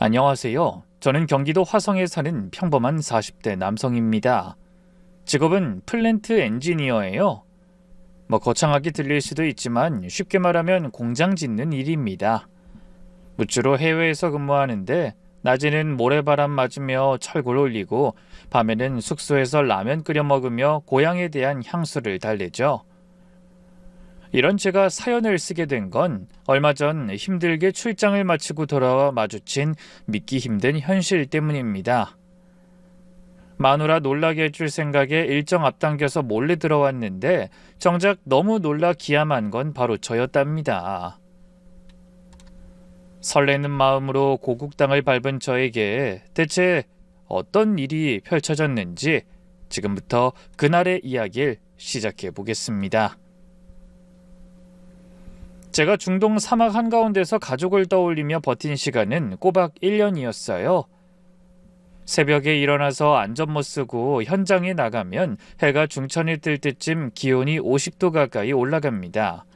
안녕하세요. 저는 경기도 화성에 사는 평범한 40대 남성입니다. 직업은 플랜트 엔지니어예요. 거창하게 들릴 수도 있지만 쉽게 말하면 공장 짓는 일입니다. 주로 해외에서 근무하는데 낮에는 모래바람 맞으며 철골 올리고 밤에는 숙소에서 라면 끓여 먹으며 고향에 대한 향수를 달래죠. 이런 제가 사연을 쓰게 된 건 얼마 전 힘들게 출장을 마치고 돌아와 마주친 믿기 힘든 현실 때문입니다. 마누라 놀라게 해줄 생각에 일정 앞당겨서 몰래 들어왔는데 정작 너무 놀라 기함한 건 바로 저였답니다. 설레는 마음으로 고국 땅을 밟은 저에게 대체 어떤 일이 펼쳐졌는지 지금부터 그날의 이야기를 시작해 보겠습니다. 제가 중동 사막 한가운데서 가족을 떠올리며 버틴 시간은 꼬박 1년이었어요. 새벽에 일어나서 안전모 쓰고 현장에 나가면 해가 중천이 뜰 때쯤 기온이 50도 가까이 올라갑니다.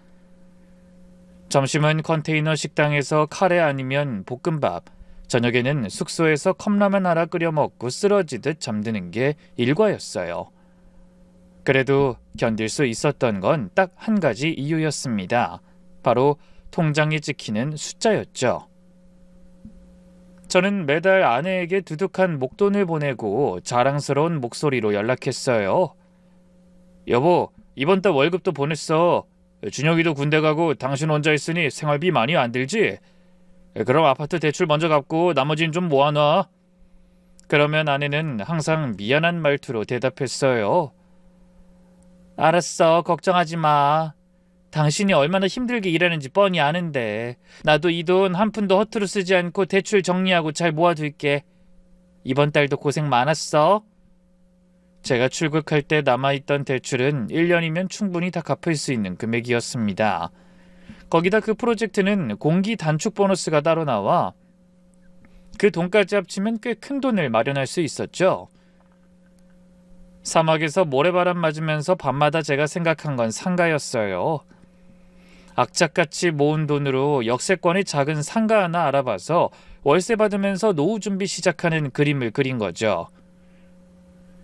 점심은 컨테이너 식당에서 카레 아니면 볶음밥, 저녁에는 숙소에서 컵라면 하나 끓여 먹고 쓰러지듯 잠드는 게 일과였어요. 그래도 견딜 수 있었던 건 딱 한 가지 이유였습니다. 바로 통장에 찍히는 숫자였죠. 저는 매달 아내에게 두둑한 목돈을 보내고 자랑스러운 목소리로 연락했어요. 여보, 이번 달 월급도 보냈어. 준혁이도 군대 가고 당신 혼자 있으니 생활비 많이 안 들지? 그럼 아파트 대출 먼저 갚고 나머지는 좀 모아놔. 그러면 아내는 항상 미안한 말투로 대답했어요. 알았어, 걱정하지 마. 당신이 얼마나 힘들게 일하는지 뻔히 아는데 나도 이 돈 한 푼도 허투루 쓰지 않고 대출 정리하고 잘 모아둘게. 이번 달도 고생 많았어. 제가 출국할 때 남아있던 대출은 1년이면 충분히 다 갚을 수 있는 금액이었습니다. 거기다 그 프로젝트는 공기 단축 보너스가 따로 나와 그 돈까지 합치면 꽤 큰 돈을 마련할 수 있었죠. 사막에서 모래바람 맞으면서 밤마다 제가 생각한 건 상가였어요. 악착같이 모은 돈으로 역세권의 작은 상가 하나 알아봐서 월세 받으면서 노후 준비 시작하는 그림을 그린 거죠.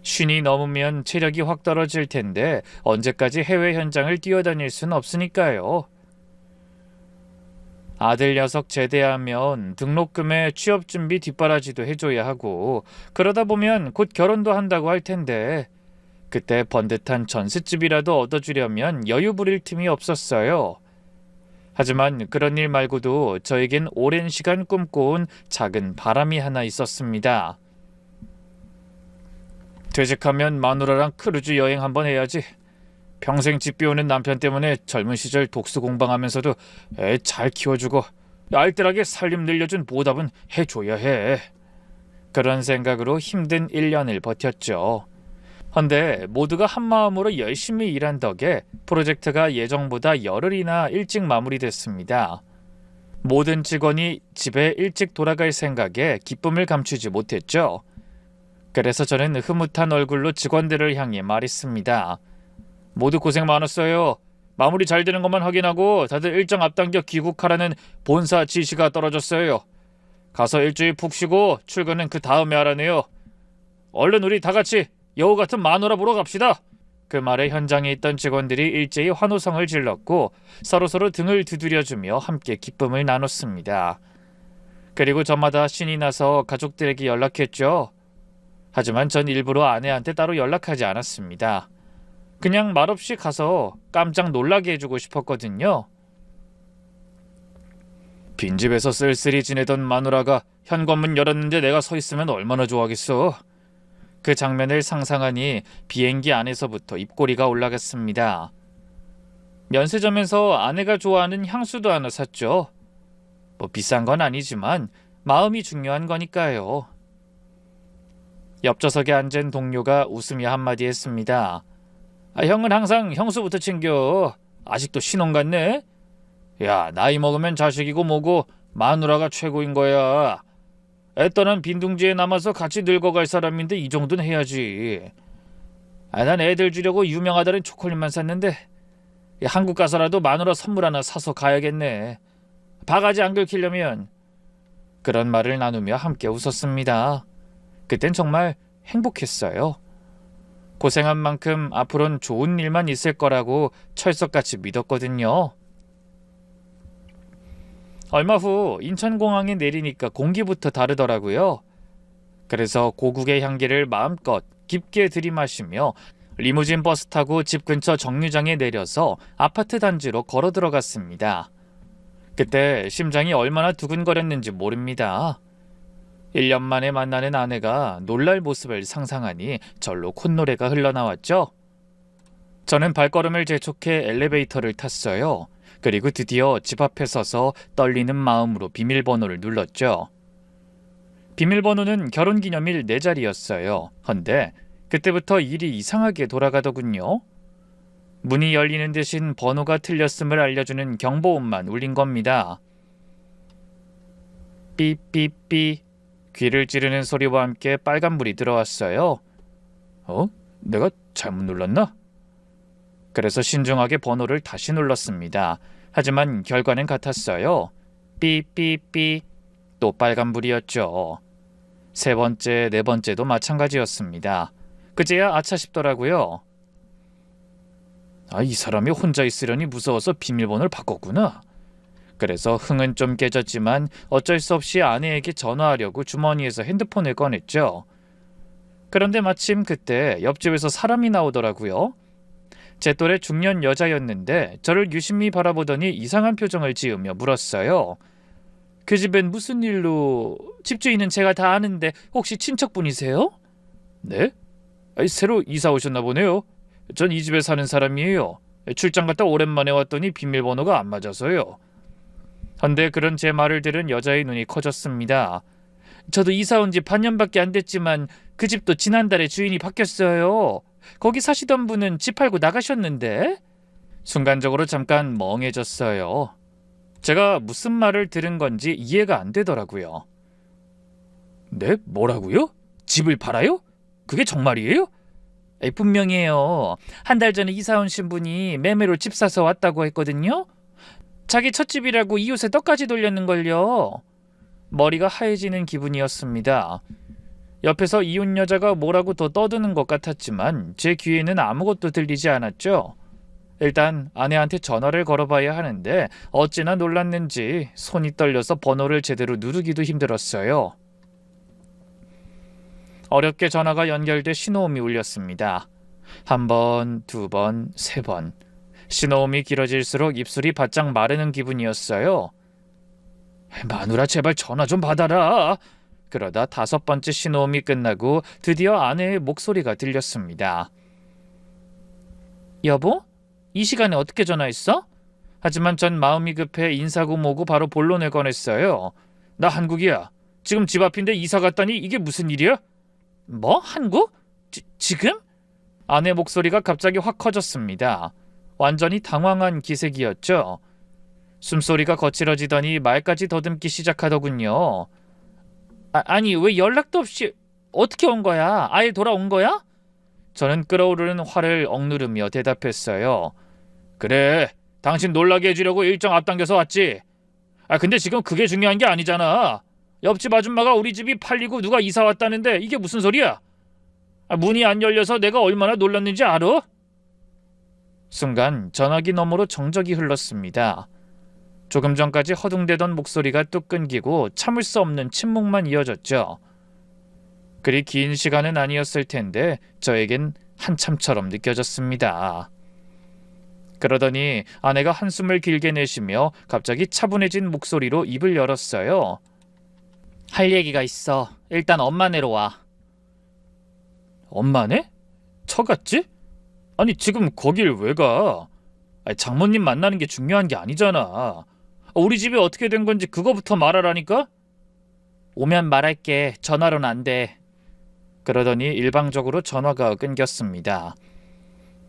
쉰이 넘으면 체력이 확 떨어질 텐데 언제까지 해외 현장을 뛰어다닐 순 없으니까요. 아들 녀석 제대하면 등록금에 취업 준비 뒷바라지도 해줘야 하고 그러다 보면 곧 결혼도 한다고 할 텐데 그때 번듯한 전셋집이라도 얻어주려면 여유 부릴 틈이 없었어요. 하지만 그런 일 말고도 저에겐 오랜 시간 꿈꿔온 작은 바람이 하나 있었습니다. 퇴직하면 마누라랑 크루즈 여행 한번 해야지. 평생 집 비우는 남편 때문에 젊은 시절 독서 공방하면서도 애 잘 키워주고 알뜰하게 살림 늘려준 보답은 해줘야 해. 그런 생각으로 힘든 1년을 버텼죠. 헌데 모두가 한마음으로 열심히 일한 덕에 프로젝트가 예정보다 열흘이나 일찍 마무리됐습니다. 모든 직원이 집에 일찍 돌아갈 생각에 기쁨을 감추지 못했죠. 그래서 저는 흐뭇한 얼굴로 직원들을 향해 말했습니다. 모두 고생 많았어요. 마무리 잘 되는 것만 확인하고 다들 일정 앞당겨 귀국하라는 본사 지시가 떨어졌어요. 가서 일주일 푹 쉬고 출근은 그 다음에 하라네요. 얼른 우리 다 같이 여우 같은 마누라 보러 갑시다. 그 말에 현장에 있던 직원들이 일제히 환호성을 질렀고 서로서로 등을 두드려주며 함께 기쁨을 나눴습니다. 그리고 저마다 신이 나서 가족들에게 연락했죠. 하지만 전 일부러 아내한테 따로 연락하지 않았습니다. 그냥 말없이 가서 깜짝 놀라게 해주고 싶었거든요. 빈집에서 쓸쓸히 지내던 마누라가 현관문 열었는데 내가 서 있으면 얼마나 좋아하겠어. 그 장면을 상상하니 비행기 안에서부터 입꼬리가 올라갔습니다. 면세점에서 아내가 좋아하는 향수도 하나 샀죠. 비싼 건 아니지만 마음이 중요한 거니까요. 옆좌석에 앉은 동료가 웃으며 한마디 했습니다. 형은 항상 형수부터 챙겨. 아직도 신혼 같네? 야, 나이 먹으면 자식이고 뭐고 마누라가 최고인 거야. 애 떠난 빈둥지에 남아서 같이 늙어갈 사람인데 이 정도는 해야지. 난 애들 주려고 유명하다는 초콜릿만 샀는데 한국 가서라도 마누라 선물 하나 사서 가야겠네. 바가지 안 긁히려면. 그런 말을 나누며 함께 웃었습니다. 그땐 정말 행복했어요. 고생한 만큼 앞으론 좋은 일만 있을 거라고 철석같이 믿었거든요. 얼마 후 인천공항에 내리니까 공기부터 다르더라고요. 그래서 고국의 향기를 마음껏 깊게 들이마시며 리무진 버스 타고 집 근처 정류장에 내려서 아파트 단지로 걸어 들어갔습니다. 그때 심장이 얼마나 두근거렸는지 모릅니다. 1년 만에 만나는 아내가 놀랄 모습을 상상하니 절로 콧노래가 흘러나왔죠. 저는 발걸음을 재촉해 엘리베이터를 탔어요. 그리고 드디어 집 앞에 서서 떨리는 마음으로 비밀번호를 눌렀죠. 비밀번호는 결혼기념일 4자리였어요. 헌데 그때부터 일이 이상하게 돌아가더군요. 문이 열리는 대신 번호가 틀렸음을 알려주는 경보음만 울린 겁니다. 삐삐삐. 귀를 찌르는 소리와 함께 빨간불이 들어왔어요. 내가 잘못 눌렀나? 그래서 신중하게 번호를 다시 눌렀습니다. 하지만 결과는 같았어요. 삐삐삐. 또 빨간불이었죠. 3번째, 4번째도 마찬가지였습니다. 그제야 아차 싶더라고요. 이 사람이 혼자 있으려니 무서워서 비밀번호를 바꿨구나. 그래서 흥은 좀 깨졌지만 어쩔 수 없이 아내에게 전화하려고 주머니에서 핸드폰을 꺼냈죠. 그런데 마침 그때 옆집에서 사람이 나오더라고요. 제 또래 중년 여자였는데 저를 유심히 바라보더니 이상한 표정을 지으며 물었어요. 그 집엔 무슨 일로... 집주인은 제가 다 아는데 혹시 친척분이세요? 네? 새로 이사 오셨나 보네요. 전 이 집에 사는 사람이에요. 출장 갔다 오랜만에 왔더니 비밀번호가 안 맞아서요. 헌데 그런 제 말을 들은 여자의 눈이 커졌습니다. 저도 이사 온 지 반년밖에 안 됐지만 그 집도 지난달에 주인이 바뀌었어요. 거기 사시던 분은 집 팔고 나가셨는데? 순간적으로 잠깐 멍해졌어요. 제가 무슨 말을 들은 건지 이해가 안 되더라고요. 네? 뭐라고요? 집을 팔아요? 그게 정말이에요? 분명해요. 한 달 전에 이사 오신 분이 매매로 집 사서 왔다고 했거든요. 자기 첫 집이라고 이웃에 떡까지 돌렸는걸요. 머리가 하얘지는 기분이었습니다. 옆에서 이웃 여자가 뭐라고 더 떠드는 것 같았지만 제 귀에는 아무것도 들리지 않았죠. 일단 아내한테 전화를 걸어봐야 하는데 어찌나 놀랐는지 손이 떨려서 번호를 제대로 누르기도 힘들었어요. 어렵게 전화가 연결돼 신호음이 울렸습니다. 1번, 2번, 3번. 신호음이 길어질수록 입술이 바짝 마르는 기분이었어요. 마누라 제발 전화 좀 받아라. 그러다 5번째 신호음이 끝나고 드디어 아내의 목소리가 들렸습니다. 여보? 이 시간에 어떻게 전화했어? 하지만 전 마음이 급해 인사고 뭐고 바로 본론을 꺼냈어요. 나 한국이야. 지금 집 앞인데 이사 갔다니 이게 무슨 일이야? 뭐? 한국? 지금? 아내 목소리가 갑자기 확 커졌습니다. 완전히 당황한 기색이었죠. 숨소리가 거칠어지더니 말까지 더듬기 시작하더군요. 아니 왜 연락도 없이 어떻게 온 거야? 아예 돌아온 거야? 저는 끓어오르는 화를 억누르며 대답했어요. 그래, 당신 놀라게 해주려고 일정 앞당겨서 왔지. 근데 지금 그게 중요한 게 아니잖아. 옆집 아줌마가 우리 집이 팔리고 누가 이사 왔다는데 이게 무슨 소리야? 문이 안 열려서 내가 얼마나 놀랐는지 알아? 순간 전화기 너머로 정적이 흘렀습니다. 조금 전까지 허둥대던 목소리가 뚝 끊기고 참을 수 없는 침묵만 이어졌죠. 그리 긴 시간은 아니었을 텐데 저에겐 한참처럼 느껴졌습니다. 그러더니 아내가 한숨을 길게 내쉬며 갑자기 차분해진 목소리로 입을 열었어요. 할 얘기가 있어. 일단 엄마네로 와. 엄마네? 처갔지? 아니 지금 거길 왜 가? 장모님 만나는 게 중요한 게 아니잖아. 우리 집이 어떻게 된 건지 그거부터 말하라니까? 오면 말할게. 전화로는 안 돼. 그러더니 일방적으로 전화가 끊겼습니다.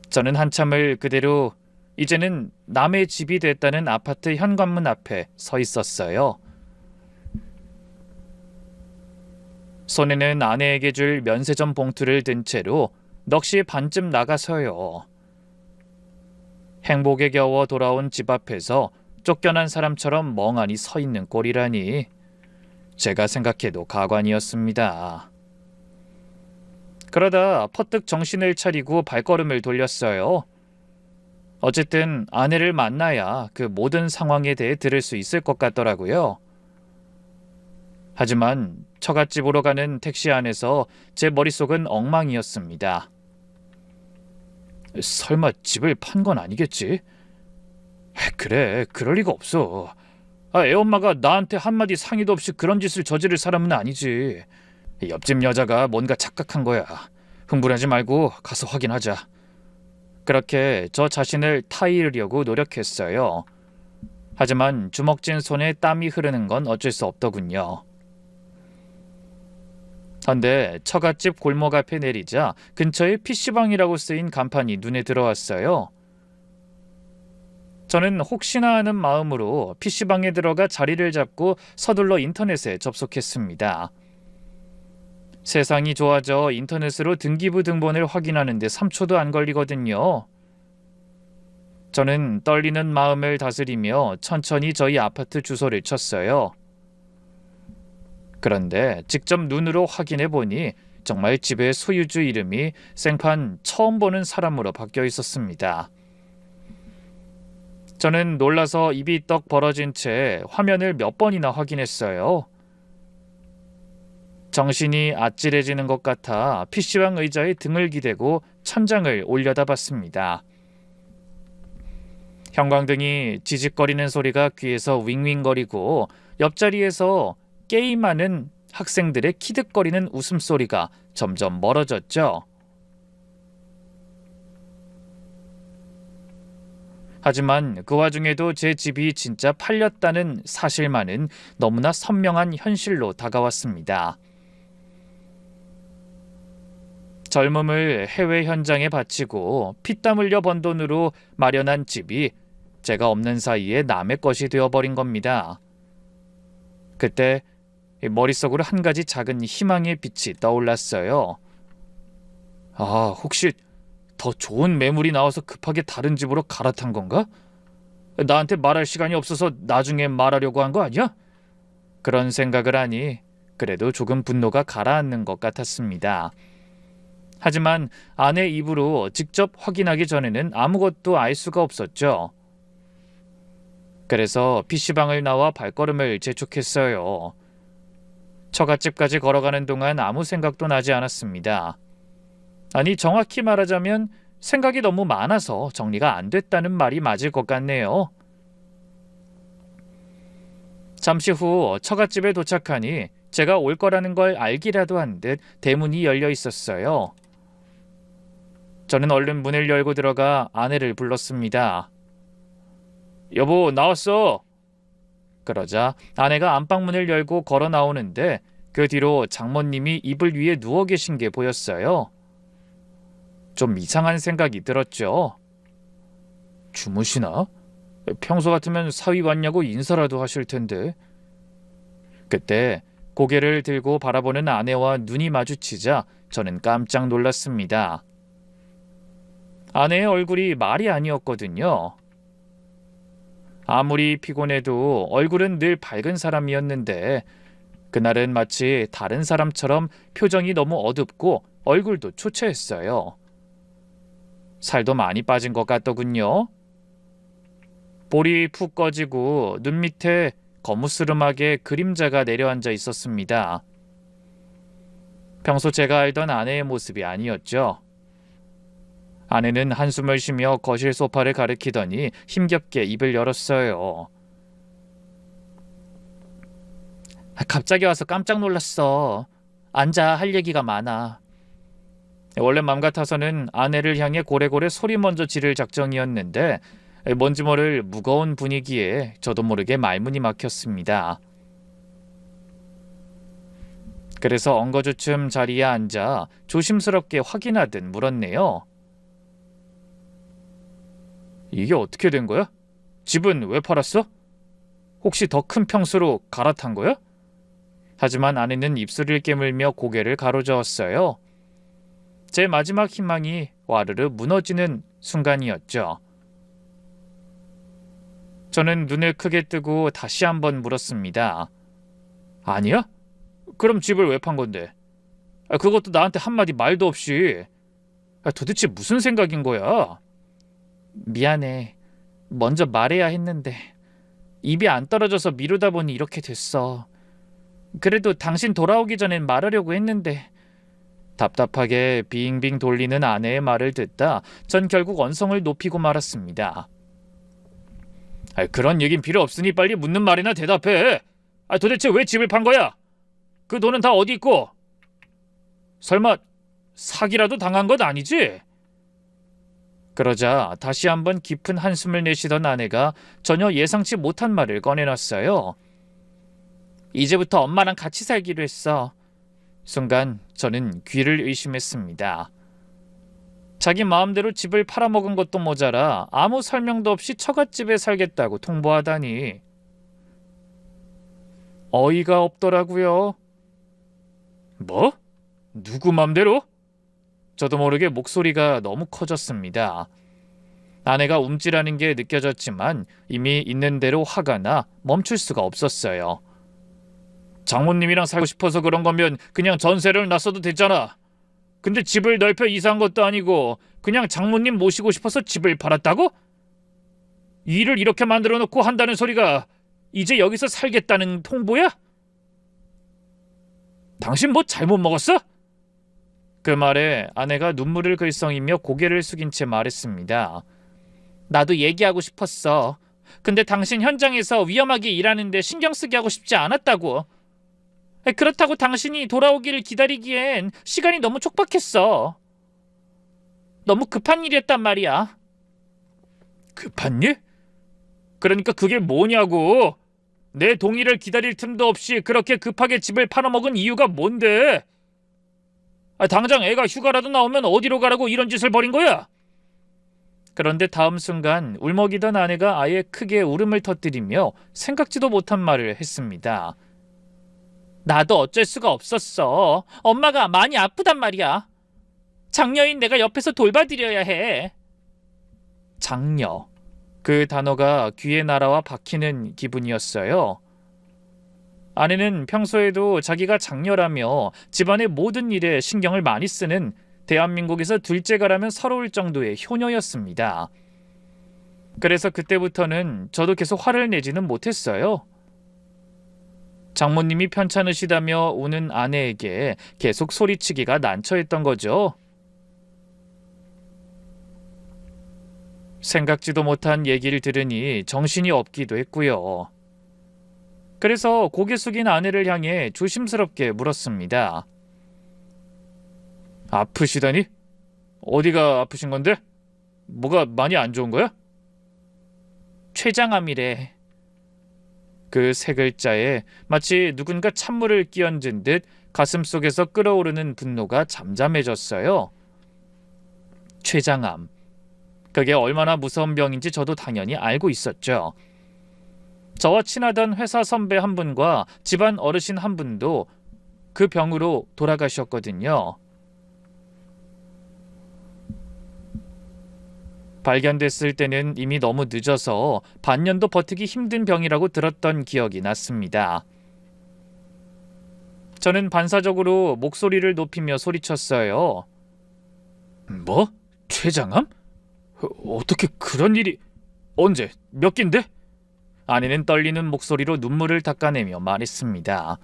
저는 한참을 그대로 이제는 남의 집이 됐다는 아파트 현관문 앞에 서 있었어요. 손에는 아내에게 줄 면세점 봉투를 든 채로 넋이 반쯤 나가서요. 행복에 겨워 돌아온 집 앞에서 쫓겨난 사람처럼 멍하니 서 있는 꼴이라니. 제가 생각해도 가관이었습니다. 그러다 퍼뜩 정신을 차리고 발걸음을 돌렸어요. 어쨌든 아내를 만나야 그 모든 상황에 대해 들을 수 있을 것 같더라고요. 하지만 처갓집으로 가는 택시 안에서 제 머릿속은 엉망이었습니다. 설마 집을 판 건 아니겠지? 그래, 그럴 리가 없어. 애엄마가 나한테 한마디 상의도 없이 그런 짓을 저지를 사람은 아니지. 옆집 여자가 뭔가 착각한 거야. 흥분하지 말고 가서 확인하자. 그렇게 저 자신을 타이르려고 노력했어요. 하지만 주먹진 손에 땀이 흐르는 건 어쩔 수 없더군요. 그런데 처갓집 골목 앞에 내리자 근처에 PC방이라고 쓰인 간판이 눈에 들어왔어요. 저는 혹시나 하는 마음으로 PC방에 들어가 자리를 잡고 서둘러 인터넷에 접속했습니다. 세상이 좋아져 인터넷으로 등기부 등본을 확인하는데 3초도 안 걸리거든요. 저는 떨리는 마음을 다스리며 천천히 저희 아파트 주소를 쳤어요. 그런데 직접 눈으로 확인해 보니 정말 집의 소유주 이름이 생판 처음 보는 사람으로 바뀌어 있었습니다. 저는 놀라서 입이 떡 벌어진 채 화면을 몇 번이나 확인했어요. 정신이 아찔해지는 것 같아 PC방 의자에 등을 기대고 천장을 올려다봤습니다. 형광등이 지직거리는 소리가 귀에서 윙윙거리고 옆자리에서 게임하는 학생들의 키득거리는 웃음소리가 점점 멀어졌죠. 하지만 그 와중에도 제 집이 진짜 팔렸다는 사실만은 너무나 선명한 현실로 다가왔습니다. 젊음을 해외 현장에 바치고 피땀 흘려 번 돈으로 마련한 집이 제가 없는 사이에 남의 것이 되어버린 겁니다. 그때 머릿속으로 한 가지 작은 희망의 빛이 떠올랐어요. 혹시 더 좋은 매물이 나와서 급하게 다른 집으로 갈아탄 건가? 나한테 말할 시간이 없어서 나중에 말하려고 한 거 아니야? 그런 생각을 하니 그래도 조금 분노가 가라앉는 것 같았습니다. 하지만 아내 입으로 직접 확인하기 전에는 아무것도 알 수가 없었죠. 그래서 PC방을 나와 발걸음을 재촉했어요. 처갓집까지 걸어가는 동안 아무 생각도 나지 않았습니다. 아니, 정확히 말하자면 생각이 너무 많아서 정리가 안 됐다는 말이 맞을 것 같네요. 잠시 후 처갓집에 도착하니 제가 올 거라는 걸 알기라도 한 듯 대문이 열려 있었어요. 저는 얼른 문을 열고 들어가 아내를 불렀습니다. 여보, 나왔어. 그러자 아내가 안방문을 열고 걸어 나오는데 그 뒤로 장모님이 이불 위에 누워 계신 게 보였어요. 좀 이상한 생각이 들었죠. 주무시나? 평소 같으면 사위 왔냐고 인사라도 하실 텐데. 그때 고개를 들고 바라보는 아내와 눈이 마주치자 저는 깜짝 놀랐습니다. 아내의 얼굴이 말이 아니었거든요. 아무리 피곤해도 얼굴은 늘 밝은 사람이었는데 그날은 마치 다른 사람처럼 표정이 너무 어둡고 얼굴도 초췌했어요. 살도 많이 빠진 것 같더군요. 볼이 푹 꺼지고 눈 밑에 거무스름하게 그림자가 내려앉아 있었습니다. 평소 제가 알던 아내의 모습이 아니었죠. 아내는 한숨을 쉬며 거실 소파를 가리키더니 힘겹게 입을 열었어요. 갑자기 와서 깜짝 놀랐어. 앉아, 할 얘기가 많아. 원래 맘 같아서는 아내를 향해 고래고래 소리 먼저 지를 작정이었는데 뭔지 모를 무거운 분위기에 저도 모르게 말문이 막혔습니다. 그래서 엉거주춤 자리에 앉아 조심스럽게 확인하듯 물었네요. 이게 어떻게 된 거야? 집은 왜 팔았어? 혹시 더 큰 평수로 갈아탄 거야? 하지만 아내는 입술을 깨물며 고개를 가로저었어요. 제 마지막 희망이 와르르 무너지는 순간이었죠. 저는 눈을 크게 뜨고 다시 한번 물었습니다. 아니야? 그럼 집을 왜 판 건데? 그것도 나한테 한마디 말도 없이. 도대체 무슨 생각인 거야? 미안해. 먼저 말해야 했는데 입이 안 떨어져서 미루다 보니 이렇게 됐어. 그래도 당신 돌아오기 전엔 말하려고 했는데. 답답하게 빙빙 돌리는 아내의 말을 듣다 전 결국 언성을 높이고 말았습니다. 그런 얘긴 필요 없으니 빨리 묻는 말이나 대답해. 도대체 왜 집을 판 거야? 그 돈은 다 어디 있고? 설마 사기라도 당한 것 아니지? 그러자 다시 한번 깊은 한숨을 내쉬던 아내가 전혀 예상치 못한 말을 꺼내놨어요. 이제부터 엄마랑 같이 살기로 했어. 순간 저는 귀를 의심했습니다. 자기 마음대로 집을 팔아먹은 것도 모자라 아무 설명도 없이 처갓집에 살겠다고 통보하다니. 어이가 없더라고요. 뭐? 누구 맘대로? 저도 모르게 목소리가 너무 커졌습니다. 아내가 움찔하는 게 느껴졌지만 이미 있는 대로 화가 나 멈출 수가 없었어요. 장모님이랑 살고 싶어서 그런 거면 그냥 전세를 놨어도 됐잖아. 근데 집을 넓혀 이사한 것도 아니고 그냥 장모님 모시고 싶어서 집을 팔았다고? 일을 이렇게 만들어 놓고 한다는 소리가 이제 여기서 살겠다는 통보야? 당신 뭐 잘못 먹었어? 그 말에 아내가 눈물을 글썽이며 고개를 숙인 채 말했습니다. 나도 얘기하고 싶었어. 근데 당신 현장에서 위험하게 일하는데 신경 쓰게 하고 싶지 않았다고. 그렇다고 당신이 돌아오기를 기다리기엔 시간이 너무 촉박했어. 너무 급한 일이었단 말이야. 급한 일? 그러니까 그게 뭐냐고. 내 동의를 기다릴 틈도 없이 그렇게 급하게 집을 팔아먹은 이유가 뭔데? 당장 애가 휴가라도 나오면 어디로 가라고 이런 짓을 벌인 거야? 그런데 다음 순간 울먹이던 아내가 아예 크게 울음을 터뜨리며 생각지도 못한 말을 했습니다. 나도 어쩔 수가 없었어. 엄마가 많이 아프단 말이야. 장녀인 내가 옆에서 돌봐드려야 해. 장녀. 그 단어가 귀에 날아와 박히는 기분이었어요. 아내는 평소에도 자기가 장녀라며 집안의 모든 일에 신경을 많이 쓰는 대한민국에서 둘째가라면 서러울 정도의 효녀였습니다. 그래서 그때부터는 저도 계속 화를 내지는 못했어요. 장모님이 편찮으시다며 우는 아내에게 계속 소리치기가 난처했던 거죠. 생각지도 못한 얘기를 들으니 정신이 없기도 했고요. 그래서 고개 숙인 아내를 향해 조심스럽게 물었습니다. 아프시다니? 어디가 아프신 건데? 뭐가 많이 안 좋은 거야? 췌장암이래. 그 세 글자에 마치 누군가 찬물을 끼얹은 듯 가슴속에서 끓어오르는 분노가 잠잠해졌어요. 췌장암. 그게 얼마나 무서운 병인지 저도 당연히 알고 있었죠. 저와 친하던 회사 선배 한 분과 집안 어르신 한 분도 그 병으로 돌아가셨거든요. 발견됐을 때는 이미 너무 늦어서 반년도 버티기 힘든 병이라고 들었던 기억이 났습니다. 저는 반사적으로 목소리를 높이며 소리쳤어요. 뭐? 췌장암? 어떻게 그런 일이... 언제? 몇 개인데? 아내는 떨리는 목소리로 눈물을 닦아내며 말했습니다.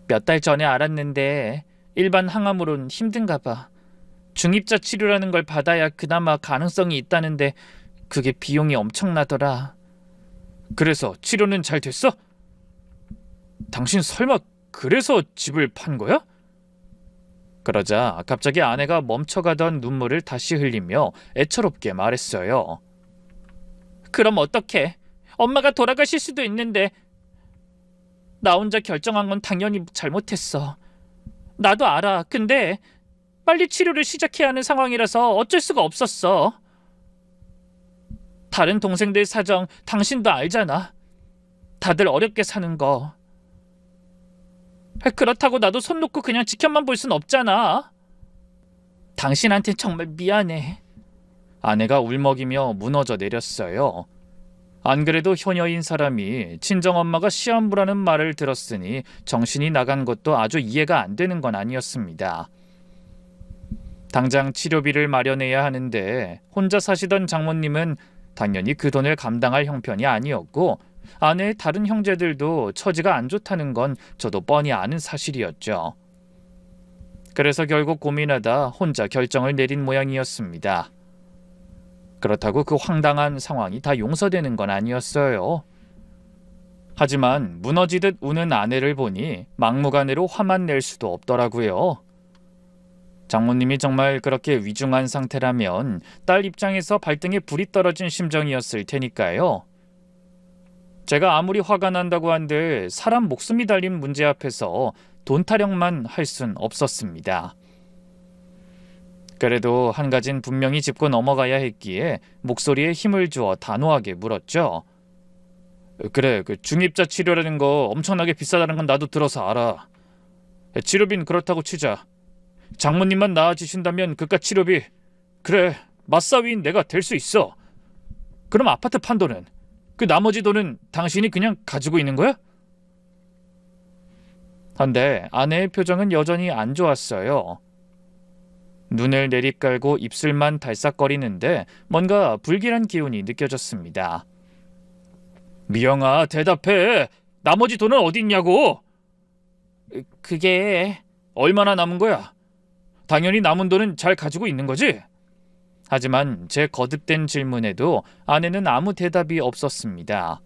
몇 달 전에 알았는데 일반 항암으론 힘든가 봐. 중입자 치료라는 걸 받아야 그나마 가능성이 있다는데 그게 비용이 엄청나더라. 그래서 치료는 잘 됐어? 당신 설마 그래서 집을 판 거야? 그러자 갑자기 아내가 멈춰가던 눈물을 다시 흘리며 애처롭게 말했어요. 그럼 어떡해? 엄마가 돌아가실 수도 있는데. 나 혼자 결정한 건 당연히 잘못했어. 나도 알아. 근데 빨리 치료를 시작해야 하는 상황이라서 어쩔 수가 없었어. 다른 동생들 사정 당신도 알잖아. 다들 어렵게 사는 거. 그렇다고 나도 손 놓고 그냥 지켜만 볼 순 없잖아. 당신한테 정말 미안해. 아내가 울먹이며 무너져 내렸어요. 안 그래도 효녀인 사람이 친정엄마가 시한부라는 말을 들었으니 정신이 나간 것도 아주 이해가 안 되는 건 아니었습니다. 당장 치료비를 마련해야 하는데 혼자 사시던 장모님은 당연히 그 돈을 감당할 형편이 아니었고 아내의 다른 형제들도 처지가 안 좋다는 건 저도 뻔히 아는 사실이었죠. 그래서 결국 고민하다 혼자 결정을 내린 모양이었습니다. 그렇다고 그 황당한 상황이 다 용서되는 건 아니었어요. 하지만 무너지듯 우는 아내를 보니 막무가내로 화만 낼 수도 없더라고요. 장모님이 정말 그렇게 위중한 상태라면 딸 입장에서 발등에 불이 떨어진 심정이었을 테니까요. 제가 아무리 화가 난다고 한들 사람 목숨이 달린 문제 앞에서 돈 타령만 할 순 없었습니다. 그래도 한 가진 분명히 짚고 넘어가야 했기에 목소리에 힘을 주어 단호하게 물었죠. 그래, 그 중입자 치료라는 거 엄청나게 비싸다는 건 나도 들어서 알아. 치료비는 그렇다고 치자. 장모님만 나아지신다면 그깟 치료비, 그래, 맞사위인 내가 될 수 있어. 그럼 아파트 판도는? 그 나머지 돈은 당신이 그냥 가지고 있는 거야? 한데 아내의 표정은 여전히 안 좋았어요. 눈을 내리깔고 입술만 달싹거리는데 뭔가 불길한 기운이 느껴졌습니다. 미영아, 대답해. 나머지 돈은 어디 있냐고? 그게 얼마나 남은 거야? 당연히 남은 돈은 잘 가지고 있는 거지? 하지만 제 거듭된 질문에도 아내는 아무 대답이 없었습니다.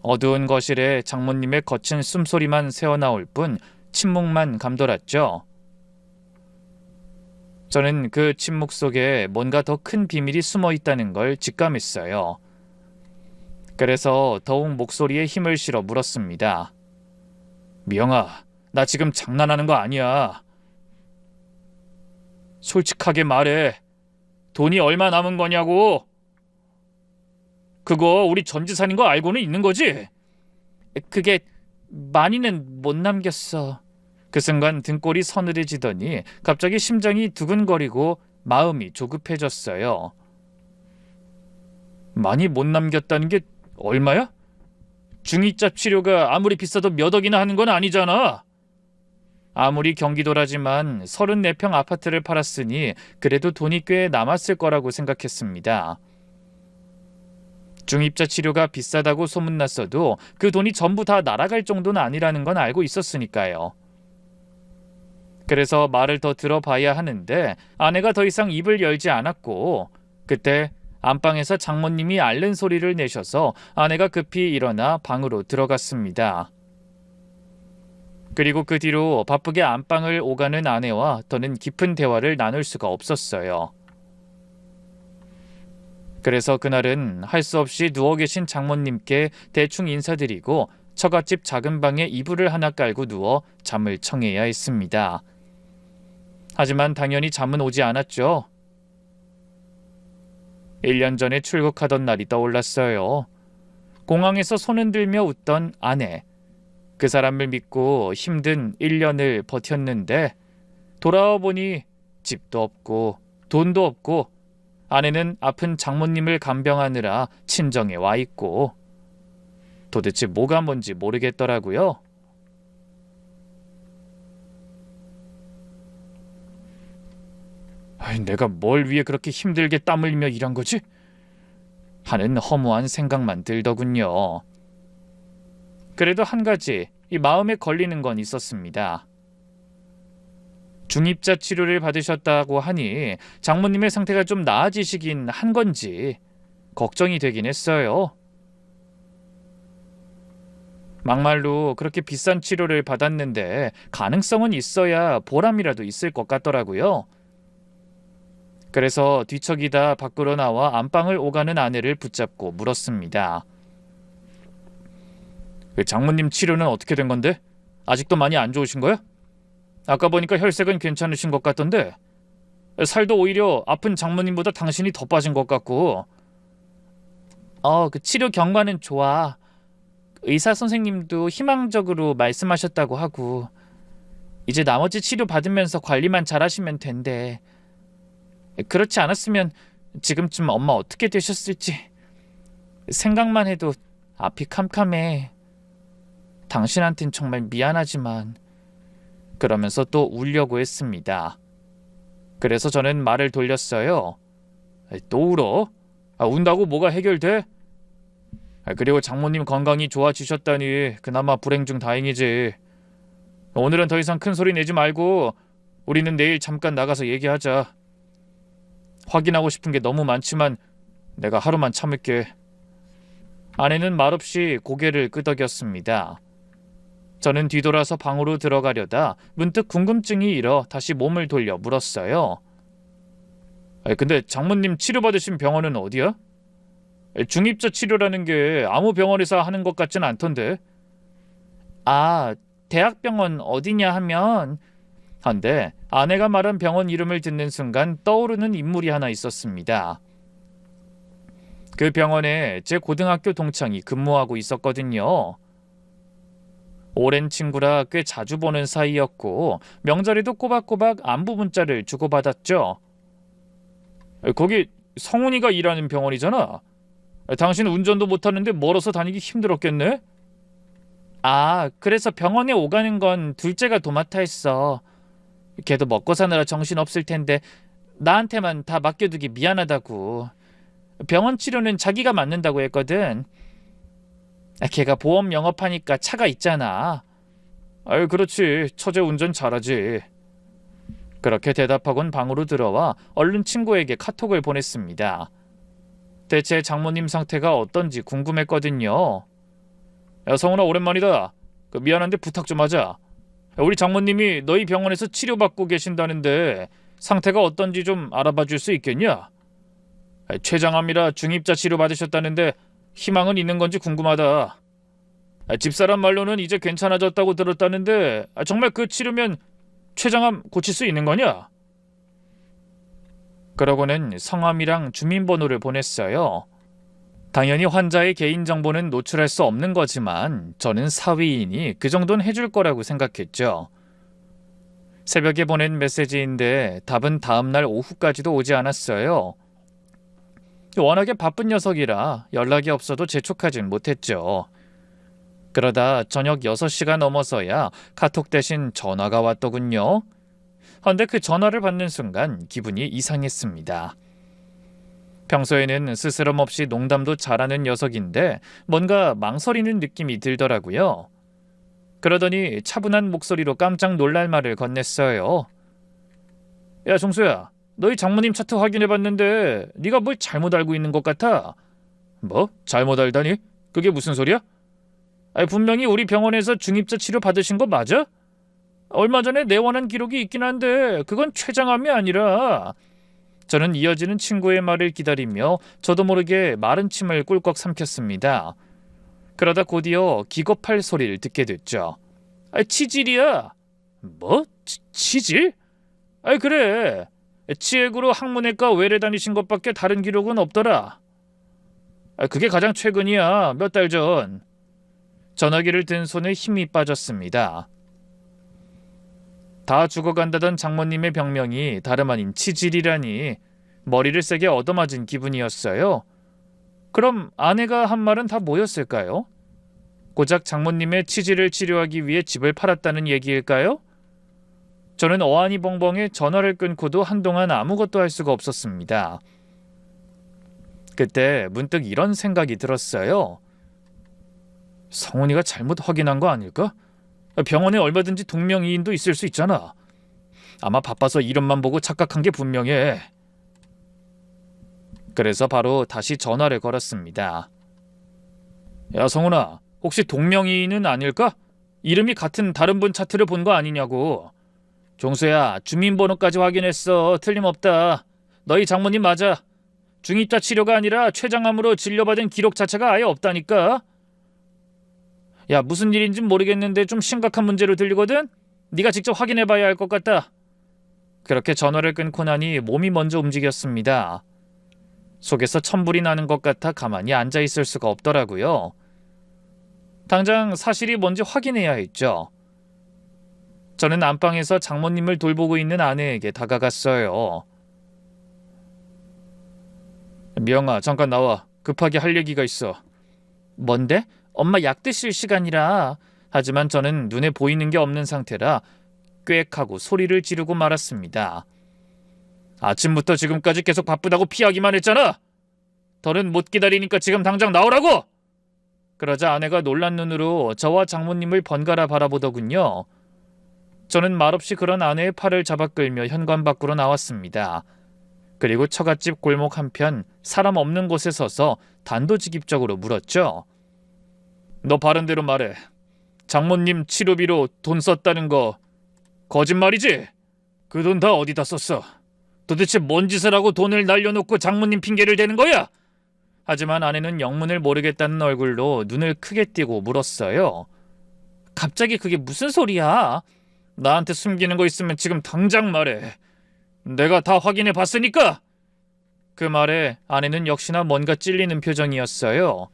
어두운 거실에 장모님의 거친 숨소리만 새어나올 뿐 침묵만 감돌았죠. 저는 그 침묵 속에 뭔가 더 큰 비밀이 숨어 있다는 걸 직감했어요. 그래서 더욱 목소리에 힘을 실어 물었습니다. 미영아, 나 지금 장난하는 거 아니야. 솔직하게 말해. 돈이 얼마 남은 거냐고. 그거 우리 전 재산인 거 알고는 있는 거지? 그게 많이는 못 남겼어. 그 순간 등골이 서늘해지더니 갑자기 심장이 두근거리고 마음이 조급해졌어요. 많이 못 남겼다는 게 얼마야? 중이자 치료가 아무리 비싸도 몇 억이나 하는 건 아니잖아. 아무리 경기도라지만 34평 아파트를 팔았으니 그래도 돈이 꽤 남았을 거라고 생각했습니다. 중입자 치료가 비싸다고 소문났어도 그 돈이 전부 다 날아갈 정도는 아니라는 건 알고 있었으니까요. 그래서 말을 더 들어봐야 하는데 아내가 더 이상 입을 열지 않았고 그때 안방에서 장모님이 앓는 소리를 내셔서 아내가 급히 일어나 방으로 들어갔습니다. 그리고 그 뒤로 바쁘게 안방을 오가는 아내와 더는 깊은 대화를 나눌 수가 없었어요. 그래서 그날은 할 수 없이 누워 계신 장모님께 대충 인사드리고 처갓집 작은 방에 이불을 하나 깔고 누워 잠을 청해야 했습니다. 하지만 당연히 잠은 오지 않았죠. 1년 전에 출국하던 날이 떠올랐어요. 공항에서 손 흔들며 웃던 아내. 그 사람을 믿고 힘든 1년을 버텼는데 돌아와 보니 집도 없고 돈도 없고 아내는 아픈 장모님을 간병하느라 친정에 와 있고 도대체 뭐가 뭔지 모르겠더라고요. 내가 뭘 위해 그렇게 힘들게 땀 흘리며 일한 거지? 하는 허무한 생각만 들더군요. 그래도 한 가지 이 마음에 걸리는 건 있었습니다. 중입자 치료를 받으셨다고 하니 장모님의 상태가 좀 나아지시긴 한 건지 걱정이 되긴 했어요. 막말로 그렇게 비싼 치료를 받았는데 가능성은 있어야 보람이라도 있을 것 같더라고요. 그래서 뒤척이다 밖으로 나와 안방을 오가는 아내를 붙잡고 물었습니다. 그 장모님 치료는 어떻게 된 건데? 아직도 많이 안 좋으신 거야? 아까 보니까 혈색은 괜찮으신 것 같던데 살도 오히려 아픈 장모님보다 당신이 더 빠진 것 같고. 그 치료 경과는 좋아. 의사 선생님도 희망적으로 말씀하셨다고 하고 이제 나머지 치료 받으면서 관리만 잘하시면 된대. 그렇지 않았으면 지금쯤 엄마 어떻게 되셨을지. 생각만 해도 앞이 캄캄해. 당신한텐 정말 미안하지만. 그러면서 또 울려고 했습니다. 그래서 저는 말을 돌렸어요. 또 울어? 운다고 뭐가 해결돼? 그리고 장모님 건강이 좋아지셨다니 그나마 불행 중 다행이지. 오늘은 더 이상 큰 소리 내지 말고 우리는 내일 잠깐 나가서 얘기하자. 확인하고 싶은 게 너무 많지만 내가 하루만 참을게. 아내는 말없이 고개를 끄덕였습니다. 저는 뒤돌아서 방으로 들어가려다 문득 궁금증이 일어 다시 몸을 돌려 물었어요. 근데 장모님 치료받으신 병원은 어디야? 중입자 치료라는 게 아무 병원에서 하는 것 같진 않던데. 아, 대학병원 어디냐 하면. 한데 아내가 말한 병원 이름을 듣는 순간 떠오르는 인물이 하나 있었습니다. 그 병원에 제 고등학교 동창이 근무하고 있었거든요. 오랜 친구라 꽤 자주 보는 사이였고 명절에도 꼬박꼬박 안부 문자를 주고받았죠. 거기 성훈이가 일하는 병원이잖아. 당신 운전도 못하는데 멀어서 다니기 힘들었겠네? 아, 그래서 병원에 오가는 건 둘째가 도맡아 했어. 걔도 먹고 사느라 정신없을 텐데 나한테만 다 맡겨두기 미안하다고. 병원 치료는 자기가 맡는다고 했거든. 걔가 보험 영업하니까 차가 있잖아. 아유, 그렇지. 처제 운전 잘하지. 그렇게 대답하곤 방으로 들어와 얼른 친구에게 카톡을 보냈습니다. 대체 장모님 상태가 어떤지 궁금했거든요. 야, 성훈아, 오랜만이다. 미안한데 부탁 좀 하자. 우리 장모님이 너희 병원에서 치료받고 계신다는데 상태가 어떤지 좀 알아봐 줄 수 있겠냐? 췌장암이라 중입자 치료 받으셨다는데 희망은 있는 건지 궁금하다. 집사람 말로는 이제 괜찮아졌다고 들었다는데 정말 그 치료면 췌장암 고칠 수 있는 거냐? 그러고는 성함이랑 주민번호를 보냈어요. 당연히 환자의 개인정보는 노출할 수 없는 거지만 저는 사위이니 그 정도는 해줄 거라고 생각했죠. 새벽에 보낸 메시지인데 답은 다음날 오후까지도 오지 않았어요. 워낙에 바쁜 녀석이라 연락이 없어도 재촉하진 못했죠. 그러다 저녁 6시가 넘어서야 카톡 대신 전화가 왔더군요. 헌데 그 전화를 받는 순간 기분이 이상했습니다. 평소에는 스스럼 없이 농담도 잘하는 녀석인데 뭔가 망설이는 느낌이 들더라고요. 그러더니 차분한 목소리로 깜짝 놀랄 말을 건넸어요. 야, 정수야, 너희 장모님 차트 확인해봤는데 네가 뭘 잘못 알고 있는 것 같아. 뭐? 잘못 알다니? 그게 무슨 소리야? 분명히 우리 병원에서 중입자 치료 받으신 거 맞아? 얼마 전에 내원한 기록이 있긴 한데 그건 췌장암이 아니라. 저는 이어지는 친구의 말을 기다리며 저도 모르게 마른 침을 꿀꺽 삼켰습니다. 그러다 곧이어 기겁할 소리를 듣게 됐죠. 치질이야. 뭐? 치질? 그래. 치액으로 항문외과 외래 다니신 것밖에 다른 기록은 없더라. 그게 가장 최근이야. 몇 달 전. 전화기를 든 손에 힘이 빠졌습니다. 다 죽어간다던 장모님의 병명이 다름 아닌 치질이라니 머리를 세게 얻어맞은 기분이었어요. 그럼 아내가 한 말은 다 뭐였을까요? 고작 장모님의 치질을 치료하기 위해 집을 팔았다는 얘기일까요? 저는 어안이 벙벙해 전화를 끊고도 한동안 아무것도 할 수가 없었습니다. 그때 문득 이런 생각이 들었어요. 성훈이가 잘못 확인한 거 아닐까? 병원에 얼마든지 동명이인도 있을 수 있잖아. 아마 바빠서 이름만 보고 착각한 게 분명해. 그래서 바로 다시 전화를 걸었습니다. 야, 성훈아, 혹시 동명이인은 아닐까? 이름이 같은 다른 분 차트를 본 거 아니냐고. 종수야, 주민번호까지 확인했어. 틀림없다. 너희 장모님 맞아. 중입자 치료가 아니라 췌장암으로 진료받은 기록 자체가 아예 없다니까. 야, 무슨 일인진 모르겠는데 좀 심각한 문제로 들리거든? 네가 직접 확인해봐야 할 것 같다. 그렇게 전화를 끊고 나니 몸이 먼저 움직였습니다. 속에서 천불이 나는 것 같아 가만히 앉아있을 수가 없더라고요. 당장 사실이 뭔지 확인해야 했죠. 저는 안방에서 장모님을 돌보고 있는 아내에게 다가갔어요. 미영아, 잠깐 나와. 급하게 할 얘기가 있어. 뭔데? 엄마 약 드실 시간이라. 하지만 저는 눈에 보이는 게 없는 상태라 꽥 하고 소리를 지르고 말았습니다. 아침부터 지금까지 계속 바쁘다고 피하기만 했잖아. 더는 못 기다리니까 지금 당장 나오라고! 그러자 아내가 놀란 눈으로 저와 장모님을 번갈아 바라보더군요. 저는 말없이 그런 아내의 팔을 잡아 끌며 현관 밖으로 나왔습니다. 그리고 처갓집 골목 한편 사람 없는 곳에 서서 단도직입적으로 물었죠. 너 바른대로 말해. 장모님 치료비로 돈 썼다는 거 거짓말이지? 그 돈 다 어디다 썼어? 도대체 뭔 짓을 하고 돈을 날려놓고 장모님 핑계를 대는 거야? 하지만 아내는 영문을 모르겠다는 얼굴로 눈을 크게 띄고 물었어요. 갑자기 그게 무슨 소리야? 나한테 숨기는 거 있으면 지금 당장 말해. 내가 다 확인해 봤으니까! 그 말에 아내는 역시나 뭔가 찔리는 표정이었어요.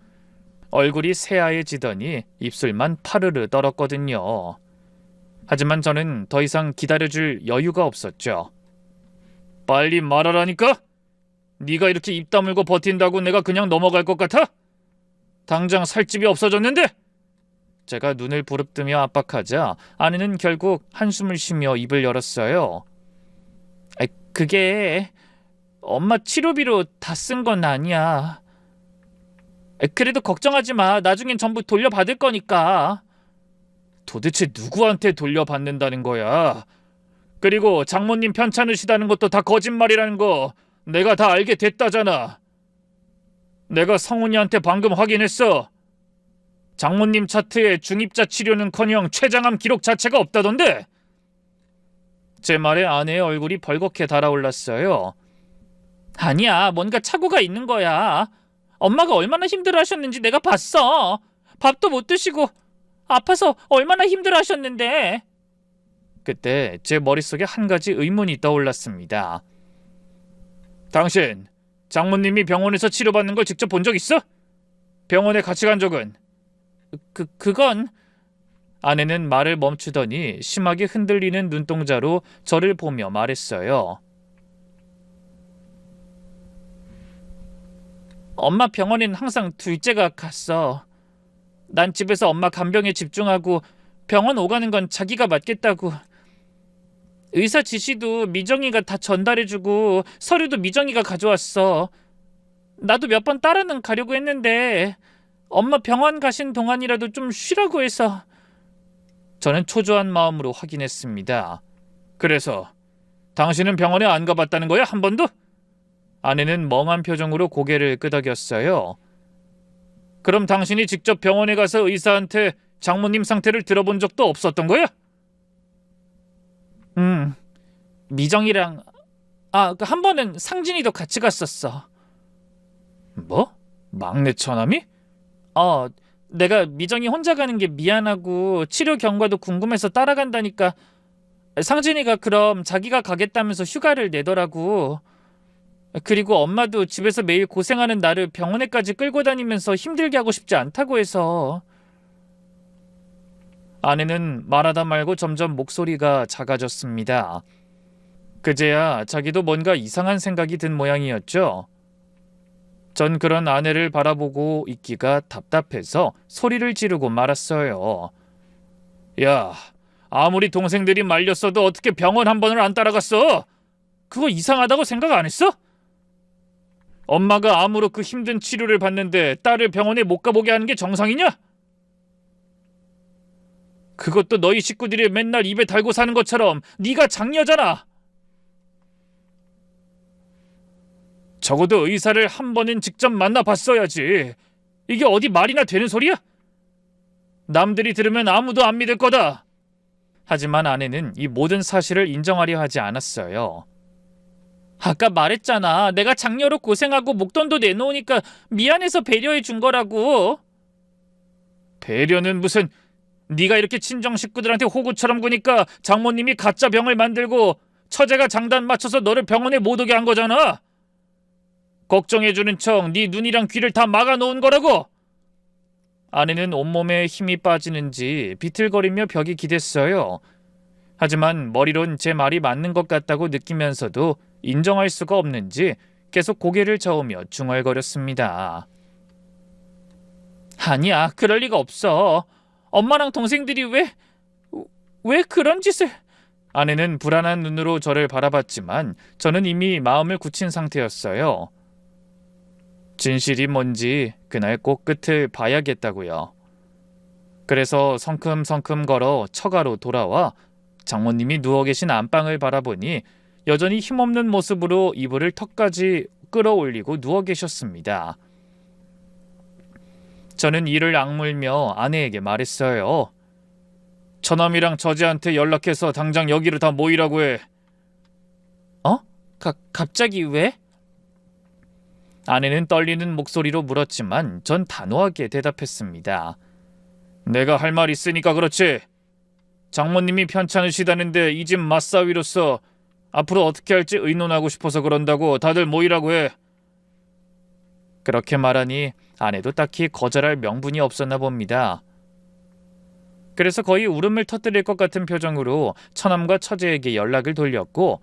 얼굴이 새하얘지더니 입술만 파르르 떨었거든요. 하지만 저는 더 이상 기다려줄 여유가 없었죠. 빨리 말하라니까? 네가 이렇게 입 다물고 버틴다고 내가 그냥 넘어갈 것 같아? 당장 살집이 없어졌는데? 제가 눈을 부릅뜨며 압박하자 아내는 결국 한숨을 쉬며 입을 열었어요. 그게 엄마 치료비로 다 쓴 건 아니야. 그래도 걱정하지 마. 나중엔 전부 돌려받을 거니까. 도대체 누구한테 돌려받는다는 거야? 그리고 장모님 편찮으시다는 것도 다 거짓말이라는 거 내가 다 알게 됐다잖아. 내가 성훈이한테 방금 확인했어. 장모님 차트에 중입자 치료는커녕 췌장암 기록 자체가 없다던데? 제 말에 아내의 얼굴이 벌겋게 달아올랐어요. 아니야, 뭔가 착오가 있는 거야. 엄마가 얼마나 힘들어하셨는지 내가 봤어. 밥도 못 드시고 아파서 얼마나 힘들어하셨는데. 그때 제 머릿속에 한 가지 의문이 떠올랐습니다. 당신, 장모님이 병원에서 치료받는 걸 직접 본 적 있어? 병원에 같이 간 적은? 그건... 아내는 말을 멈추더니 심하게 흔들리는 눈동자로 저를 보며 말했어요. 엄마 병원엔 항상 둘째가 갔어. 난 집에서 엄마 간병에 집중하고 병원 오가는 건 자기가 맡겠다고. 의사 지시도 미정이가 다 전달해주고 서류도 미정이가 가져왔어. 나도 몇 번 따라는 가려고 했는데 엄마 병원 가신 동안이라도 좀 쉬라고 해서. 저는 초조한 마음으로 확인했습니다. 그래서 당신은 병원에 안 가봤다는 거야? 한 번도? 아내는 멍한 표정으로 고개를 끄덕였어요. 그럼 당신이 직접 병원에 가서 의사한테 장모님 상태를 들어본 적도 없었던 거야? 미정이랑 한 번은 상진이도 같이 갔었어. 뭐? 막내 처남이? 내가 미정이 혼자 가는 게 미안하고 치료 경과도 궁금해서 따라간다니까 상진이가 그럼 자기가 가겠다면서 휴가를 내더라고. 그리고 엄마도 집에서 매일 고생하는 나를 병원에까지 끌고 다니면서 힘들게 하고 싶지 않다고 해서. 아내는 말하다 말고 점점 목소리가 작아졌습니다. 그제야 자기도 뭔가 이상한 생각이 든 모양이었죠. 전 그런 아내를 바라보고 있기가 답답해서 소리를 지르고 말았어요. 야, 아무리 동생들이 말렸어도 어떻게 병원 한 번을 안 따라갔어? 그거 이상하다고 생각 안 했어? 엄마가 암으로 그 힘든 치료를 받는데 딸을 병원에 못 가보게 하는 게 정상이냐? 그것도 너희 식구들이 맨날 입에 달고 사는 것처럼 네가 장녀잖아. 적어도 의사를 한 번은 직접 만나봤어야지. 이게 어디 말이나 되는 소리야? 남들이 들으면 아무도 안 믿을 거다. 하지만 아내는 이 모든 사실을 인정하려 하지 않았어요. 아까 말했잖아. 내가 장녀로 고생하고 목돈도 내놓으니까 미안해서 배려해 준 거라고. 배려는 무슨... 네가 이렇게 친정 식구들한테 호구처럼 구니까 장모님이 가짜 병을 만들고 처제가 장단 맞춰서 너를 병원에 못 오게 한 거잖아. 걱정해주는 척 네 눈이랑 귀를 다 막아놓은 거라고. 아내는 온몸에 힘이 빠지는지 비틀거리며 벽이 기댔어요. 하지만 머리론 제 말이 맞는 것 같다고 느끼면서도 인정할 수가 없는지 계속 고개를 저으며 중얼거렸습니다. 아니야, 그럴 리가 없어. 엄마랑 동생들이 왜 그런 짓을... 아내는 불안한 눈으로 저를 바라봤지만 저는 이미 마음을 굳힌 상태였어요. 진실이 뭔지 그날 꼭 끝을 봐야겠다고요. 그래서 성큼성큼 걸어 처가로 돌아와 장모님이 누워 계신 안방을 바라보니 여전히 힘없는 모습으로 이불을 턱까지 끌어올리고 누워 계셨습니다. 저는 이를 악물며 아내에게 말했어요. 처남이랑 저지한테 연락해서 당장 여기로 다 모이라고 해. 갑자기 왜? 아내는 떨리는 목소리로 물었지만 전 단호하게 대답했습니다. 내가 할 말 있으니까 그렇지. 장모님이 편찮으시다는데 이 집 맞사위로서 앞으로 어떻게 할지 의논하고 싶어서 그런다고 다들 모이라고 해. 그렇게 말하니 아내도 딱히 거절할 명분이 없었나 봅니다. 그래서 거의 울음을 터뜨릴 것 같은 표정으로 처남과 처제에게 연락을 돌렸고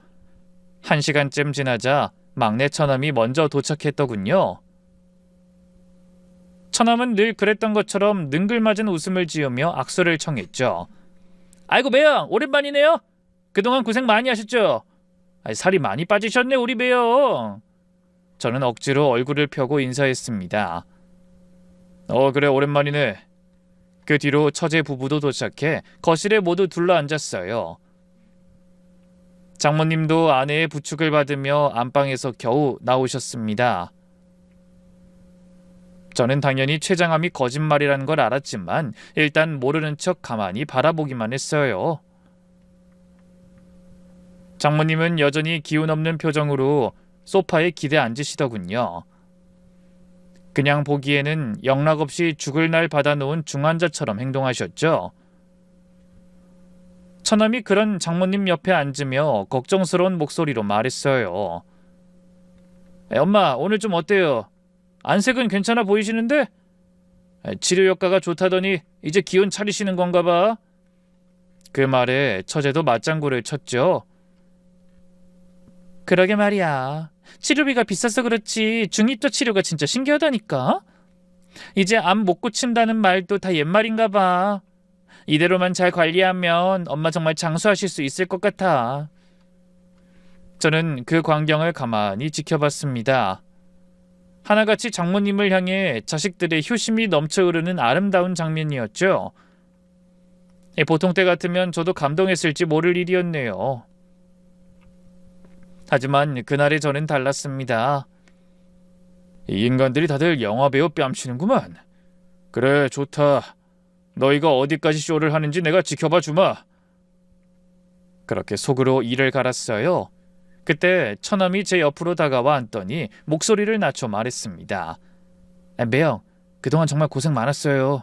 1시간쯤 지나자 막내 처남이 먼저 도착했더군요. 처남은 늘 그랬던 것처럼 능글맞은 웃음을 지으며 악수를 청했죠. 아이고 매형, 오랜만이네요. 그동안 고생 많이 하셨죠? 살이 많이 빠지셨네 우리 매형. 저는 억지로 얼굴을 펴고 인사했습니다. 그래 오랜만이네. 그 뒤로 처제 부부도 도착해 거실에 모두 둘러앉았어요. 장모님도 아내의 부축을 받으며 안방에서 겨우 나오셨습니다. 저는 당연히 췌장암이 거짓말이라는 걸 알았지만 일단 모르는 척 가만히 바라보기만 했어요. 장모님은 여전히 기운 없는 표정으로 소파에 기대 앉으시더군요. 그냥 보기에는 영락없이 죽을 날 받아놓은 중환자처럼 행동하셨죠. 처남이 그런 장모님 옆에 앉으며 걱정스러운 목소리로 말했어요. 엄마, 오늘 좀 어때요? 안색은 괜찮아 보이시는데? 치료 효과가 좋다더니 이제 기운 차리시는 건가 봐. 그 말에 처제도 맞장구를 쳤죠. 그러게 말이야. 치료비가 비싸서 그렇지 중입자 치료가 진짜 신기하다니까. 이제 암 못 고친다는 말도 다 옛말인가 봐. 이대로만 잘 관리하면 엄마 정말 장수하실 수 있을 것 같아. 저는 그 광경을 가만히 지켜봤습니다. 하나같이 장모님을 향해 자식들의 효심이 넘쳐 흐르는 아름다운 장면이었죠. 보통 때 같으면 저도 감동했을지 모를 일이었네요. 하지만 그날의 저는 달랐습니다. 이 인간들이 다들 영화배우 뺨치는구만. 그래 좋다. 너희가 어디까지 쇼를 하는지 내가 지켜봐 주마. 그렇게 속으로 이를 갈았어요. 그때 처남이 제 옆으로 다가와 앉더니 목소리를 낮춰 말했습니다. 매형, 그동안 정말 고생 많았어요.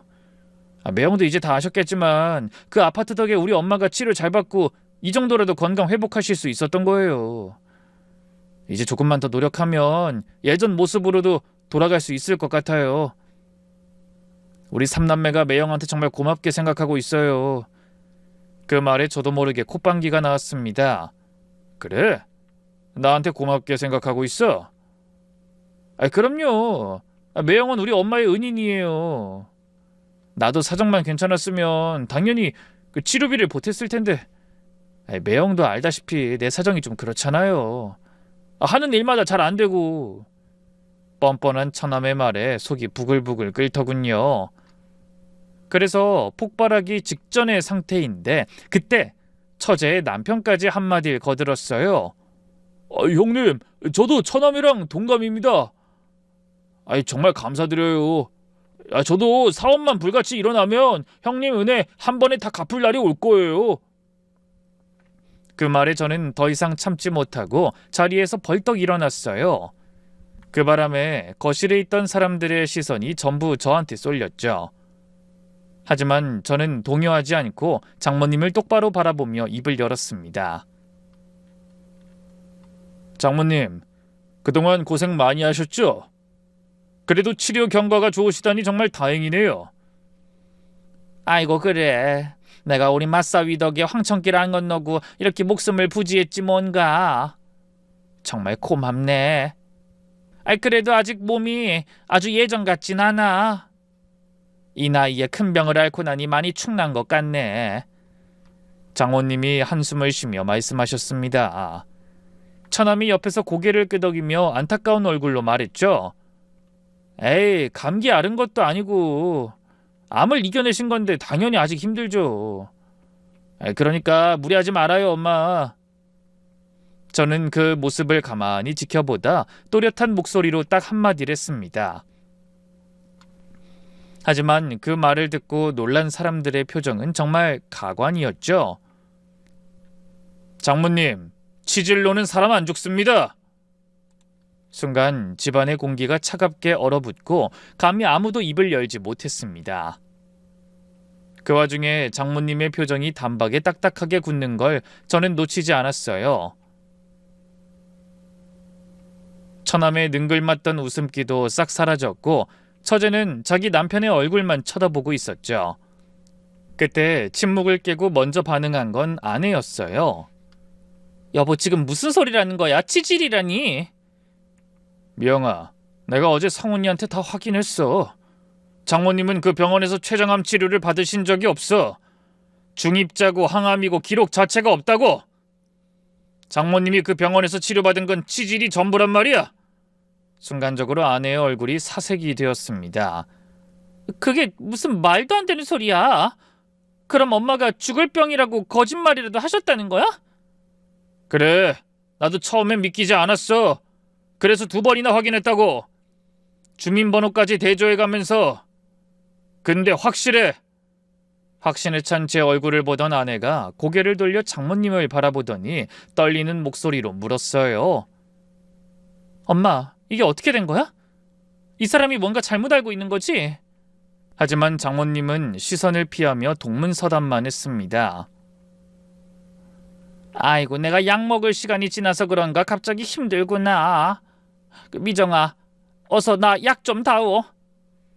매형도 이제 다 아셨겠지만 그 아파트 덕에 우리 엄마가 치료 잘 받고 이 정도라도 건강 회복하실 수 있었던 거예요. 이제 조금만 더 노력하면 예전 모습으로도 돌아갈 수 있을 것 같아요. 우리 삼남매가 매형한테 정말 고맙게 생각하고 있어요. 그 말에 저도 모르게 콧방귀가 나왔습니다. 그래? 나한테 고맙게 생각하고 있어? 그럼요. 매형은 우리 엄마의 은인이에요. 나도 사정만 괜찮았으면 당연히 그 치료비를 보탰을 텐데 매형도 알다시피 내 사정이 좀 그렇잖아요. 하는 일마다 잘 안 되고. 뻔뻔한 처남의 말에 속이 부글부글 끓더군요. 그래서 폭발하기 직전의 상태인데 그때 처제의 남편까지 한마디를 거들었어요. 형님, 저도 처남이랑 동감입니다. 정말 감사드려요. 저도 사업만 불같이 일어나면 형님 은혜 한 번에 다 갚을 날이 올 거예요. 그 말에 저는 더 이상 참지 못하고 자리에서 벌떡 일어났어요. 그 바람에 거실에 있던 사람들의 시선이 전부 저한테 쏠렸죠. 하지만 저는 동요하지 않고 장모님을 똑바로 바라보며 입을 열었습니다. 장모님, 그동안 고생 많이 하셨죠? 그래도 치료 경과가 좋으시다니 정말 다행이네요. 아이고 그래. 내가 우리 맞사위 덕에 황천길 안 건너고 이렇게 목숨을 부지했지 뭔가. 정말 고맙네. 그래도 아직 몸이 아주 예전 같진 않아. 이 나이에 큰 병을 앓고 나니 많이 축난 것 같네. 장모님이 한숨을 쉬며 말씀하셨습니다. 처남이 옆에서 고개를 끄덕이며 안타까운 얼굴로 말했죠. 에이, 감기 앓은 것도 아니고 암을 이겨내신 건데 당연히 아직 힘들죠. 그러니까 무리하지 말아요, 엄마. 저는 그 모습을 가만히 지켜보다 또렷한 목소리로 딱 한마디를 했습니다. 하지만 그 말을 듣고 놀란 사람들의 표정은 정말 가관이었죠. 장모님, 치질로는 사람 안 죽습니다. 순간 집안의 공기가 차갑게 얼어붙고 감히 아무도 입을 열지 못했습니다. 그 와중에 장모님의 표정이 단박에 딱딱하게 굳는 걸 저는 놓치지 않았어요. 처남의 능글맞던 웃음기도 싹 사라졌고 처제는 자기 남편의 얼굴만 쳐다보고 있었죠. 그때 침묵을 깨고 먼저 반응한 건 아내였어요. 여보, 지금 무슨 소리라는 거야? 치질이라니. 미영아, 내가 어제 성훈이한테 다 확인했어. 장모님은 그 병원에서 췌장암 치료를 받으신 적이 없어. 중입자고 항암이고 기록 자체가 없다고. 장모님이 그 병원에서 치료받은 건 치질이 전부란 말이야. 순간적으로 아내의 얼굴이 사색이 되었습니다. 그게 무슨 말도 안 되는 소리야. 그럼 엄마가 죽을 병이라고 거짓말이라도 하셨다는 거야? 그래, 나도 처음엔 믿기지 않았어. 그래서 2번이나 확인했다고. 주민번호까지 대조해가면서. 근데 확실해. 확신에 찬 제 얼굴을 보던 아내가 고개를 돌려 장모님을 바라보더니 떨리는 목소리로 물었어요. 엄마, 이게 어떻게 된 거야? 이 사람이 뭔가 잘못 알고 있는 거지? 하지만 장모님은 시선을 피하며 동문서답만 했습니다. 아이고, 내가 약 먹을 시간이 지나서 그런가 갑자기 힘들구나. 미정아, 어서 나 약 좀 다오.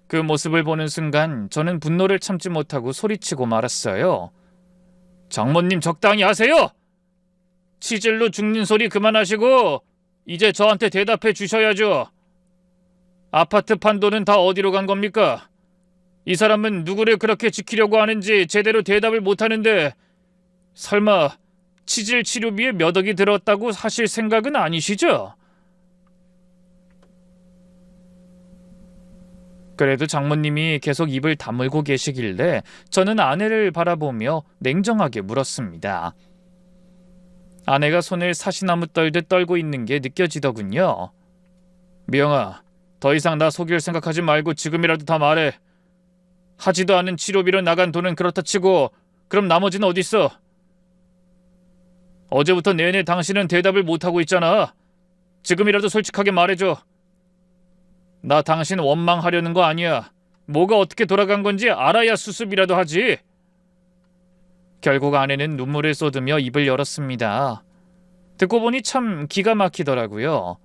그 모습을 보는 순간 저는 분노를 참지 못하고 소리치고 말았어요. 장모님 적당히 하세요. 치질로 죽는 소리 그만하시고 이제 저한테 대답해 주셔야죠. 아파트 판도는 다 어디로 간 겁니까? 이 사람은 누구를 그렇게 지키려고 하는지 제대로 대답을 못하는데 설마 치질 치료비에 몇 억이 들었다고 하실 생각은 아니시죠? 그래도 장모님이 계속 입을 다물고 계시길래 저는 아내를 바라보며 냉정하게 물었습니다. 아내가 손을 사시나무 떨듯 떨고 있는 게 느껴지더군요. 미영아, 더 이상 나 속일 생각하지 말고 지금이라도 다 말해. 하지도 않은 치료비로 나간 돈은 그렇다 치고 그럼 나머지는 어딨어? 어제부터 내내 당신은 대답을 못하고 있잖아. 지금이라도 솔직하게 말해줘. 나 당신 원망하려는 거 아니야. 뭐가 어떻게 돌아간 건지 알아야 수습이라도 하지. 결국 아내는 눈물을 쏟으며 입을 열었습니다. 듣고 보니 참 기가 막히더라고요.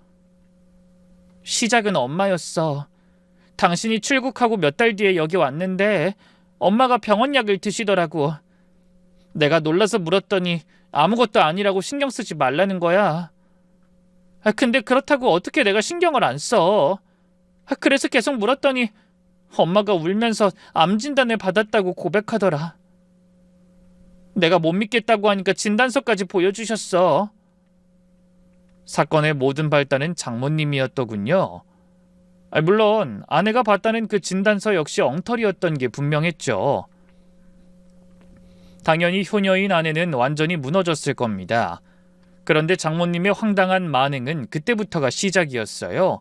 시작은 엄마였어. 당신이 출국하고 몇 달 뒤에 여기 왔는데 엄마가 병원 약을 드시더라고. 내가 놀라서 물었더니 아무것도 아니라고 신경 쓰지 말라는 거야. 근데 그렇다고 어떻게 내가 신경을 안 써? 그래서 계속 물었더니 엄마가 울면서 암 진단을 받았다고 고백하더라. 내가 못 믿겠다고 하니까 진단서까지 보여주셨어. 사건의 모든 발단은 장모님이었더군요. 물론 아내가 봤다는 그 진단서 역시 엉터리였던 게 분명했죠. 당연히 효녀인 아내는 완전히 무너졌을 겁니다. 그런데 장모님의 황당한 만행은 그때부터가 시작이었어요.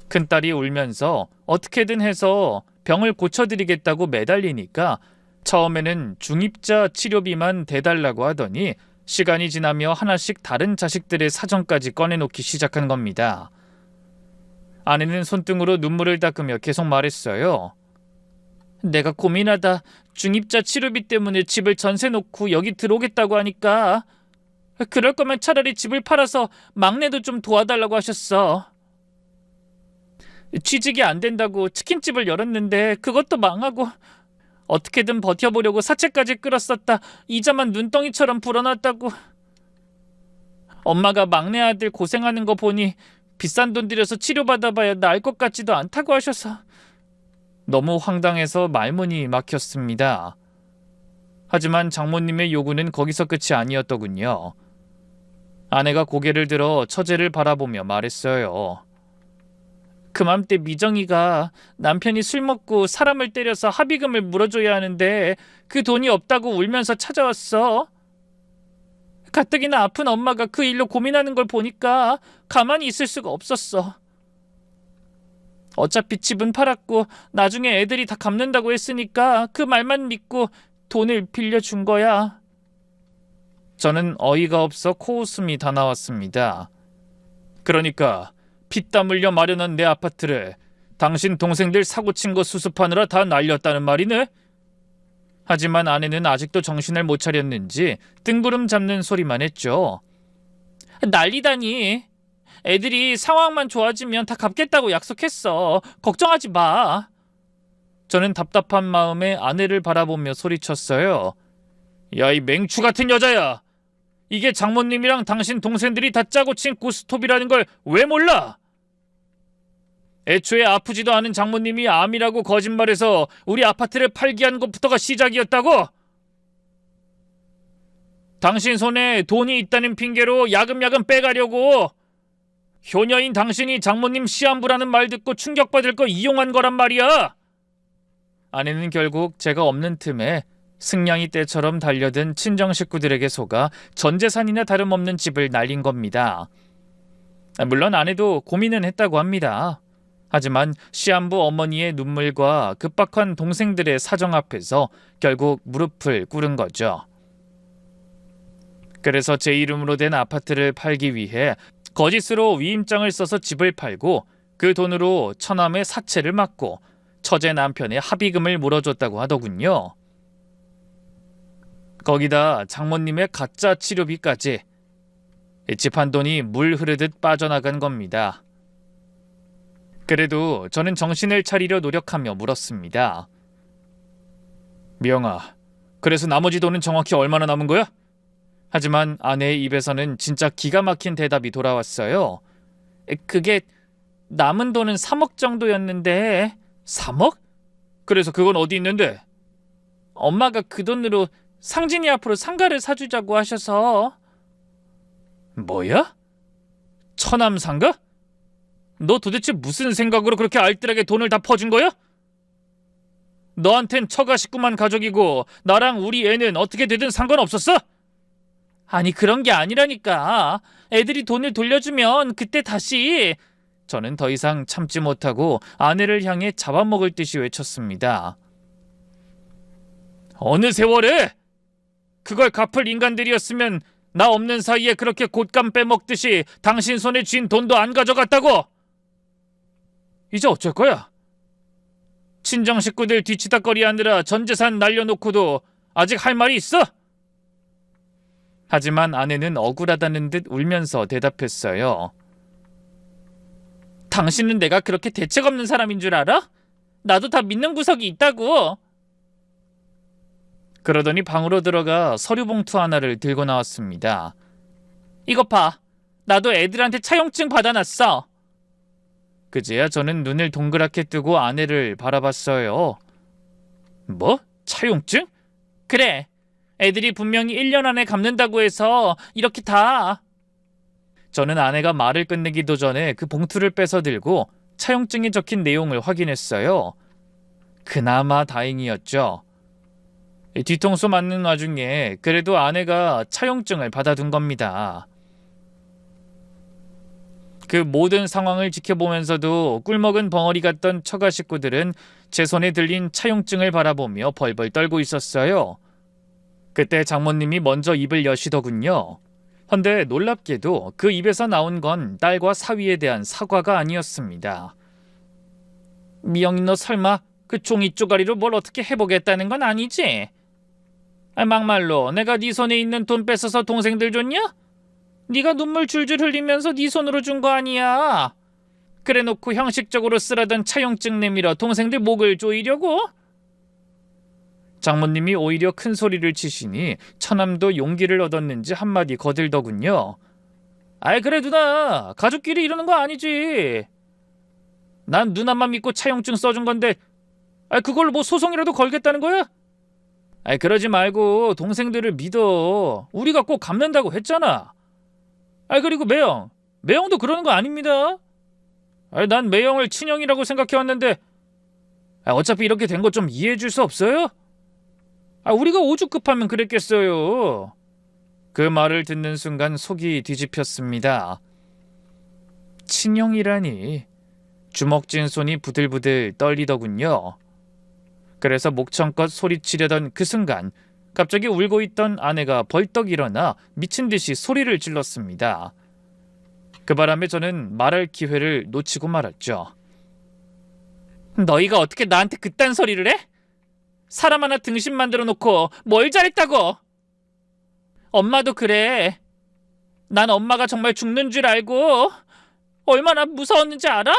큰딸이 울면서 어떻게든 해서 병을 고쳐드리겠다고 매달리니까 처음에는 중입자 치료비만 대달라고 하더니 시간이 지나며 하나씩 다른 자식들의 사정까지 꺼내놓기 시작한 겁니다. 아내는 손등으로 눈물을 닦으며 계속 말했어요. 내가 고민하다 중입자 치료비 때문에 집을 전세 놓고 여기 들어오겠다고 하니까 그럴 거면 차라리 집을 팔아서 막내도 좀 도와달라고 하셨어. 취직이 안 된다고 치킨집을 열었는데 그것도 망하고 어떻게든 버텨보려고 사채까지 끌었었다 이자만 눈덩이처럼 불어났다고. 엄마가 막내 아들 고생하는 거 보니 비싼 돈 들여서 치료받아봐야 나을 것 같지도 않다고 하셔서. 너무 황당해서 말문이 막혔습니다. 하지만 장모님의 요구는 거기서 끝이 아니었더군요. 아내가 고개를 들어 처제를 바라보며 말했어요. 그맘때 미정이가 남편이 술 먹고 사람을 때려서 합의금을 물어줘야 하는데 그 돈이 없다고 울면서 찾아왔어. 가뜩이나 아픈 엄마가 그 일로 고민하는 걸 보니까 가만히 있을 수가 없었어. 어차피 집은 팔았고 나중에 애들이 다 갚는다고 했으니까 그 말만 믿고 돈을 빌려준 거야. 저는 어이가 없어 코웃음이 다 나왔습니다. 그러니까 피땀 흘려 마련한 내 아파트를 당신 동생들 사고친 거 수습하느라 다 날렸다는 말이네? 하지만 아내는 아직도 정신을 못 차렸는지 뜬구름 잡는 소리만 했죠. 난리다니. 애들이 상황만 좋아지면 다 갚겠다고 약속했어. 걱정하지 마. 저는 답답한 마음에 아내를 바라보며 소리쳤어요. 야, 이 맹추 같은 여자야. 이게 장모님이랑 당신 동생들이 다 짜고 친 고스톱이라는 걸 왜 몰라? 애초에 아프지도 않은 장모님이 암이라고 거짓말해서 우리 아파트를 팔게 한 것부터가 시작이었다고? 당신 손에 돈이 있다는 핑계로 야금야금 빼가려고 효녀인 당신이 장모님 시한부라는 말 듣고 충격받을 거 이용한 거란 말이야. 아내는 결국 제가 없는 틈에 승냥이 떼처럼 달려든 친정 식구들에게 속아 전 재산이나 다름없는 집을 날린 겁니다. 물론 아내도 고민은 했다고 합니다. 하지만 시한부 어머니의 눈물과 급박한 동생들의 사정 앞에서 결국 무릎을 꿇은 거죠. 그래서 제 이름으로 된 아파트를 팔기 위해 거짓으로 위임장을 써서 집을 팔고 그 돈으로 처남의 사채를 막고 처제 남편의 합의금을 물어줬다고 하더군요. 거기다 장모님의 가짜 치료비까지 집 한 돈이 물 흐르듯 빠져나간 겁니다. 그래도 저는 정신을 차리려 노력하며 물었습니다. 미영아, 그래서 나머지 돈은 정확히 얼마나 남은 거야? 하지만 아내의 입에서는 진짜 기가 막힌 대답이 돌아왔어요. 그게 남은 돈은 3억 정도였는데. 3억? 그래서 그건 어디 있는데? 엄마가 그 돈으로 상진이 앞으로 상가를 사주자고 하셔서. 뭐야? 처남 상가? 너 도대체 무슨 생각으로 그렇게 알뜰하게 돈을 다 퍼준 거야? 너한텐 처가 식구만 가족이고 나랑 우리 애는 어떻게 되든 상관없었어? 아니 그런 게 아니라니까. 애들이 돈을 돌려주면 그때 다시. 저는 더 이상 참지 못하고 아내를 향해 잡아먹을 듯이 외쳤습니다. 어느 세월에? 그걸 갚을 인간들이었으면 나 없는 사이에 그렇게 곶감 빼먹듯이 당신 손에 쥔 돈도 안 가져갔다고? 이제 어쩔 거야? 친정 식구들 뒤치다꺼리 하느라 전 재산 날려놓고도 아직 할 말이 있어? 하지만 아내는 억울하다는 듯 울면서 대답했어요. 당신은 내가 그렇게 대책 없는 사람인 줄 알아? 나도 다 믿는 구석이 있다고. 그러더니 방으로 들어가 서류 봉투 하나를 들고 나왔습니다. 이것 봐. 나도 애들한테 차용증 받아놨어. 그제야 저는 눈을 동그랗게 뜨고 아내를 바라봤어요. 뭐? 차용증? 그래. 애들이 분명히 1년 안에 갚는다고 해서 이렇게 다. 저는 아내가 말을 끝내기도 전에 그 봉투를 빼서 들고 차용증에 적힌 내용을 확인했어요. 그나마 다행이었죠. 뒤통수 맞는 와중에 그래도 아내가 차용증을 받아둔 겁니다. 그 모든 상황을 지켜보면서도 꿀먹은 벙어리 같던 처가 식구들은 제 손에 들린 차용증을 바라보며 벌벌 떨고 있었어요. 그때 장모님이 먼저 입을 여시더군요. 헌데 놀랍게도 그 입에서 나온 건 딸과 사위에 대한 사과가 아니었습니다. 미영이 너 설마 그 종이 쪼가리로 뭘 어떻게 해보겠다는 건 아니지? 막말로 내가 네 손에 있는 돈 뺏어서 동생들 줬냐? 네가 눈물 줄줄 흘리면서 네 손으로 준 거 아니야. 그래놓고 형식적으로 쓰라던 차용증 내밀어 동생들 목을 조이려고? 장모님이 오히려 큰 소리를 치시니 처남도 용기를 얻었는지 한마디 거들더군요. 아이 그래 누나, 가족끼리 이러는 거 아니지. 난 누나만 믿고 차용증 써준 건데 그걸로 뭐 소송이라도 걸겠다는 거야? 그러지 말고 동생들을 믿어. 우리가 꼭 갚는다고 했잖아. 그리고 매형도 그러는 거 아닙니다. 난 매형을 친형이라고 생각해왔는데 어차피 이렇게 된 거 좀 이해해 줄 수 없어요? 우리가 오죽급하면 그랬겠어요. 그 말을 듣는 순간 속이 뒤집혔습니다. 친형이라니. 주먹 쥔 손이 부들부들 떨리더군요. 그래서 목청껏 소리치려던 그 순간 갑자기 울고 있던 아내가 벌떡 일어나 미친 듯이 소리를 질렀습니다. 그 바람에 저는 말할 기회를 놓치고 말았죠. 너희가 어떻게 나한테 그딴 소리를 해? 사람 하나 등신 만들어 놓고 뭘 잘했다고? 엄마도 그래. 난 엄마가 정말 죽는 줄 알고 얼마나 무서웠는지 알아?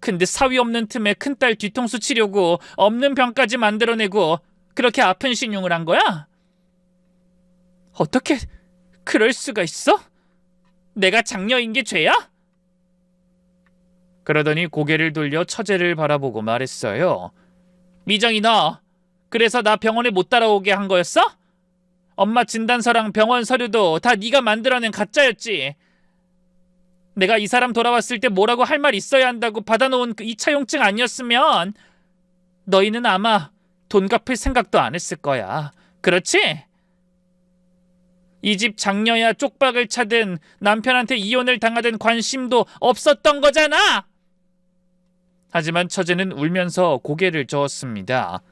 근데 사위 없는 틈에 큰딸 뒤통수 치려고 없는 병까지 만들어내고 그렇게 아픈 신용을 한 거야? 어떻게 그럴 수가 있어? 내가 장녀인 게 죄야? 그러더니 고개를 돌려 처제를 바라보고 말했어요. 미정이 너 그래서 나 병원에 못 따라오게 한 거였어? 엄마 진단서랑 병원 서류도 다 네가 만들어낸 가짜였지. 내가 이 사람 돌아왔을 때 뭐라고 할 말 있어야 한다고 받아놓은 그 2차용증 아니었으면 너희는 아마 돈 갚을 생각도 안 했을 거야. 그렇지? 이 집 장녀야 쪽박을 차든 남편한테 이혼을 당하든 관심도 없었던 거잖아. 하지만 처제는 울면서 고개를 저었습니다.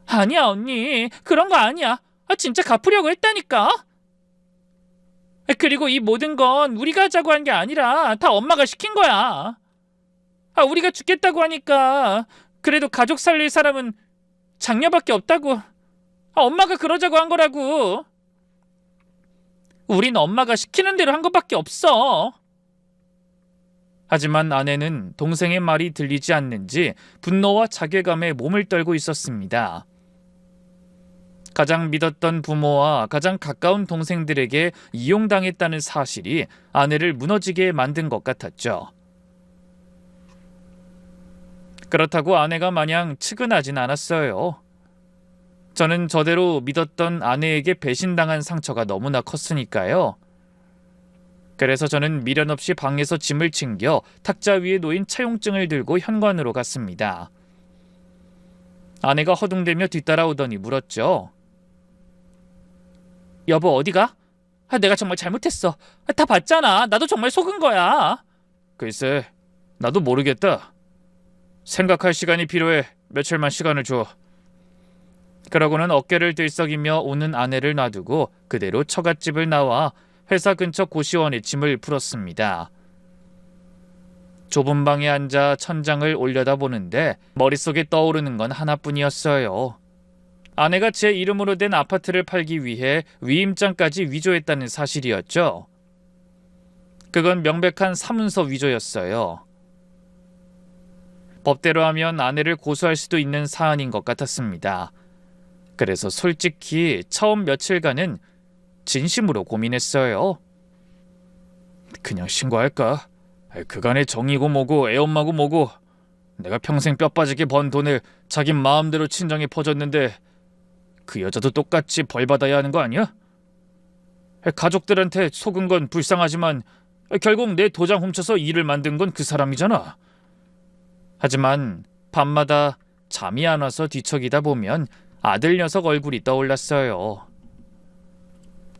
아니야 언니, 그런 거 아니야. 진짜 갚으려고 했다니까. 그리고 이 모든 건 우리가 하자고 한 게 아니라 다 엄마가 시킨 거야. 우리가 죽겠다고 하니까 그래도 가족 살릴 사람은 장녀밖에 없다고. 엄마가 그러자고 한 거라고. 우린 엄마가 시키는 대로 한 것밖에 없어. 하지만 아내는 동생의 말이 들리지 않는지 분노와 자괴감에 몸을 떨고 있었습니다. 가장 믿었던 부모와 가장 가까운 동생들에게 이용당했다는 사실이 아내를 무너지게 만든 것 같았죠. 그렇다고 아내가 마냥 측은하진 않았어요. 저는 저대로 믿었던 아내에게 배신당한 상처가 너무나 컸으니까요. 그래서 저는 미련 없이 방에서 짐을 챙겨 탁자 위에 놓인 차용증을 들고 현관으로 갔습니다. 아내가 허둥대며 뒤따라오더니 물었죠. 여보 어디가? 내가 정말 잘못했어. 다 봤잖아. 나도 정말 속은 거야. 글쎄, 나도 모르겠다. 생각할 시간이 필요해. 며칠만 시간을 줘. 그러고는 어깨를 들썩이며 우는 아내를 놔두고 그대로 처갓집을 나와 회사 근처 고시원에 짐을 풀었습니다. 좁은 방에 앉아 천장을 올려다보는데 머릿속에 떠오르는 건 하나뿐이었어요. 아내가 제 이름으로 된 아파트를 팔기 위해 위임장까지 위조했다는 사실이었죠. 그건 명백한 사문서 위조였어요. 법대로 하면 아내를 고소할 수도 있는 사안인 것 같았습니다. 그래서 솔직히 처음 며칠간은 진심으로 고민했어요. 그냥 신고할까? 그간의 정이고 뭐고 애엄마고 뭐고 내가 평생 뼈 빠지게 번 돈을 자기 마음대로 친정에 퍼줬는데 그 여자도 똑같이 벌 받아야 하는 거 아니야? 가족들한테 속은 건 불쌍하지만 결국 내 도장 훔쳐서 일을 만든 건 그 사람이잖아. 하지만 밤마다 잠이 안 와서 뒤척이다 보면 아들 녀석 얼굴이 떠올랐어요.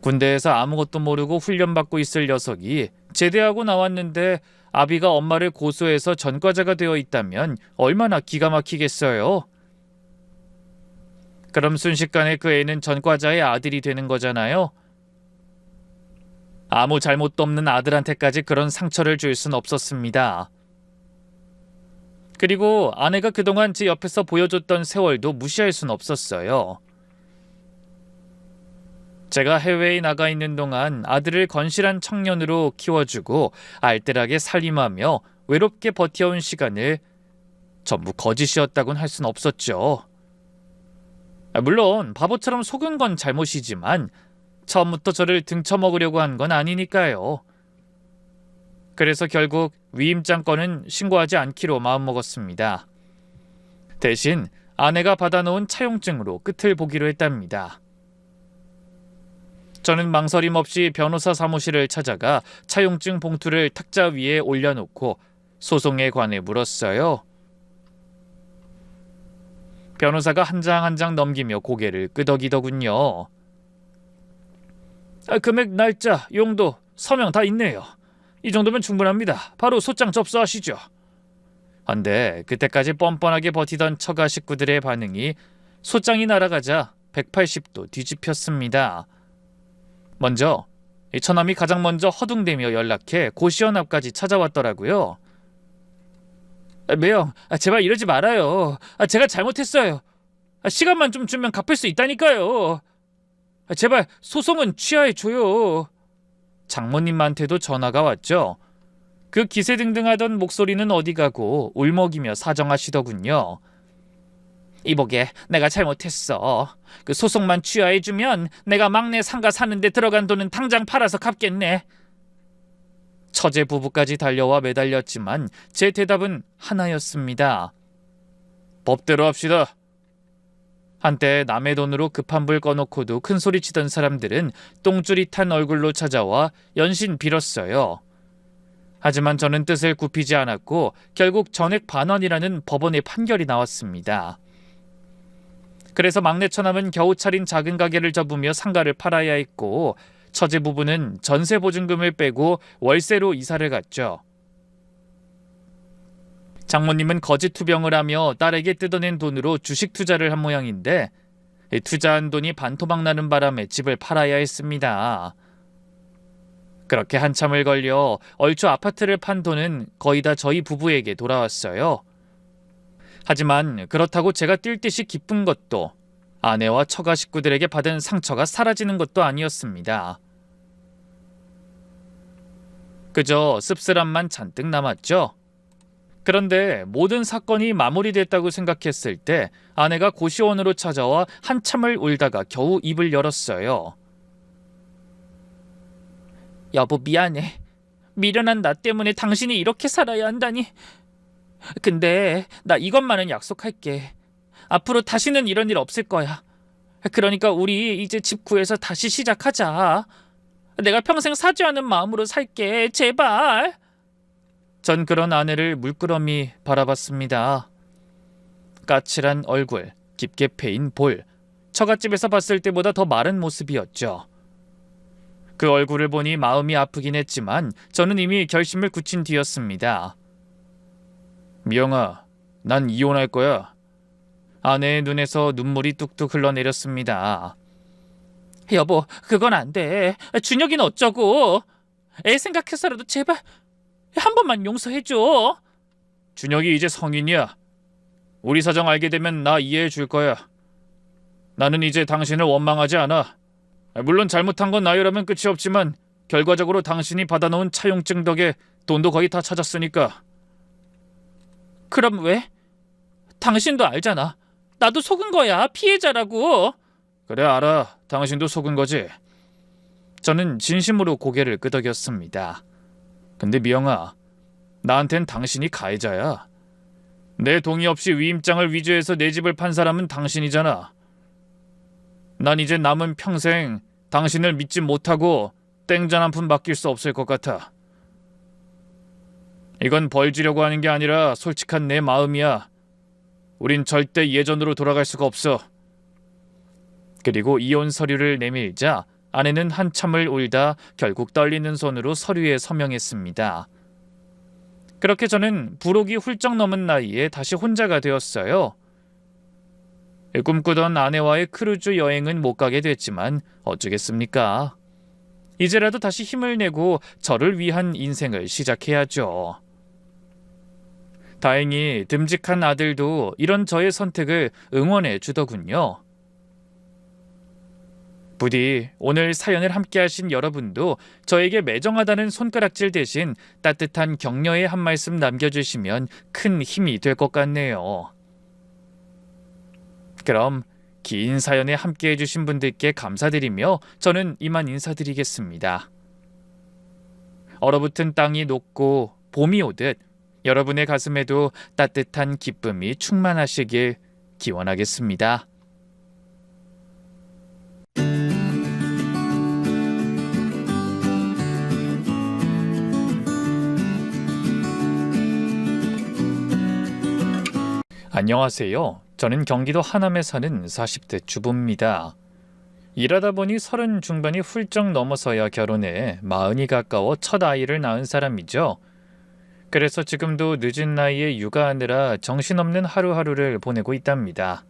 군대에서 아무것도 모르고 훈련받고 있을 녀석이 제대하고 나왔는데 아비가 엄마를 고소해서 전과자가 되어 있다면 얼마나 기가 막히겠어요. 그럼 순식간에 그 애는 전과자의 아들이 되는 거잖아요. 아무 잘못도 없는 아들한테까지 그런 상처를 줄 순 없었습니다. 그리고 아내가 그동안 제 옆에서 보여줬던 세월도 무시할 순 없었어요. 제가 해외에 나가 있는 동안 아들을 건실한 청년으로 키워주고 알뜰하게 살림하며 외롭게 버텨온 시간을 전부 거짓이었다곤 할 순 없었죠. 물론 바보처럼 속은 건 잘못이지만 처음부터 저를 등쳐먹으려고 한 건 아니니까요. 그래서 결국 위임장 건은 신고하지 않기로 마음먹었습니다. 대신 아내가 받아놓은 차용증으로 끝을 보기로 했답니다. 저는 망설임 없이 변호사 사무실을 찾아가 차용증 봉투를 탁자 위에 올려놓고 소송에 관해 물었어요. 변호사가 한 장 한 장 넘기며 고개를 끄덕이더군요. 금액, 날짜, 용도, 서명 다 있네요. 이 정도면 충분합니다. 바로 소장 접수하시죠. 한데 그때까지 뻔뻔하게 버티던 처가 식구들의 반응이 소장이 날아가자 180도 뒤집혔습니다. 먼저 처남이 가장 먼저 허둥대며 연락해 고시원 앞까지 찾아왔더라고요. 매형, 제발 이러지 말아요. 제가 잘못했어요. 시간만 좀 주면 갚을 수 있다니까요. 제발 소송은 취하해줘요. 장모님한테도 전화가 왔죠. 그 기세등등하던 목소리는 어디 가고 울먹이며 사정하시더군요. 이보게, 내가 잘못했어. 그 소송만 취하해주면 내가 막내 상가 사는데 들어간 돈은 당장 팔아서 갚겠네. 처제 부부까지 달려와 매달렸지만 제 대답은 하나였습니다. 법대로 합시다. 한때 남의 돈으로 급한 불 꺼놓고도 큰소리치던 사람들은 똥줄이 탄 얼굴로 찾아와 연신 빌었어요. 하지만 저는 뜻을 굽히지 않았고 결국 전액 반환이라는 법원의 판결이 나왔습니다. 그래서 막내 처남은 겨우 차린 작은 가게를 접으며 상가를 팔아야 했고 처제 부부는 전세 보증금을 빼고 월세로 이사를 갔죠. 장모님은 거짓 투병을 하며 딸에게 뜯어낸 돈으로 주식 투자를 한 모양인데 투자한 돈이 반토막 나는 바람에 집을 팔아야 했습니다. 그렇게 한참을 걸려 얼추 아파트를 판 돈은 거의 다 저희 부부에게 돌아왔어요. 하지만 그렇다고 제가 뛸 듯이 기쁜 것도 아내와 처가 식구들에게 받은 상처가 사라지는 것도 아니었습니다. 그저 씁쓸함만 잔뜩 남았죠. 그런데 모든 사건이 마무리됐다고 생각했을 때 아내가 고시원으로 찾아와 한참을 울다가 겨우 입을 열었어요. 여보, 미안해. 미련한 나 때문에 당신이 이렇게 살아야 한다니. 근데 나 이것만은 약속할게. 앞으로 다시는 이런 일 없을 거야. 그러니까 우리 이제 집 구해서 다시 시작하자. 내가 평생 사죄하는 마음으로 살게. 제발. 전 그런 아내를 물끄러미 바라봤습니다. 까칠한 얼굴, 깊게 패인 볼, 처갓집에서 봤을 때보다 더 마른 모습이었죠. 그 얼굴을 보니 마음이 아프긴 했지만 저는 이미 결심을 굳힌 뒤였습니다. 미영아, 난 이혼할 거야. 아내의 눈에서 눈물이 뚝뚝 흘러내렸습니다. 여보, 그건 안 돼. 준혁이는 어쩌고. 애 생각해서라도 제발 한 번만 용서해줘. 준혁이 이제 성인이야. 우리 사정 알게 되면 나 이해해 줄 거야. 나는 이제 당신을 원망하지 않아. 물론 잘못한 건 나유라면 끝이 없지만 결과적으로 당신이 받아놓은 차용증 덕에 돈도 거의 다 찾았으니까. 그럼 왜? 당신도 알잖아. 나도 속은 거야. 피해자라고. 그래, 알아. 당신도 속은 거지. 저는 진심으로 고개를 끄덕였습니다. 근데 미영아, 나한텐 당신이 가해자야. 내 동의 없이 위임장을 위조해서 내 집을 판 사람은 당신이잖아. 난 이제 남은 평생 당신을 믿지 못하고 땡전 한 푼 맡길 수 없을 것 같아. 이건 벌 주려고 하는 게 아니라 솔직한 내 마음이야. 우린 절대 예전으로 돌아갈 수가 없어. 그리고 이혼 서류를 내밀자 아내는 한참을 울다 결국 떨리는 손으로 서류에 서명했습니다. 그렇게 저는 부록이 훌쩍 넘은 나이에 다시 혼자가 되었어요. 꿈꾸던 아내와의 크루즈 여행은 못 가게 됐지만 어쩌겠습니까? 이제라도 다시 힘을 내고 저를 위한 인생을 시작해야죠. 다행히 듬직한 아들도 이런 저의 선택을 응원해 주더군요. 부디 오늘 사연을 함께 하신 여러분도 저에게 매정하다는 손가락질 대신 따뜻한 격려의 한 말씀 남겨주시면 큰 힘이 될 것 같네요. 그럼 긴 사연에 함께 해주신 분들께 감사드리며 저는 이만 인사드리겠습니다. 얼어붙은 땅이 녹고 봄이 오듯 여러분의 가슴에도 따뜻한 기쁨이 충만하시길 기원하겠습니다. 안녕하세요. 저는 경기도 하남에 사는 40대 주부입니다. 일하다 보니 30 중반이 훌쩍 넘어서야 결혼해 40이 가까워 첫 아이를 낳은 사람이죠. 그래서 지금도 늦은 나이에 육아하느라 정신없는 하루하루를 보내고 있답니다.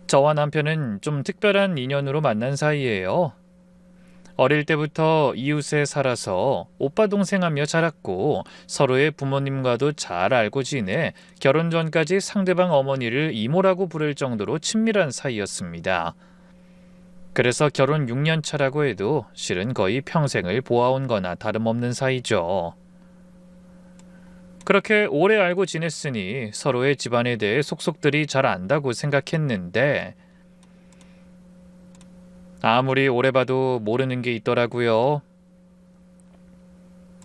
저와 남편은 좀 특별한 인연으로 만난 사이예요. 어릴 때부터 이웃에 살아서 오빠 동생하며 자랐고 서로의 부모님과도 잘 알고 지내 결혼 전까지 상대방 어머니를 이모라고 부를 정도로 친밀한 사이였습니다. 그래서 결혼 6년 차라고 해도 실은 거의 평생을 보아온 거나 다름없는 사이죠. 그렇게 오래 알고 지냈으니 서로의 집안에 대해 속속들이 잘 안다고 생각했는데 아무리 오래 봐도 모르는 게 있더라고요.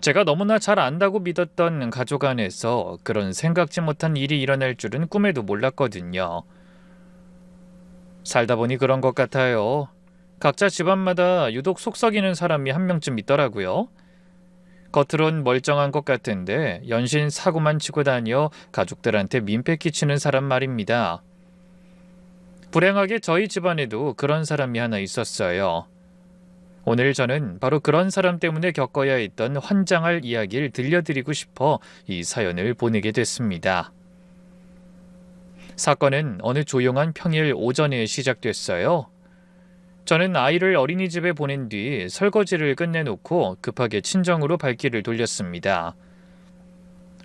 제가 너무나 잘 안다고 믿었던 가족 안에서 그런 생각지 못한 일이 일어날 줄은 꿈에도 몰랐거든요. 살다 보니 그런 것 같아요. 각자 집안마다 유독 속썩이는 사람이 한 명쯤 있더라고요. 겉으론 멀쩡한 것 같은데 연신 사고만 치고 다녀 가족들한테 민폐 끼치는 사람 말입니다. 불행하게 저희 집안에도 그런 사람이 하나 있었어요. 오늘 저는 바로 그런 사람 때문에 겪어야 했던 환장할 이야기를 들려드리고 싶어 이 사연을 보내게 됐습니다. 사건은 어느 조용한 평일 오전에 시작됐어요. 저는 아이를 어린이집에 보낸 뒤 설거지를 끝내놓고 급하게 친정으로 발길을 돌렸습니다.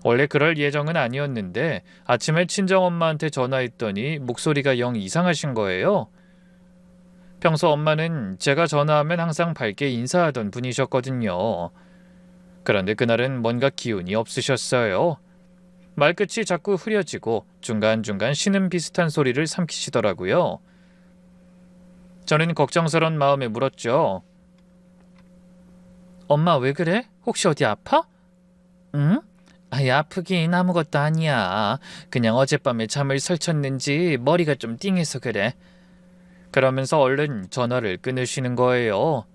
원래 그럴 예정은 아니었는데 아침에 친정엄마한테 전화했더니 목소리가 영 이상하신 거예요. 평소 엄마는 제가 전화하면 항상 밝게 인사하던 분이셨거든요. 그런데 그날은 뭔가 기운이 없으셨어요. 말끝이 자꾸 흐려지고 중간중간 신음 비슷한 소리를 삼키시더라고요. 저는 걱정스러운 마음에 물었죠. 엄마 왜 그래? 혹시 어디 아파? 응? 아이 아프긴 아무것도 아니야. 그냥 어젯밤에 잠을 설쳤는지 머리가 좀 띵해서 그래. 그러면서 얼른 전화를 끊으시는 거예요.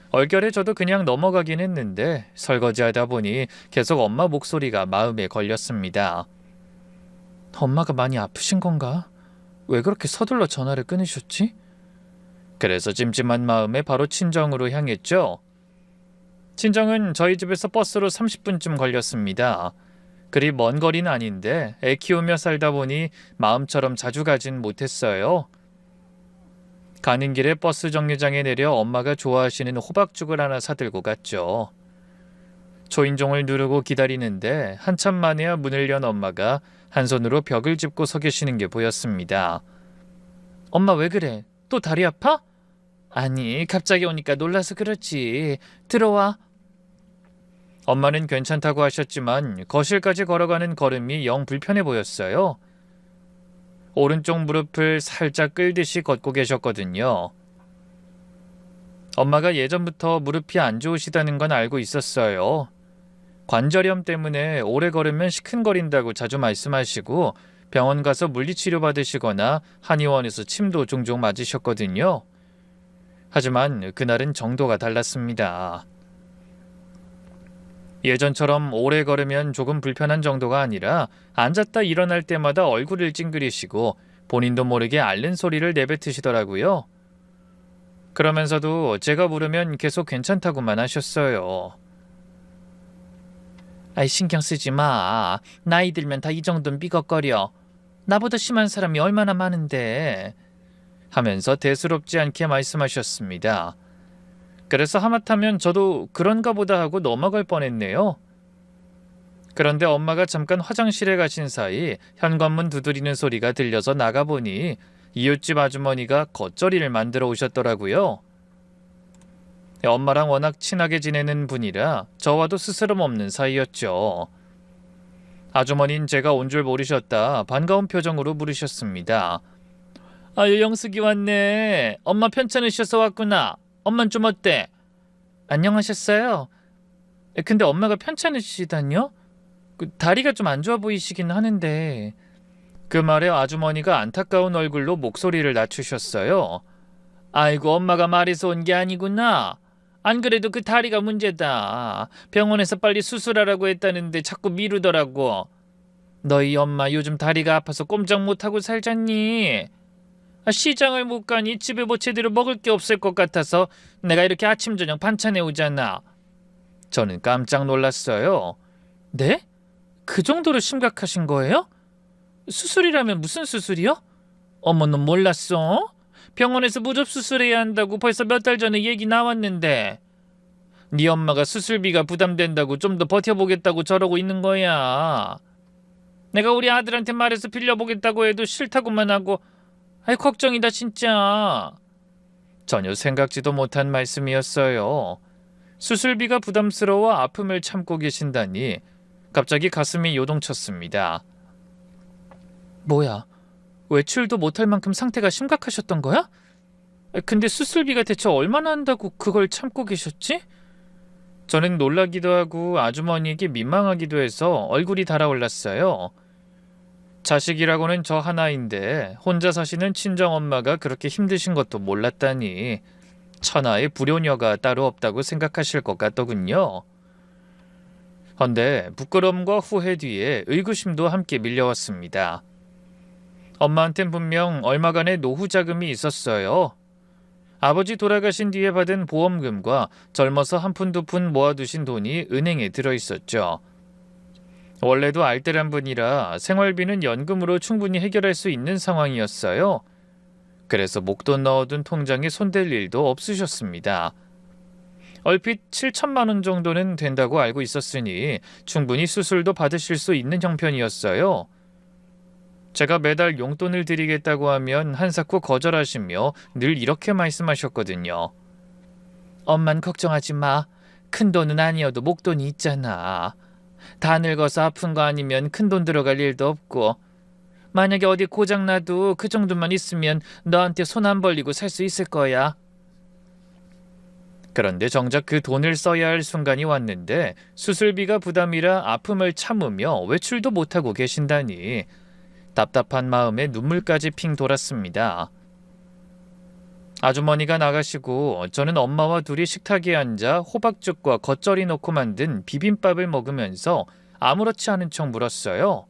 얼결에 저도 그냥 넘어가긴 했는데 설거지하다 보니 계속 엄마 목소리가 마음에 걸렸습니다. 엄마가 많이 아프신 건가? 왜 그렇게 서둘러 전화를 끊으셨지? 그래서 찜찜한 마음에 바로 친정으로 향했죠. 친정은 저희 집에서 버스로 30분쯤 걸렸습니다. 그리 먼 거리는 아닌데 애 키우며 살다 보니 마음처럼 자주 가진 못했어요. 가는 길에 버스 정류장에 내려 엄마가 좋아하시는 호박죽을 하나 사들고 갔죠. 초인종을 누르고 기다리는데 한참 만에야 문을 연 엄마가 한 손으로 벽을 짚고 서 계시는 게 보였습니다. 엄마 왜 그래? 또 다리 아파? 아니, 갑자기 오니까 놀라서 그렇지. 들어와. 엄마는 괜찮다고 하셨지만 거실까지 걸어가는 걸음이 영 불편해 보였어요. 오른쪽 무릎을 살짝 끌듯이 걷고 계셨거든요. 엄마가 예전부터 무릎이 안 좋으시다는 건 알고 있었어요. 관절염 때문에 오래 걸으면 시큰거린다고 자주 말씀하시고 병원 가서 물리치료 받으시거나 한의원에서 침도 종종 맞으셨거든요. 하지만 그날은 정도가 달랐습니다. 예전처럼 오래 걸으면 조금 불편한 정도가 아니라 앉았다 일어날 때마다 얼굴을 찡그리시고 본인도 모르게 앓는 소리를 내뱉으시더라고요. 그러면서도 제가 물으면 계속 괜찮다고만 하셨어요. 아이 신경 쓰지 마. 나이 들면 다 이 정도는 삐걱거려. 나보다 심한 사람이 얼마나 많은데. 하면서 대수롭지 않게 말씀하셨습니다. 그래서 하마터면 저도 그런가 보다 하고 넘어갈 뻔했네요. 그런데 엄마가 잠깐 화장실에 가신 사이 현관문 두드리는 소리가 들려서 나가보니 이웃집 아주머니가 겉절이를 만들어 오셨더라고요. 엄마랑 워낙 친하게 지내는 분이라 저와도 스스럼 없는 사이였죠. 아주머니는 제가 온 줄 모르셨다 반가운 표정으로 물으셨습니다. 아유 영숙이 왔네. 엄마 편찮으셔서 왔구나. 엄만 좀 어때? 안녕하셨어요? 근데 엄마가 편찮으시다뇨? 다리가 좀 안 좋아 보이시긴 하는데. 그 말에 아주머니가 안타까운 얼굴로 목소리를 낮추셨어요. 아이고, 엄마가 말해서 온 게 아니구나. 안 그래도 그 다리가 문제다. 병원에서 빨리 수술하라고 했다는데 자꾸 미루더라고. 너희 엄마 요즘 다리가 아파서 꼼짝 못하고 살잖니? 시장을 못 가니 집에 뭐 제대로 먹을 게 없을 것 같아서 내가 이렇게 아침 저녁 반찬해 오잖아. 저는 깜짝 놀랐어요. 네? 그 정도로 심각하신 거예요? 수술이라면 무슨 수술이요? 어머, 넌 몰랐어? 병원에서 무릎 수술해야 한다고 벌써 몇 달 전에 얘기 나왔는데. 네 엄마가 수술비가 부담된다고 좀 더 버텨보겠다고 저러고 있는 거야. 내가 우리 아들한테 말해서 빌려보겠다고 해도 싫다고만 하고. 아이, 걱정이다 진짜. 전혀 생각지도 못한 말씀이었어요. 수술비가 부담스러워 아픔을 참고 계신다니 갑자기 가슴이 요동쳤습니다. 뭐야, 외출도 못할 만큼 상태가 심각하셨던 거야? 근데 수술비가 대체 얼마나 한다고 그걸 참고 계셨지? 저는 놀라기도 하고 아주머니에게 민망하기도 해서 얼굴이 달아올랐어요. 자식이라고는 저 하나인데 혼자 사시는 친정엄마가 그렇게 힘드신 것도 몰랐다니 천하의 불효녀가 따로 없다고 생각하실 것 같더군요. 헌데 부끄러움과 후회 뒤에 의구심도 함께 밀려왔습니다. 엄마한텐 분명 얼마간의 노후 자금이 있었어요. 아버지 돌아가신 뒤에 받은 보험금과 젊어서 한 푼 두 푼 모아두신 돈이 은행에 들어있었죠. 원래도 알뜰한 분이라 생활비는 연금으로 충분히 해결할 수 있는 상황이었어요. 그래서 목돈 넣어둔 통장에 손댈 일도 없으셨습니다. 얼핏 7천만 원 정도는 된다고 알고 있었으니 충분히 수술도 받으실 수 있는 형편이었어요. 제가 매달 용돈을 드리겠다고 하면 한사코 거절하시며 늘 이렇게 말씀하셨거든요. 엄만 걱정하지 마. 큰 돈은 아니어도 목돈이 있잖아. 다 늙어서 아픈 거 아니면 큰 돈 들어갈 일도 없고 만약에 어디 고장나도 그 정도만 있으면 너한테 손 안 벌리고 살 수 있을 거야. 그런데 정작 그 돈을 써야 할 순간이 왔는데 수술비가 부담이라 아픔을 참으며 외출도 못하고 계신다니 답답한 마음에 눈물까지 핑 돌았습니다. 아주머니가 나가시고 저는 엄마와 둘이 식탁에 앉아 호박죽과 겉절이 넣고 만든 비빔밥을 먹으면서 아무렇지 않은 척 물었어요.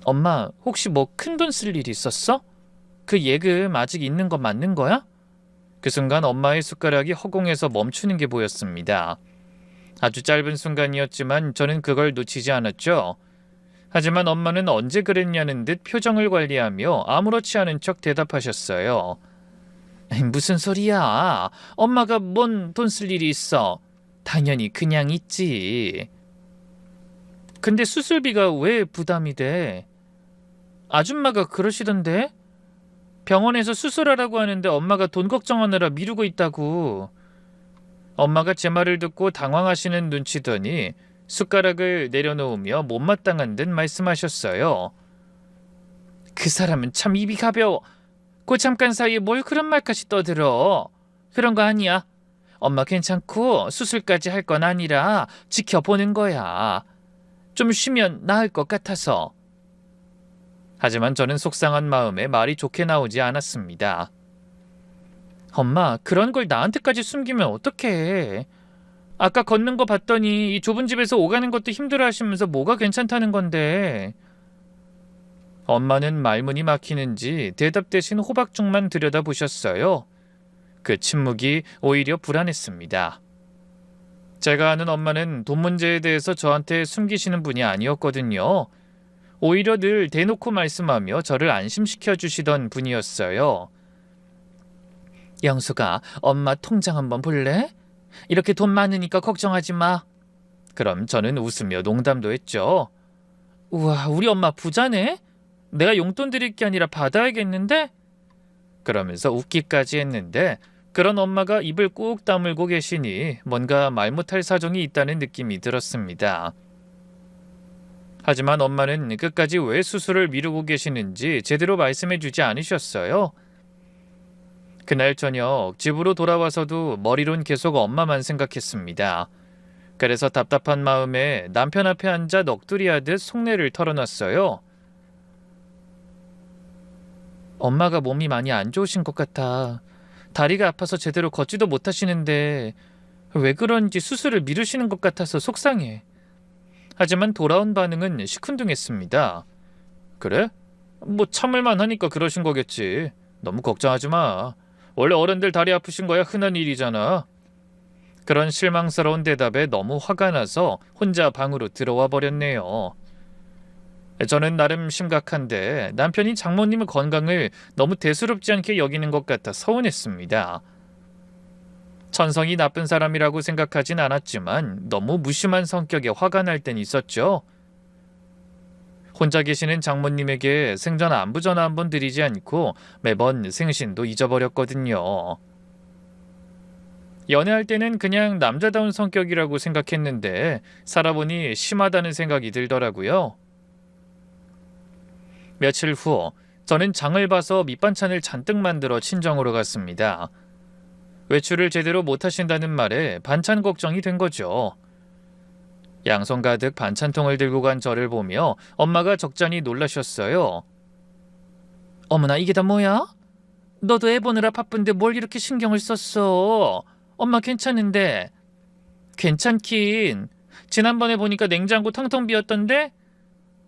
엄마, 혹시 뭐 큰돈 쓸 일 있었어? 그 예금 아직 있는 거 맞는 거야? 그 순간 엄마의 숟가락이 허공에서 멈추는 게 보였습니다. 아주 짧은 순간이었지만 저는 그걸 놓치지 않았죠. 하지만 엄마는 언제 그랬냐는 듯 표정을 관리하며 아무렇지 않은 척 대답하셨어요. 무슨 소리야? 엄마가 뭔 돈 쓸 일이 있어? 당연히 그냥 있지. 근데 수술비가 왜 부담이 돼? 아줌마가 그러시던데? 병원에서 수술하라고 하는데 엄마가 돈 걱정하느라 미루고 있다고. 엄마가 제 말을 듣고 당황하시는 눈치더니 숟가락을 내려놓으며 못마땅한 듯 말씀하셨어요. 그 사람은 참 입이 가벼워. 그 잠깐 사이에 뭘 그런 말까지 떠들어. 그런 거 아니야. 엄마 괜찮고 수술까지 할 건 아니라 지켜보는 거야. 좀 쉬면 나을 것 같아서. 하지만 저는 속상한 마음에 말이 좋게 나오지 않았습니다. 엄마, 그런 걸 나한테까지 숨기면 어떡해. 아까 걷는 거 봤더니 이 좁은 집에서 오가는 것도 힘들어 하시면서 뭐가 괜찮다는 건데. 엄마는 말문이 막히는지 대답 대신 호박죽만 들여다보셨어요. 그 침묵이 오히려 불안했습니다. 제가 아는 엄마는 돈 문제에 대해서 저한테 숨기시는 분이 아니었거든요. 오히려 늘 대놓고 말씀하며 저를 안심시켜 주시던 분이었어요. 영수가 엄마 통장 한번 볼래? 이렇게 돈 많으니까 걱정하지 마. 그럼 저는 웃으며 농담도 했죠. 우와, 우리 엄마 부자네? 내가 용돈 드릴 게 아니라 받아야겠는데? 그러면서 웃기까지 했는데 그런 엄마가 입을 꾹 다물고 계시니 뭔가 말 못할 사정이 있다는 느낌이 들었습니다. 하지만 엄마는 끝까지 왜 수술을 미루고 계시는지 제대로 말씀해 주지 않으셨어요. 그날 저녁 집으로 돌아와서도 머리론 계속 엄마만 생각했습니다. 그래서 답답한 마음에 남편 앞에 앉아 넋두리하듯 속내를 털어놨어요. 엄마가 몸이 많이 안 좋으신 것 같아. 다리가 아파서 제대로 걷지도 못하시는데 왜 그런지 수술을 미루시는 것 같아서 속상해. 하지만 돌아온 반응은 시큰둥했습니다. 그래? 뭐 참을만 하니까 그러신 거겠지. 너무 걱정하지 마. 원래 어른들 다리 아프신 거야 흔한 일이잖아. 그런 실망스러운 대답에 너무 화가 나서 혼자 방으로 들어와 버렸네요. 저는 나름 심각한데 남편이 장모님의 건강을 너무 대수롭지 않게 여기는 것 같아 서운했습니다. 천성이 나쁜 사람이라고 생각하진 않았지만 너무 무심한 성격에 화가 날 땐 있었죠. 혼자 계시는 장모님에게 생전 안부 전화 한번 드리지 않고 매번 생신도 잊어버렸거든요. 연애할 때는 그냥 남자다운 성격이라고 생각했는데 살아보니 심하다는 생각이 들더라고요. 며칠 후 저는 장을 봐서 밑반찬을 잔뜩 만들어 친정으로 갔습니다. 외출을 제대로 못하신다는 말에 반찬 걱정이 된 거죠. 양손 가득 반찬통을 들고 간 저를 보며 엄마가 적잖이 놀라셨어요. 어머나, 이게 다 뭐야? 너도 애 보느라 바쁜데 뭘 이렇게 신경을 썼어? 엄마 괜찮은데. 괜찮긴. 지난번에 보니까 냉장고 텅텅 비었던데?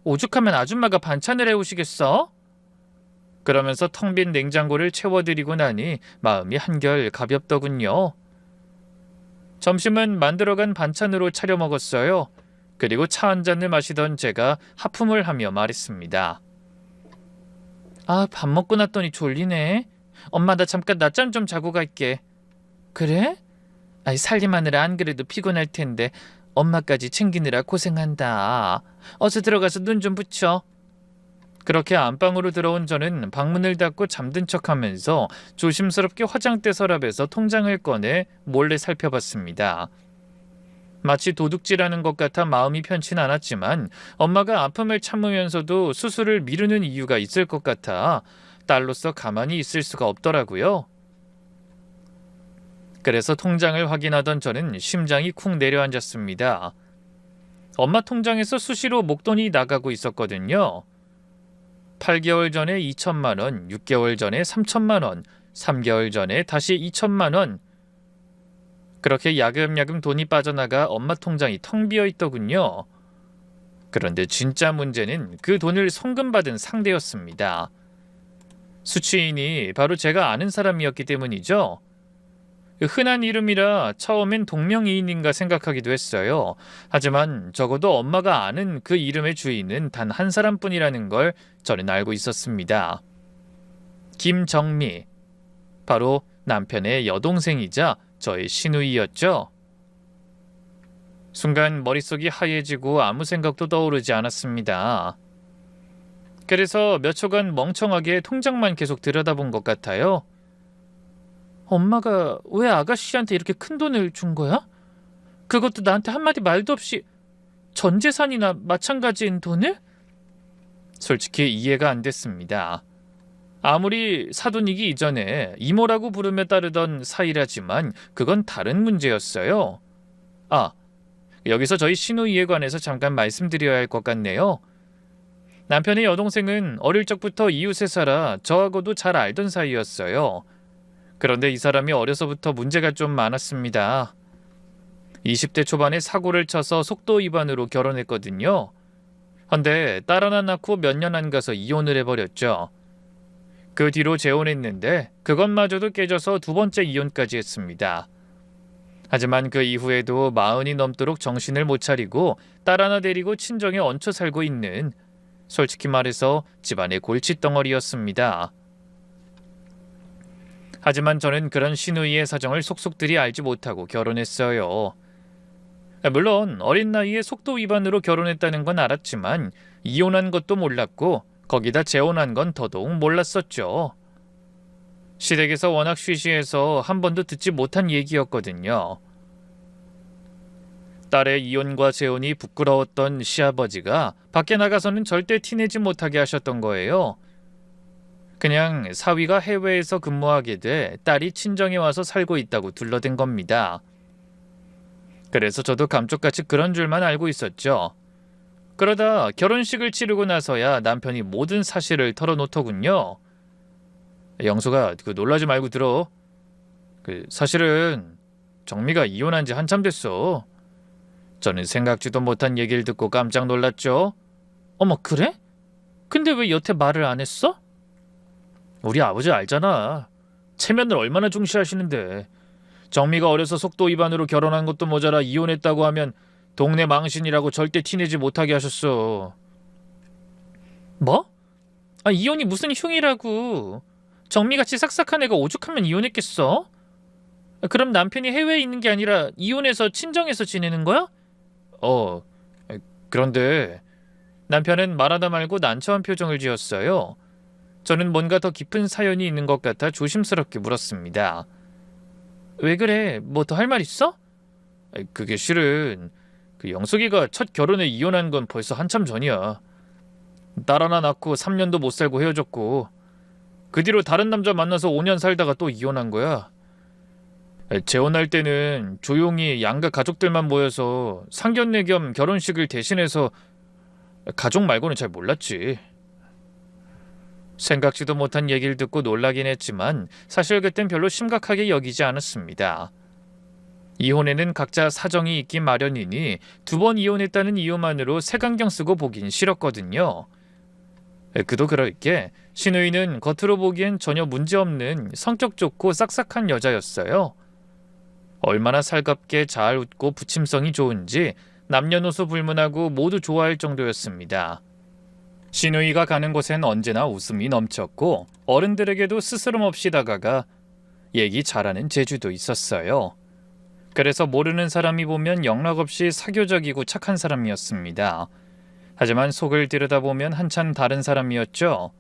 오죽하면 아줌마가 반찬을 해오시겠어? 그러면서 텅 빈 냉장고를 채워드리고 나니 마음이 한결 가볍더군요. 점심은 만들어간 반찬으로 차려 먹었어요. 그리고 차 한 잔을 마시던 제가 하품을 하며 말했습니다. 아, 밥 먹고 났더니 졸리네. 엄마, 나 잠깐 낮잠 좀 자고 갈게. 그래? 아이, 살림하느라 안 그래도 피곤할 텐데 엄마까지 챙기느라 고생한다. 어서 들어가서 눈 좀 붙여. 그렇게 안방으로 들어온 저는 방문을 닫고 잠든 척하면서 조심스럽게 화장대 서랍에서 통장을 꺼내 몰래 살펴봤습니다. 마치 도둑질하는 것 같아 마음이 편치 않았지만 엄마가 아픔을 참으면서도 수술을 미루는 이유가 있을 것 같아 딸로서 가만히 있을 수가 없더라고요. 그래서 통장을 확인하던 저는 심장이 쿵 내려앉았습니다. 엄마 통장에서 수시로 목돈이 나가고 있었거든요. 8개월 전에 2천만 원, 6개월 전에 3천만 원, 3개월 전에 다시 2천만 원. 그렇게 야금야금 돈이 빠져나가 엄마 통장이 텅 비어 있더군요. 그런데 진짜 문제는 그 돈을 송금받은 상대였습니다. 수취인이 바로 제가 아는 사람이었기 때문이죠. 흔한 이름이라 처음엔 동명이인인가 생각하기도 했어요. 하지만 적어도 엄마가 아는 그 이름의 주인은 단 한 사람뿐이라는 걸 저는 알고 있었습니다. 김정미. 바로 남편의 여동생이자 저의 시누이였죠. 순간 머릿속이 하얘지고 아무 생각도 떠오르지 않았습니다. 그래서 몇 초간 멍청하게 통장만 계속 들여다본 것 같아요. 엄마가 왜 아가씨한테 이렇게 큰 돈을 준 거야? 그것도 나한테 한마디 말도 없이 전 재산이나 마찬가지인 돈을? 솔직히 이해가 안 됐습니다. 아무리 사돈이기 이전에 이모라고 부르며 따르던 사이라지만 그건 다른 문제였어요. 아, 여기서 저희 시누이에 관해서 잠깐 말씀드려야 할 것 같네요. 남편의 여동생은 어릴 적부터 이웃에 살아 저하고도 잘 알던 사이였어요. 그런데 이 사람이 어려서부터 문제가 좀 많았습니다. 20대 초반에 사고를 쳐서 속도 위반으로 결혼했거든요. 헌데 딸 하나 낳고 몇 년 안 가서 이혼을 해버렸죠. 그 뒤로 재혼했는데 그것마저도 깨져서 두 번째 이혼까지 했습니다. 하지만 그 이후에도 40이 넘도록 정신을 못 차리고 딸 하나 데리고 친정에 얹혀 살고 있는, 솔직히 말해서 집안의 골칫덩어리였습니다. 하지만 저는 그런 시누이의 사정을 속속들이 알지 못하고 결혼했어요. 물론 어린 나이에 속도 위반으로 결혼했다는 건 알았지만 이혼한 것도 몰랐고 거기다 재혼한 건 더더욱 몰랐었죠. 시댁에서 워낙 쉬쉬해서 한 번도 듣지 못한 얘기였거든요. 딸의 이혼과 재혼이 부끄러웠던 시아버지가 밖에 나가서는 절대 티내지 못하게 하셨던 거예요. 그냥 사위가 해외에서 근무하게 돼 딸이 친정에 와서 살고 있다고 둘러댄 겁니다. 그래서 저도 감쪽같이 그런 줄만 알고 있었죠. 그러다 결혼식을 치르고 나서야 남편이 모든 사실을 털어놓더군요. 영수가 놀라지 말고 들어. 사실은 정미가 이혼한 지 한참 됐어. 저는 생각지도 못한 얘기를 듣고 깜짝 놀랐죠. 어머, 그래? 근데 왜 여태 말을 안 했어? 우리 아버지 알잖아. 체면을 얼마나 중시하시는데. 정미가 어려서 속도 위반으로 결혼한 것도 모자라 이혼했다고 하면 동네 망신이라고 절대 티내지 못하게 하셨어. 뭐? 이혼이 무슨 흉이라고. 정미같이 싹싹한 애가 오죽하면 이혼했겠어? 그럼 남편이 해외에 있는 게 아니라 이혼해서 친정에서 지내는 거야? 그런데 남편은 말하다 말고 난처한 표정을 지었어요. 저는 뭔가 더 깊은 사연이 있는 것 같아 조심스럽게 물었습니다. 왜 그래? 뭐 더 할 말 있어? 그게 실은 영숙이가 첫 결혼에 이혼한 건 벌써 한참 전이야. 딸 하나 낳고 3년도 못 살고 헤어졌고 그 뒤로 다른 남자 만나서 5년 살다가 또 이혼한 거야. 재혼할 때는 조용히 양가 가족들만 모여서 상견례 겸 결혼식을 대신해서 가족 말고는 잘 몰랐지. 생각지도 못한 얘기를 듣고 놀라긴 했지만 사실 그땐 별로 심각하게 여기지 않았습니다. 이혼에는 각자 사정이 있기 마련이니 2번 이혼했다는 이유만으로 색안경 쓰고 보긴 싫었거든요. 그도 그럴 게 신우이는 겉으로 보기엔 전혀 문제없는 성격 좋고 싹싹한 여자였어요. 얼마나 살갑게 잘 웃고 부침성이 좋은지 남녀노소 불문하고 모두 좋아할 정도였습니다. 신우이가 가는 곳엔 언제나 웃음이 넘쳤고 어른들에게도 스스럼없이 다가가 얘기 잘하는 재주도 있었어요. 그래서 모르는 사람이 보면 영락없이 사교적이고 착한 사람이었습니다. 하지만 속을 들여다보면 한참 다른 사람이었죠.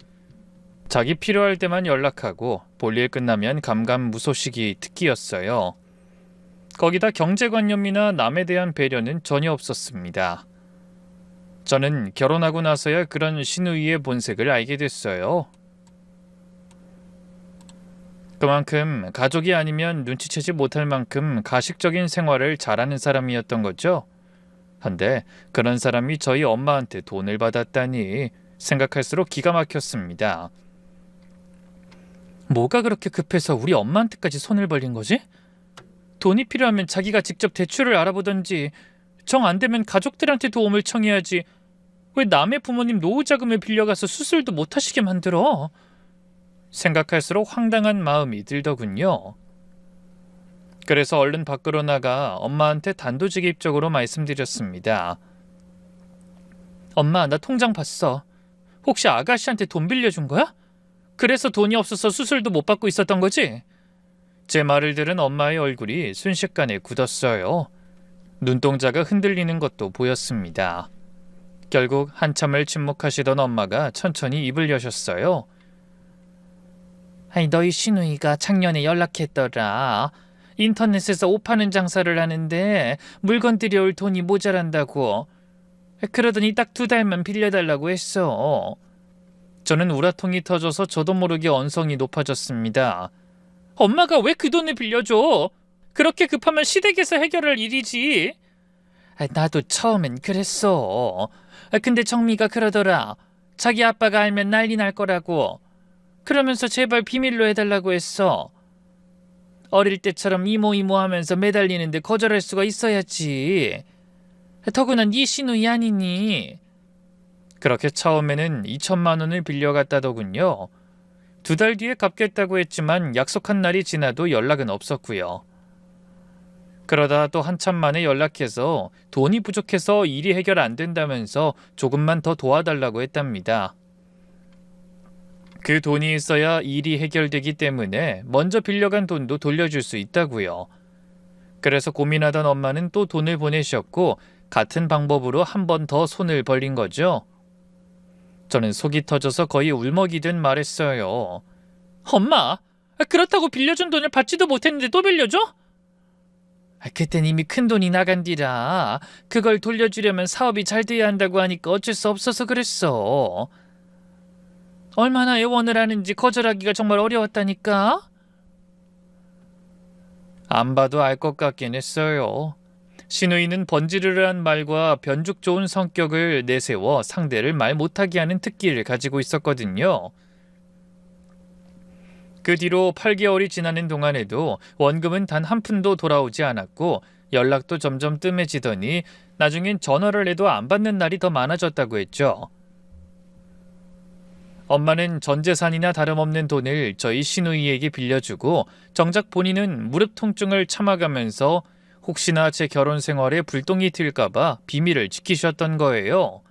자기 필요할 때만 연락하고 볼일 끝나면 감감무소식이 특기였어요. 거기다 경제관념이나 남에 대한 배려는 전혀 없었습니다. 저는 결혼하고 나서야 그런 신우이의 본색을 알게 됐어요. 그만큼 가족이 아니면 눈치채지 못할 만큼 가식적인 생활을 잘하는 사람이었던 거죠. 한데 그런 사람이 저희 엄마한테 돈을 받았다니 생각할수록 기가 막혔습니다. 뭐가 그렇게 급해서 우리 엄마한테까지 손을 벌린 거지? 돈이 필요하면 자기가 직접 대출을 알아보던지 정 안 되면 가족들한테 도움을 청해야지. 왜 남의 부모님 노후 자금을 빌려가서 수술도 못 하시게 만들어? 생각할수록 황당한 마음이 들더군요. 그래서 얼른 밖으로 나가 엄마한테 단도직입적으로 말씀드렸습니다. 엄마, 나 통장 봤어. 혹시 아가씨한테 돈 빌려준 거야? 그래서 돈이 없어서 수술도 못 받고 있었던 거지? 제 말을 들은 엄마의 얼굴이 순식간에 굳었어요. 눈동자가 흔들리는 것도 보였습니다. 결국 한참을 침묵하시던 엄마가 천천히 입을 여셨어요. 너희 신우이가 작년에 연락했더라. 인터넷에서 옷 파는 장사를 하는데 물건 들여올 돈이 모자란다고. 그러더니 딱 2달만 빌려달라고 했어. 저는 우라통이 터져서 저도 모르게 언성이 높아졌습니다. 엄마가 왜 그 돈을 빌려줘? 그렇게 급하면 시댁에서 해결할 일이지. 나도 처음엔 그랬어. 근데 정미가 그러더라. 자기 아빠가 알면 난리 날 거라고. 그러면서 제발 비밀로 해달라고 했어. 어릴 때처럼 이모 하면서 매달리는데 거절할 수가 있어야지. 더구나 네 시누이 아니니. 그렇게 처음에는 2천만 원을 빌려갔다더군요. 2달 뒤에 갚겠다고 했지만 약속한 날이 지나도 연락은 없었고요. 그러다 또 한참 만에 연락해서 돈이 부족해서 일이 해결 안 된다면서 조금만 더 도와달라고 했답니다. 그 돈이 있어야 일이 해결되기 때문에 먼저 빌려간 돈도 돌려줄 수 있다고요. 그래서 고민하던 엄마는 또 돈을 보내셨고 같은 방법으로 한 번 더 손을 벌린 거죠. 저는 속이 터져서 거의 울먹이듯 말했어요. 엄마, 그렇다고 빌려준 돈을 받지도 못했는데 또 빌려줘? 그땐 이미 큰 돈이 나간디라. 그걸 돌려주려면 사업이 잘 돼야 한다고 하니까 어쩔 수 없어서 그랬어. 얼마나 애원을 하는지 거절하기가 정말 어려웠다니까. 안 봐도 알 것 같긴 했어요. 신우이는 번지르르한 말과 변죽 좋은 성격을 내세워 상대를 말 못하게 하는 특기를 가지고 있었거든요. 그 뒤로 8개월이 지나는 동안에도 원금은 단 한 푼도 돌아오지 않았고 연락도 점점 뜸해지더니 나중엔 전화를 해도 안 받는 날이 더 많아졌다고 했죠. 엄마는 전 재산이나 다름없는 돈을 저희 시누이에게 빌려주고 정작 본인은 무릎 통증을 참아가면서 혹시나 제 결혼 생활에 불똥이 튈까봐 비밀을 지키셨던 거예요.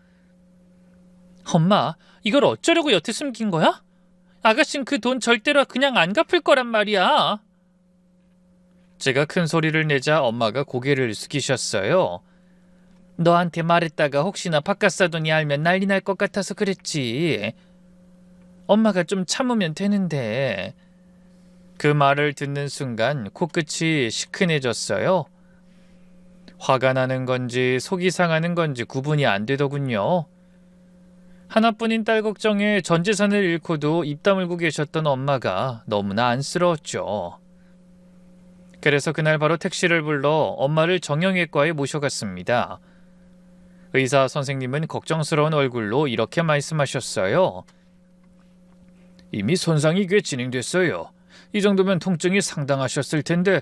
엄마, 이걸 어쩌려고 여태 숨긴 거야? 아가씨는 그 돈 절대로 그냥 안 갚을 거란 말이야. 제가 큰 소리를 내자 엄마가 고개를 숙이셨어요. 너한테 말했다가 혹시나 바깥사돈이 알면 난리 날 것 같아서 그랬지. 엄마가 좀 참으면 되는데. 그 말을 듣는 순간 코끝이 시큰해졌어요. 화가 나는 건지 속이 상하는 건지 구분이 안 되더군요. 하나뿐인 딸 걱정에 전 재산을 잃고도 입 다물고 계셨던 엄마가 너무나 안쓰러웠죠. 그래서 그날 바로 택시를 불러 엄마를 정형외과에 모셔갔습니다. 의사 선생님은 걱정스러운 얼굴로 이렇게 말씀하셨어요. 이미 손상이 꽤 진행됐어요. 이 정도면 통증이 상당하셨을 텐데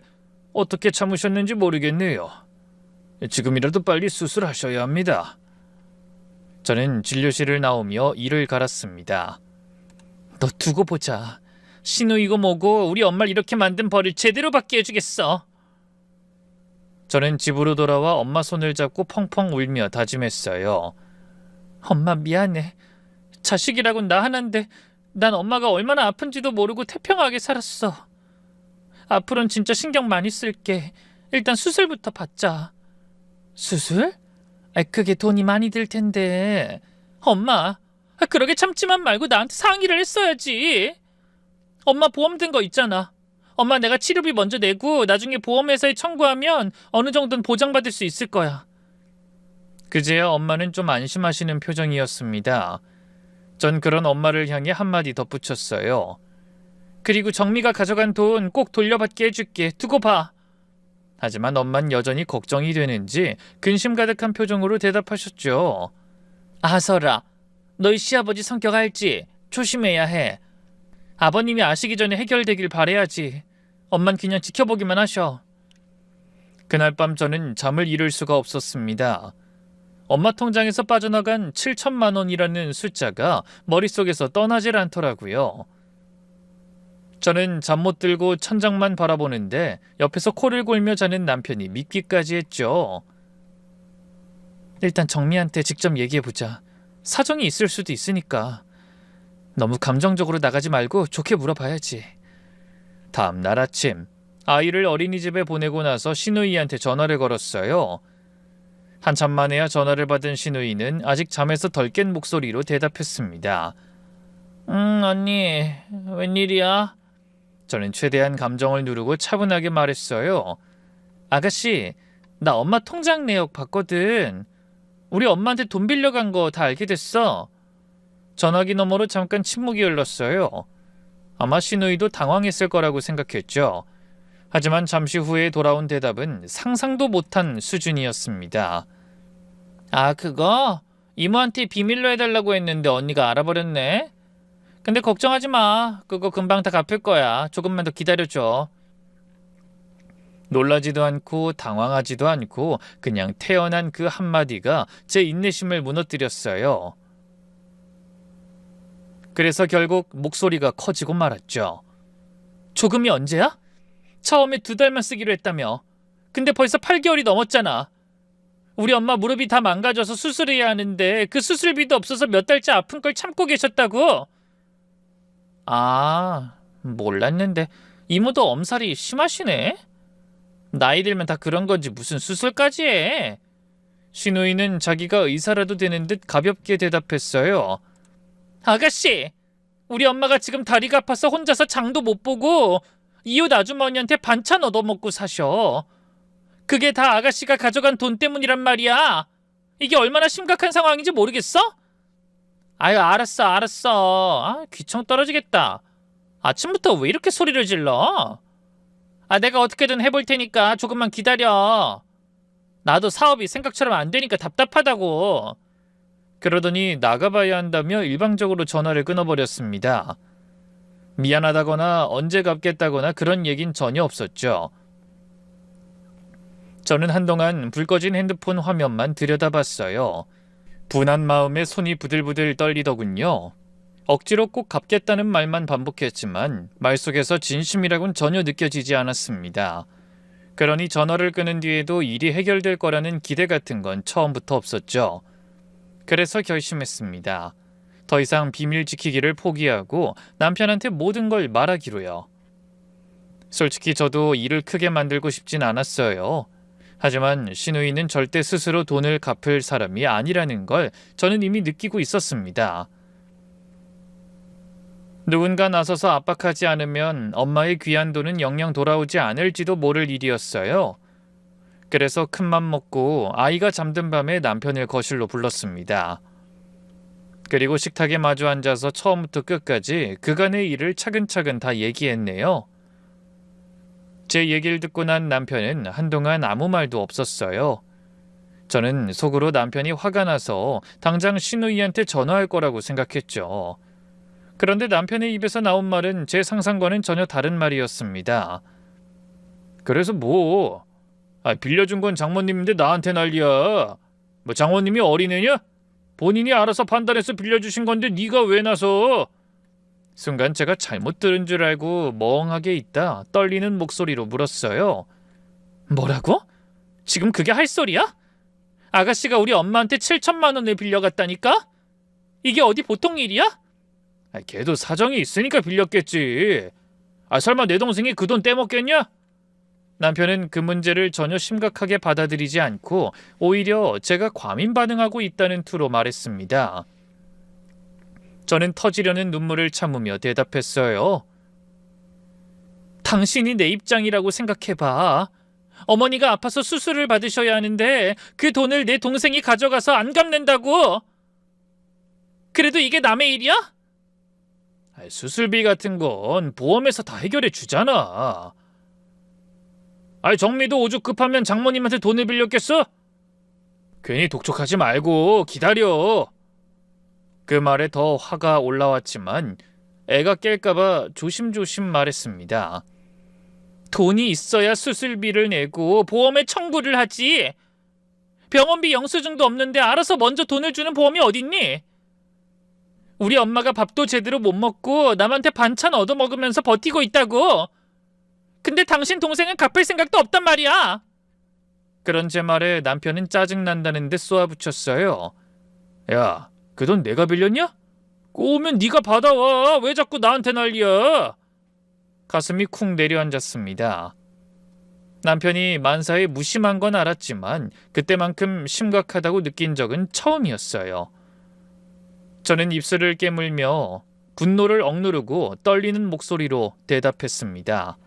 어떻게 참으셨는지 모르겠네요. 지금이라도 빨리 수술하셔야 합니다. 저는 진료실을 나오며 이를 갈았습니다. 너 두고 보자. 신우이고 뭐고 우리 엄마를 이렇게 만든 벌을 제대로 받게 해주겠어. 저는 집으로 돌아와 엄마 손을 잡고 펑펑 울며 다짐했어요. 엄마 미안해. 자식이라곤 나 하나인데 난 엄마가 얼마나 아픈지도 모르고 태평하게 살았어. 앞으로는 진짜 신경 많이 쓸게. 일단 수술부터 받자. 수술? 그게 돈이 많이 들 텐데. 엄마, 그러게 참지만 말고 나한테 상의를 했어야지. 엄마 보험 든 거 있잖아. 엄마 내가 치료비 먼저 내고 나중에 보험회사에 청구하면 어느 정도는 보장받을 수 있을 거야. 그제야 엄마는 좀 안심하시는 표정이었습니다. 전 그런 엄마를 향해 한마디 덧붙였어요. 그리고 정미가 가져간 돈 꼭 돌려받게 해줄게. 두고 봐. 하지만 엄만 여전히 걱정이 되는지 근심 가득한 표정으로 대답하셨죠. 아서라, 너희 시아버지 성격 알지? 조심해야 해. 아버님이 아시기 전에 해결되길 바래야지. 엄만 그냥 지켜보기만 하셔. 그날 밤 저는 잠을 이룰 수가 없었습니다. 엄마 통장에서 빠져나간 7천만 원이라는 숫자가 머릿속에서 떠나질 않더라고요. 저는 잠 못 들고 천장만 바라보는데 옆에서 코를 골며 자는 남편이 밉기까지 했죠. 일단 정미한테 직접 얘기해보자. 사정이 있을 수도 있으니까. 너무 감정적으로 나가지 말고 좋게 물어봐야지. 다음 날 아침 아이를 어린이집에 보내고 나서 시누이한테 전화를 걸었어요. 한참 만에야 전화를 받은 시누이는 아직 잠에서 덜 깬 목소리로 대답했습니다. 언니, 웬일이야? 저는 최대한 감정을 누르고 차분하게 말했어요. 아가씨, 나 엄마 통장 내역 봤거든. 우리 엄마한테 돈 빌려간 거 다 알게 됐어. 전화기 너머로 잠깐 침묵이 흘렀어요. 아마 시누이도 당황했을 거라고 생각했죠. 하지만 잠시 후에 돌아온 대답은 상상도 못한 수준이었습니다. 아, 그거? 이모한테 비밀로 해달라고 했는데 언니가 알아버렸네. 근데 걱정하지 마. 그거 금방 다 갚을 거야. 조금만 더 기다려줘. 놀라지도 않고 당황하지도 않고 그냥 태어난 그 한마디가 제 인내심을 무너뜨렸어요. 그래서 결국 목소리가 커지고 말았죠. 조금이 언제야? 처음에 2달만 쓰기로 했다며. 근데 벌써 8개월이 넘었잖아. 우리 엄마 무릎이 다 망가져서 수술해야 하는데 그 수술비도 없어서 몇 달째 아픈 걸 참고 계셨다고. 아, 몰랐는데 이모도 엄살이 심하시네. 나이 들면 다 그런 건지 무슨 수술까지 해. 시누이는 자기가 의사라도 되는 듯 가볍게 대답했어요. 아가씨, 우리 엄마가 지금 다리가 아파서 혼자서 장도 못 보고 이웃 아주머니한테 반찬 얻어먹고 사셔. 그게 다 아가씨가 가져간 돈 때문이란 말이야. 이게 얼마나 심각한 상황인지 모르겠어? 아유, 알았어. 아, 귀청 떨어지겠다. 아침부터 왜 이렇게 소리를 질러? 아, 내가 어떻게든 해볼 테니까 조금만 기다려. 나도 사업이 생각처럼 안 되니까 답답하다고. 그러더니 나가봐야 한다며 일방적으로 전화를 끊어버렸습니다. 미안하다거나 언제 갚겠다거나 그런 얘긴 전혀 없었죠. 저는 한동안 불 꺼진 핸드폰 화면만 들여다봤어요. 분한 마음에 손이 부들부들 떨리더군요. 억지로 꼭 갚겠다는 말만 반복했지만 말 속에서 진심이라곤 전혀 느껴지지 않았습니다. 그러니 전화를 끊은 뒤에도 일이 해결될 거라는 기대 같은 건 처음부터 없었죠. 그래서 결심했습니다. 더 이상 비밀 지키기를 포기하고 남편한테 모든 걸 말하기로요. 솔직히 저도 일을 크게 만들고 싶진 않았어요. 하지만 신우이는 절대 스스로 돈을 갚을 사람이 아니라는 걸 저는 이미 느끼고 있었습니다. 누군가 나서서 압박하지 않으면 엄마의 귀한 돈은 영영 돌아오지 않을지도 모를 일이었어요. 그래서 큰맘 먹고 아이가 잠든 밤에 남편을 거실로 불렀습니다. 그리고 식탁에 마주 앉아서 처음부터 끝까지 그간의 일을 차근차근 다 얘기했네요. 제 얘기를 듣고 난 남편은 한동안 아무 말도 없었어요. 저는 속으로 남편이 화가 나서 당장 신우이한테 전화할 거라고 생각했죠. 그런데 남편의 입에서 나온 말은 제 상상과는 전혀 다른 말이었습니다. 그래서 뭐? 빌려준 건 장모님인데 나한테 난리야. 뭐 장모님이 어린애냐? 본인이 알아서 판단해서 빌려주신 건데 네가 왜 나서? 순간 제가 잘못 들은 줄 알고 멍하게 있다 떨리는 목소리로 물었어요. 뭐라고? 지금 그게 할 소리야? 아가씨가 우리 엄마한테 7천만 원을 빌려갔다니까? 이게 어디 보통 일이야? 걔도 사정이 있으니까 빌렸겠지. 설마 내 동생이 그 돈 떼먹겠냐? 남편은 그 문제를 전혀 심각하게 받아들이지 않고 오히려 제가 과민 반응하고 있다는 투로 말했습니다. 저는 터지려는 눈물을 참으며 대답했어요. 당신이 내 입장이라고 생각해봐. 어머니가 아파서 수술을 받으셔야 하는데 그 돈을 내 동생이 가져가서 안 갚는다고. 그래도 이게 남의 일이야? 수술비 같은 건 보험에서 다 해결해 주잖아. 정미도 오죽 급하면 장모님한테 돈을 빌렸겠어? 괜히 독촉하지 말고 기다려. 그 말에 더 화가 올라왔지만 애가 깰까봐 조심조심 말했습니다. 돈이 있어야 수술비를 내고 보험에 청구를 하지. 병원비 영수증도 없는데 알아서 먼저 돈을 주는 보험이 어딨니? 우리 엄마가 밥도 제대로 못 먹고 남한테 반찬 얻어먹으면서 버티고 있다고. 근데 당신 동생은 갚을 생각도 없단 말이야. 그런 제 말에 남편은 짜증난다는 데 쏘아붙였어요. 야, 그 돈 내가 빌렸냐? 꼬우면 네가 받아와. 왜 자꾸 나한테 난리야? 가슴이 쿵 내려앉았습니다. 남편이 만사에 무심한 건 알았지만 그때만큼 심각하다고 느낀 적은 처음이었어요. 저는 입술을 깨물며 분노를 억누르고 떨리는 목소리로 대답했습니다.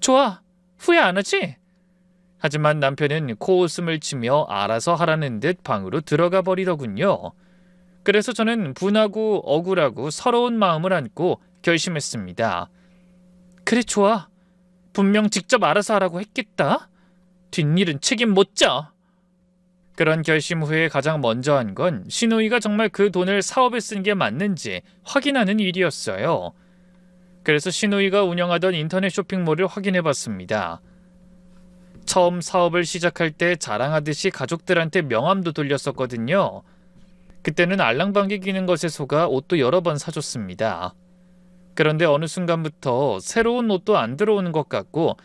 좋아, 후회 안 하지? 하지만 남편은 코웃음을 치며 알아서 하라는 듯 방으로 들어가 버리더군요. 그래서 저는 분하고 억울하고 서러운 마음을 안고 결심했습니다. 그래 좋아. 분명 직접 알아서 하라고 했겠다. 뒷일은 책임 못 져. 그런 결심 후에 가장 먼저 한 건 신우이가 정말 그 돈을 사업에 쓴 게 맞는지 확인하는 일이었어요. 그래서 신우이가 운영하던 인터넷 쇼핑몰을 확인해봤습니다. 처음 사업을 시작할 때 자랑하듯이 가족들한테 명함도 돌렸었거든요. 그때는 알랑방귀 끼는 것에 속아 옷도 여러 번 사줬습니다. 그런데 어느 순간부터 새로운 옷도 안 들어오는 것 같고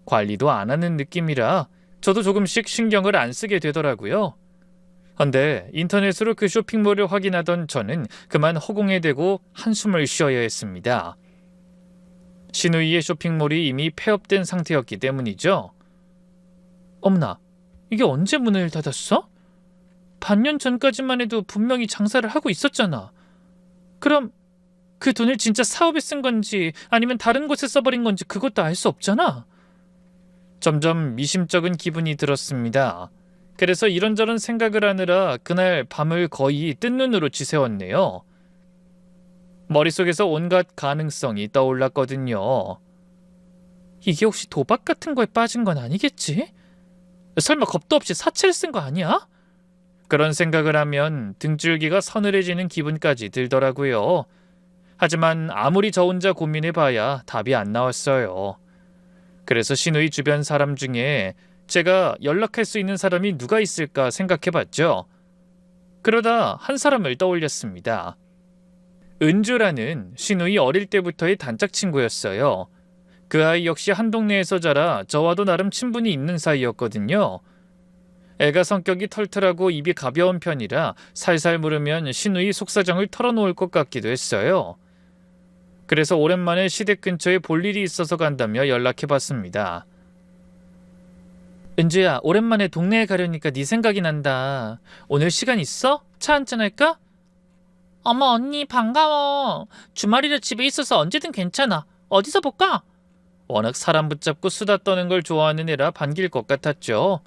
관리도 안 하는 느낌이라 저도 조금씩 신경을 안 쓰게 되더라고요. 근데 인터넷으로 그 쇼핑몰을 확인하던 저는 그만 허공에 대고 한숨을 쉬어야 했습니다. 신우이의 쇼핑몰이 이미 폐업된 상태였기 때문이죠. 어머나, 이게 언제 문을 닫았어? 반년 전까지만 해도 분명히 장사를 하고 있었잖아. 그럼 그 돈을 진짜 사업에 쓴 건지 아니면 다른 곳에 써버린 건지 그것도 알 수 없잖아. 점점 미심쩍은 기분이 들었습니다. 그래서 이런저런 생각을 하느라 그날 밤을 거의 뜬 눈으로 지새웠네요. 머릿속에서 온갖 가능성이 떠올랐거든요. 이게 혹시 도박 같은 거에 빠진 건 아니겠지? 설마 겁도 없이 사채를 쓴 거 아니야? 그런 생각을 하면 등줄기가 서늘해지는 기분까지 들더라고요. 하지만 아무리 저 혼자 고민해봐야 답이 안 나왔어요. 그래서 신우이 주변 사람 중에 제가 연락할 수 있는 사람이 누가 있을까 생각해봤죠. 그러다 한 사람을 떠올렸습니다. 은주라는 신우이 어릴 때부터의 단짝 친구였어요. 그 아이 역시 한 동네에서 자라 저와도 나름 친분이 있는 사이였거든요. 애가 성격이 털털하고 입이 가벼운 편이라 살살 물으면 신우이 속사정을 털어놓을 것 같기도 했어요. 그래서 오랜만에 시댁 근처에 볼 일이 있어서 간다며 연락해봤습니다. 은주야, 오랜만에 동네에 가려니까 네 생각이 난다. 오늘 시간 있어? 차 한잔 할까? 어머 언니 반가워. 주말이라 집에 있어서 언제든 괜찮아. 어디서 볼까? 워낙 사람 붙잡고 수다 떠는 걸 좋아하는 애라 반길 것 같았죠.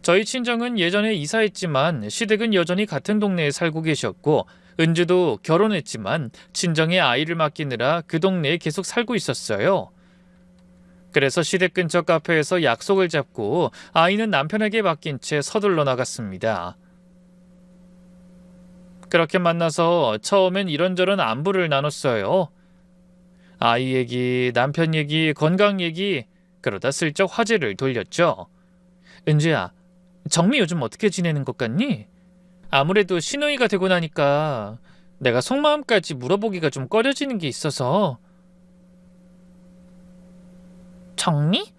저희 친정은 예전에 이사했지만 시댁은 여전히 같은 동네에 살고 계셨고 은주도 결혼했지만 친정에 아이를 맡기느라 그 동네에 계속 살고 있었어요. 그래서 시댁 근처 카페에서 약속을 잡고 아이는 남편에게 맡긴 채 서둘러 나갔습니다. 그렇게 만나서 처음엔 이런저런 안부를 나눴어요. 아이 얘기, 남편 얘기, 건강 얘기, 그러다 슬쩍 화제를 돌렸죠. 은주야, 정미 요즘 어떻게 지내는 것 같니? 아무래도 시누이가 되고 나니까 내가 속마음까지 물어보기가 좀 꺼려지는 게 있어서. 정미?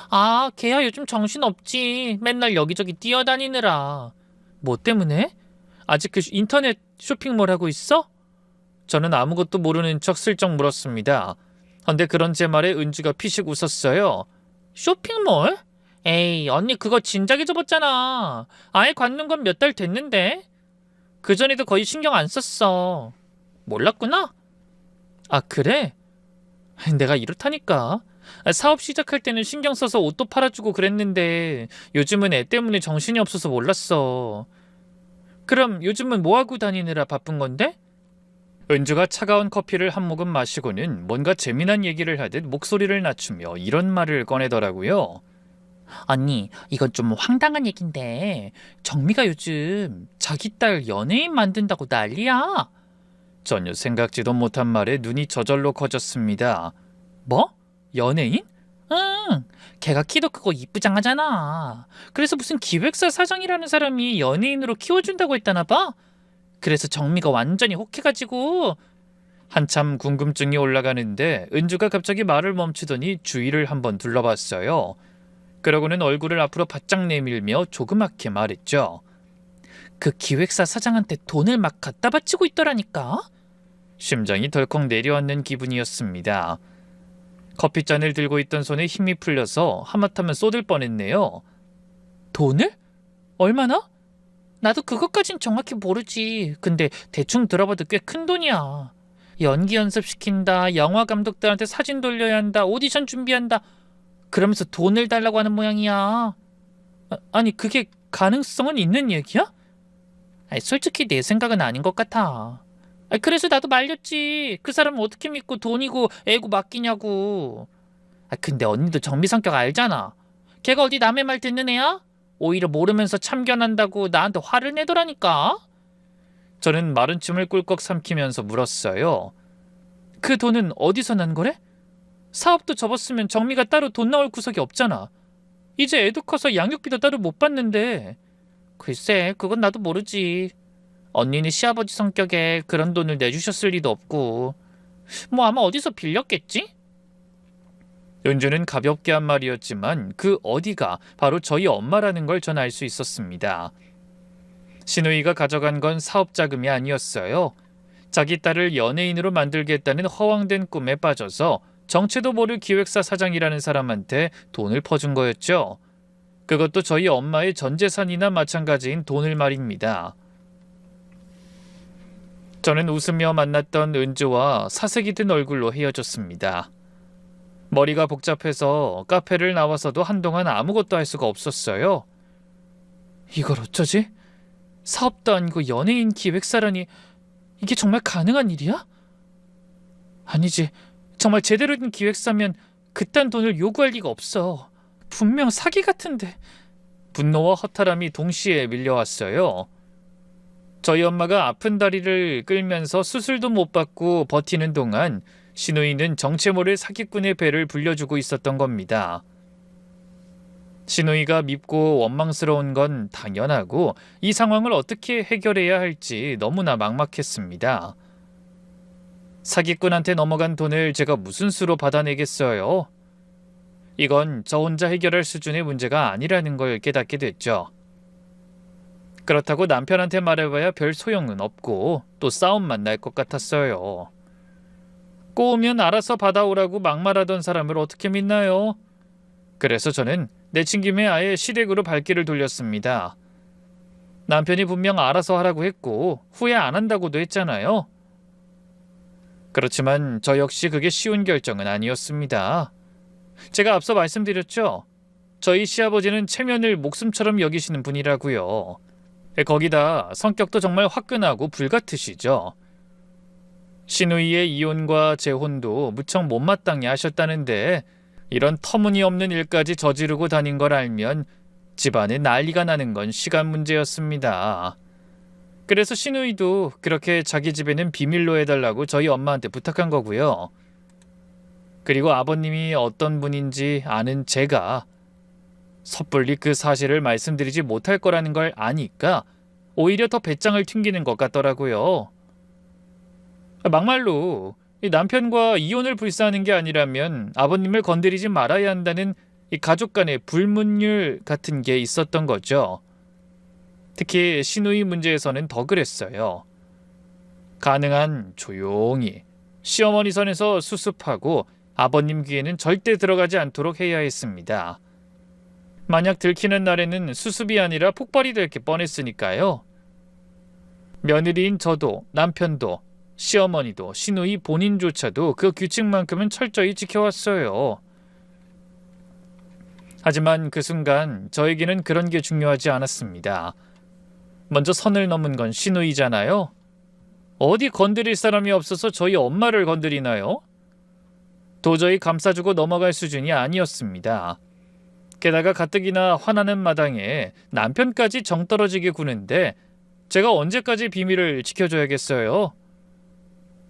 아, 걔야 요즘 정신없지. 맨날 여기저기 뛰어다니느라. 뭐 때문에? 아직 그 인터넷 쇼핑몰 하고 있어? 저는 아무것도 모르는 척 슬쩍 물었습니다. 근데 그런 제 말에 은주가 피식 웃었어요. 쇼핑몰? 에이, 언니 그거 진작에 접었잖아. 아예 관둔 건 몇 달 됐는데. 그전에도 거의 신경 안 썼어. 몰랐구나? 아, 그래? 내가 이렇다니까. 사업 시작할 때는 신경 써서 옷도 팔아주고 그랬는데 요즘은 애 때문에 정신이 없어서 몰랐어. 그럼 요즘은 뭐하고 다니느라 바쁜 건데? 은주가 차가운 커피를 한 모금 마시고는 뭔가 재미난 얘기를 하듯 목소리를 낮추며 이런 말을 꺼내더라고요. 언니, 이건 좀 황당한 얘긴데 정미가 요즘 자기 딸 연예인 만든다고 난리야. 전혀 생각지도 못한 말에 눈이 저절로 커졌습니다. 뭐? 연예인? 응, 걔가 키도 크고 이쁘장하잖아. 그래서 무슨 기획사 사장이라는 사람이 연예인으로 키워준다고 했다나 봐. 그래서 정미가 완전히 혹해가지고. 한참 궁금증이 올라가는데 은주가 갑자기 말을 멈추더니 주위를 한번 둘러봤어요. 그러고는 얼굴을 앞으로 바짝 내밀며 조그맣게 말했죠. 그 기획사 사장한테 돈을 막 갖다 바치고 있더라니까. 심장이 덜컥 내려앉는 기분이었습니다. 커피잔을 들고 있던 손에 힘이 풀려서 하마터면 쏟을 뻔했네요. 돈을? 얼마나? 나도 그것까진 정확히 모르지. 근데 대충 들어봐도 꽤 큰 돈이야. 연기 연습시킨다, 영화 감독들한테 사진 돌려야 한다, 오디션 준비한다. 그러면서 돈을 달라고 하는 모양이야. 아니 그게 가능성은 있는 얘기야? 아니, 솔직히 내 생각은 아닌 것 같아. 그래서 나도 말렸지. 그 사람은 어떻게 믿고 돈이고 애고 맡기냐고. 근데 언니도 정미 성격 알잖아. 걔가 어디 남의 말 듣는 애야? 오히려 모르면서 참견한다고 나한테 화를 내더라니까. 저는 마른 침을 꿀꺽 삼키면서 물었어요. 그 돈은 어디서 난 거래? 사업도 접었으면 정미가 따로 돈 나올 구석이 없잖아. 이제 애도 커서 양육비도 따로 못 받는데. 글쎄, 그건 나도 모르지. 언니는 시아버지 성격에 그런 돈을 내주셨을 리도 없고. 뭐 아마 어디서 빌렸겠지? 은주는 가볍게 한 말이었지만 그 어디가 바로 저희 엄마라는 걸 전 알 수 있었습니다. 신우이가 가져간 건 사업 자금이 아니었어요. 자기 딸을 연예인으로 만들겠다는 허황된 꿈에 빠져서 정체도 모를 기획사 사장이라는 사람한테 돈을 퍼준 거였죠. 그것도 저희 엄마의 전 재산이나 마찬가지인 돈을 말입니다. 저는 웃으며 만났던 은주와 사색이 든 얼굴로 헤어졌습니다. 머리가 복잡해서 카페를 나와서도 한동안 아무것도 할 수가 없었어요. 이걸 어쩌지? 사업도 아니고 연예인 기획사라니, 이게 정말 가능한 일이야? 아니지, 정말 제대로 된 기획사면 그딴 돈을 요구할 리가 없어. 분명 사기 같은데. 분노와 허탈함이 동시에 밀려왔어요. 저희 엄마가 아픈 다리를 끌면서 수술도 못 받고 버티는 동안 시누이는 정체 모를 사기꾼의 배를 불려주고 있었던 겁니다. 시누이가 밉고 원망스러운 건 당연하고 이 상황을 어떻게 해결해야 할지 너무나 막막했습니다. 사기꾼한테 넘어간 돈을 제가 무슨 수로 받아내겠어요? 이건 저 혼자 해결할 수준의 문제가 아니라는 걸 깨닫게 됐죠. 그렇다고 남편한테 말해봐야 별 소용은 없고 또 싸움만 날 것 같았어요. 꼬우면 알아서 받아오라고 막말하던 사람을 어떻게 믿나요? 그래서 저는 내친김에 아예 시댁으로 발길을 돌렸습니다. 남편이 분명 알아서 하라고 했고 후회 안 한다고도 했잖아요. 그렇지만 저 역시 그게 쉬운 결정은 아니었습니다. 제가 앞서 말씀드렸죠. 저희 시아버지는 체면을 목숨처럼 여기시는 분이라고요. 거기다 성격도 정말 화끈하고 불같으시죠. 시누이의 이혼과 재혼도 무척 못마땅히 하셨다는데 이런 터무니없는 일까지 저지르고 다닌 걸 알면 집안에 난리가 나는 건 시간 문제였습니다. 그래서 시누이도 그렇게 자기 집에는 비밀로 해달라고 저희 엄마한테 부탁한 거고요. 그리고 아버님이 어떤 분인지 아는 제가 섣불리 그 사실을 말씀드리지 못할 거라는 걸 아니까 오히려 더 배짱을 튕기는 것 같더라고요. 막말로 이 남편과 이혼을 불사하는 게 아니라면 아버님을 건드리지 말아야 한다는 이 가족 간의 불문율 같은 게 있었던 거죠. 특히 시누이 문제에서는 더 그랬어요. 가능한 조용히 시어머니 선에서 수습하고 아버님 귀에는 절대 들어가지 않도록 해야 했습니다. 만약 들키는 날에는 수습이 아니라 폭발이 될 게 뻔했으니까요. 며느리인 저도 남편도 시어머니도 시누이 본인조차도 그 규칙만큼은 철저히 지켜왔어요. 하지만 그 순간 저에게는 그런 게 중요하지 않았습니다. 먼저 선을 넘은 건 시누이잖아요. 어디 건드릴 사람이 없어서 저희 엄마를 건드리나요? 도저히 감싸주고 넘어갈 수준이 아니었습니다. 게다가 가뜩이나 화나는 마당에 남편까지 정 떨어지게 구는데 제가 언제까지 비밀을 지켜줘야겠어요?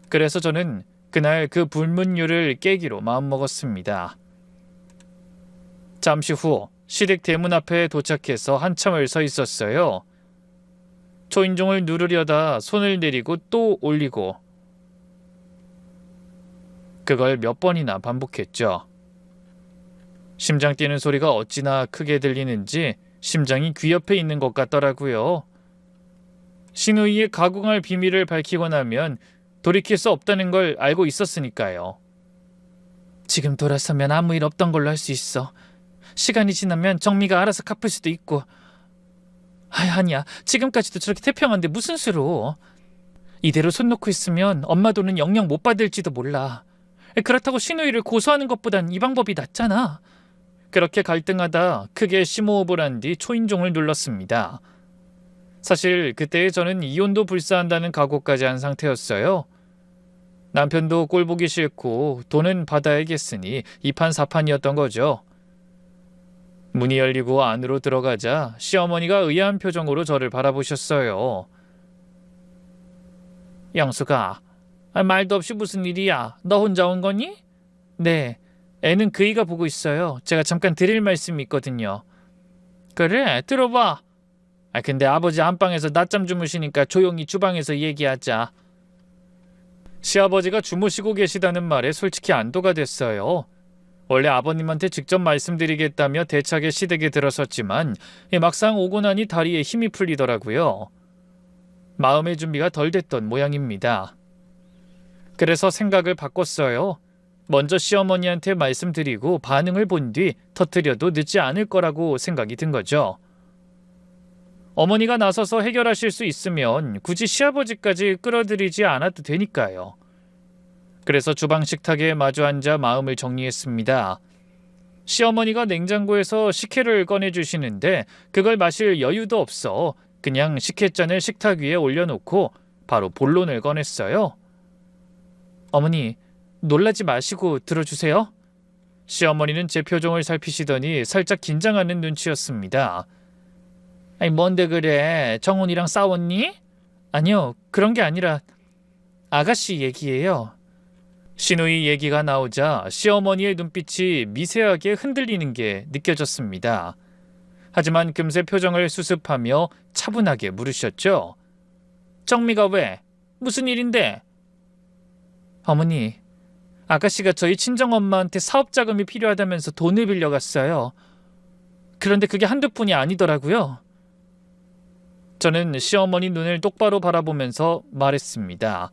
그래서 저는 그날 그 불문율을 깨기로 마음먹었습니다. 잠시 후 시댁 대문 앞에 도착해서 한참을 서 있었어요. 초인종을 누르려다 손을 내리고 또 올리고 그걸 몇 번이나 반복했죠. 심장 뛰는 소리가 어찌나 크게 들리는지 심장이 귀 옆에 있는 것 같더라고요. 시누이의 가공할 비밀을 밝히고 나면 돌이킬 수 없다는 걸 알고 있었으니까요. 지금 돌아서면 아무 일 없던 걸로 할 수 있어. 시간이 지나면 정미가 알아서 갚을 수도 있고. 아니야. 지금까지도 저렇게 태평한데 무슨 수로. 이대로 손 놓고 있으면 엄마 돈은 영영 못 받을지도 몰라. 그렇다고 시누이를 고소하는 것보단 이 방법이 낫잖아. 그렇게 갈등하다 크게 심호흡을 한 뒤 초인종을 눌렀습니다. 사실 그때 저는 이혼도 불사한다는 각오까지 한 상태였어요. 남편도 꼴보기 싫고 돈은 받아야겠으니 이판사판이었던 거죠. 문이 열리고 안으로 들어가자 시어머니가 의아한 표정으로 저를 바라보셨어요. 영수가, 말도 없이 무슨 일이야? 너 혼자 온 거니? 네, 애는 그이가 보고 있어요. 제가 잠깐 드릴 말씀이 있거든요. 그래, 들어봐. 근데 아버지 안방에서 낮잠 주무시니까 조용히 주방에서 얘기하자. 시아버지가 주무시고 계시다는 말에 솔직히 안도가 됐어요. 원래 아버님한테 직접 말씀드리겠다며 대차게 시댁에 들어섰지만 막상 오고 나니 다리에 힘이 풀리더라고요. 마음의 준비가 덜 됐던 모양입니다. 그래서 생각을 바꿨어요. 먼저 시어머니한테 말씀드리고 반응을 본 뒤 터뜨려도 늦지 않을 거라고 생각이 든 거죠. 어머니가 나서서 해결하실 수 있으면 굳이 시아버지까지 끌어들이지 않아도 되니까요. 그래서 주방 식탁에 마주 앉아 마음을 정리했습니다. 시어머니가 냉장고에서 식혜를 꺼내주시는데 그걸 마실 여유도 없어 그냥 식혜잔을 식탁 위에 올려놓고 바로 본론을 꺼냈어요. 어머니, 놀라지 마시고 들어주세요. 시어머니는 제 표정을 살피시더니 살짝 긴장하는 눈치였습니다. 아니 뭔데 그래? 정훈이랑 싸웠니? 아니요, 그런 게 아니라 아가씨 얘기예요. 신우이 얘기가 나오자 시어머니의 눈빛이 미세하게 흔들리는 게 느껴졌습니다. 하지만 금세 표정을 수습하며 차분하게 물으셨죠. 정미가 왜? 무슨 일인데? 어머니, 아가씨가 저희 친정엄마한테 사업 자금이 필요하다면서 돈을 빌려갔어요. 그런데 그게 한두 푼이 아니더라고요. 저는 시어머니 눈을 똑바로 바라보면서 말했습니다.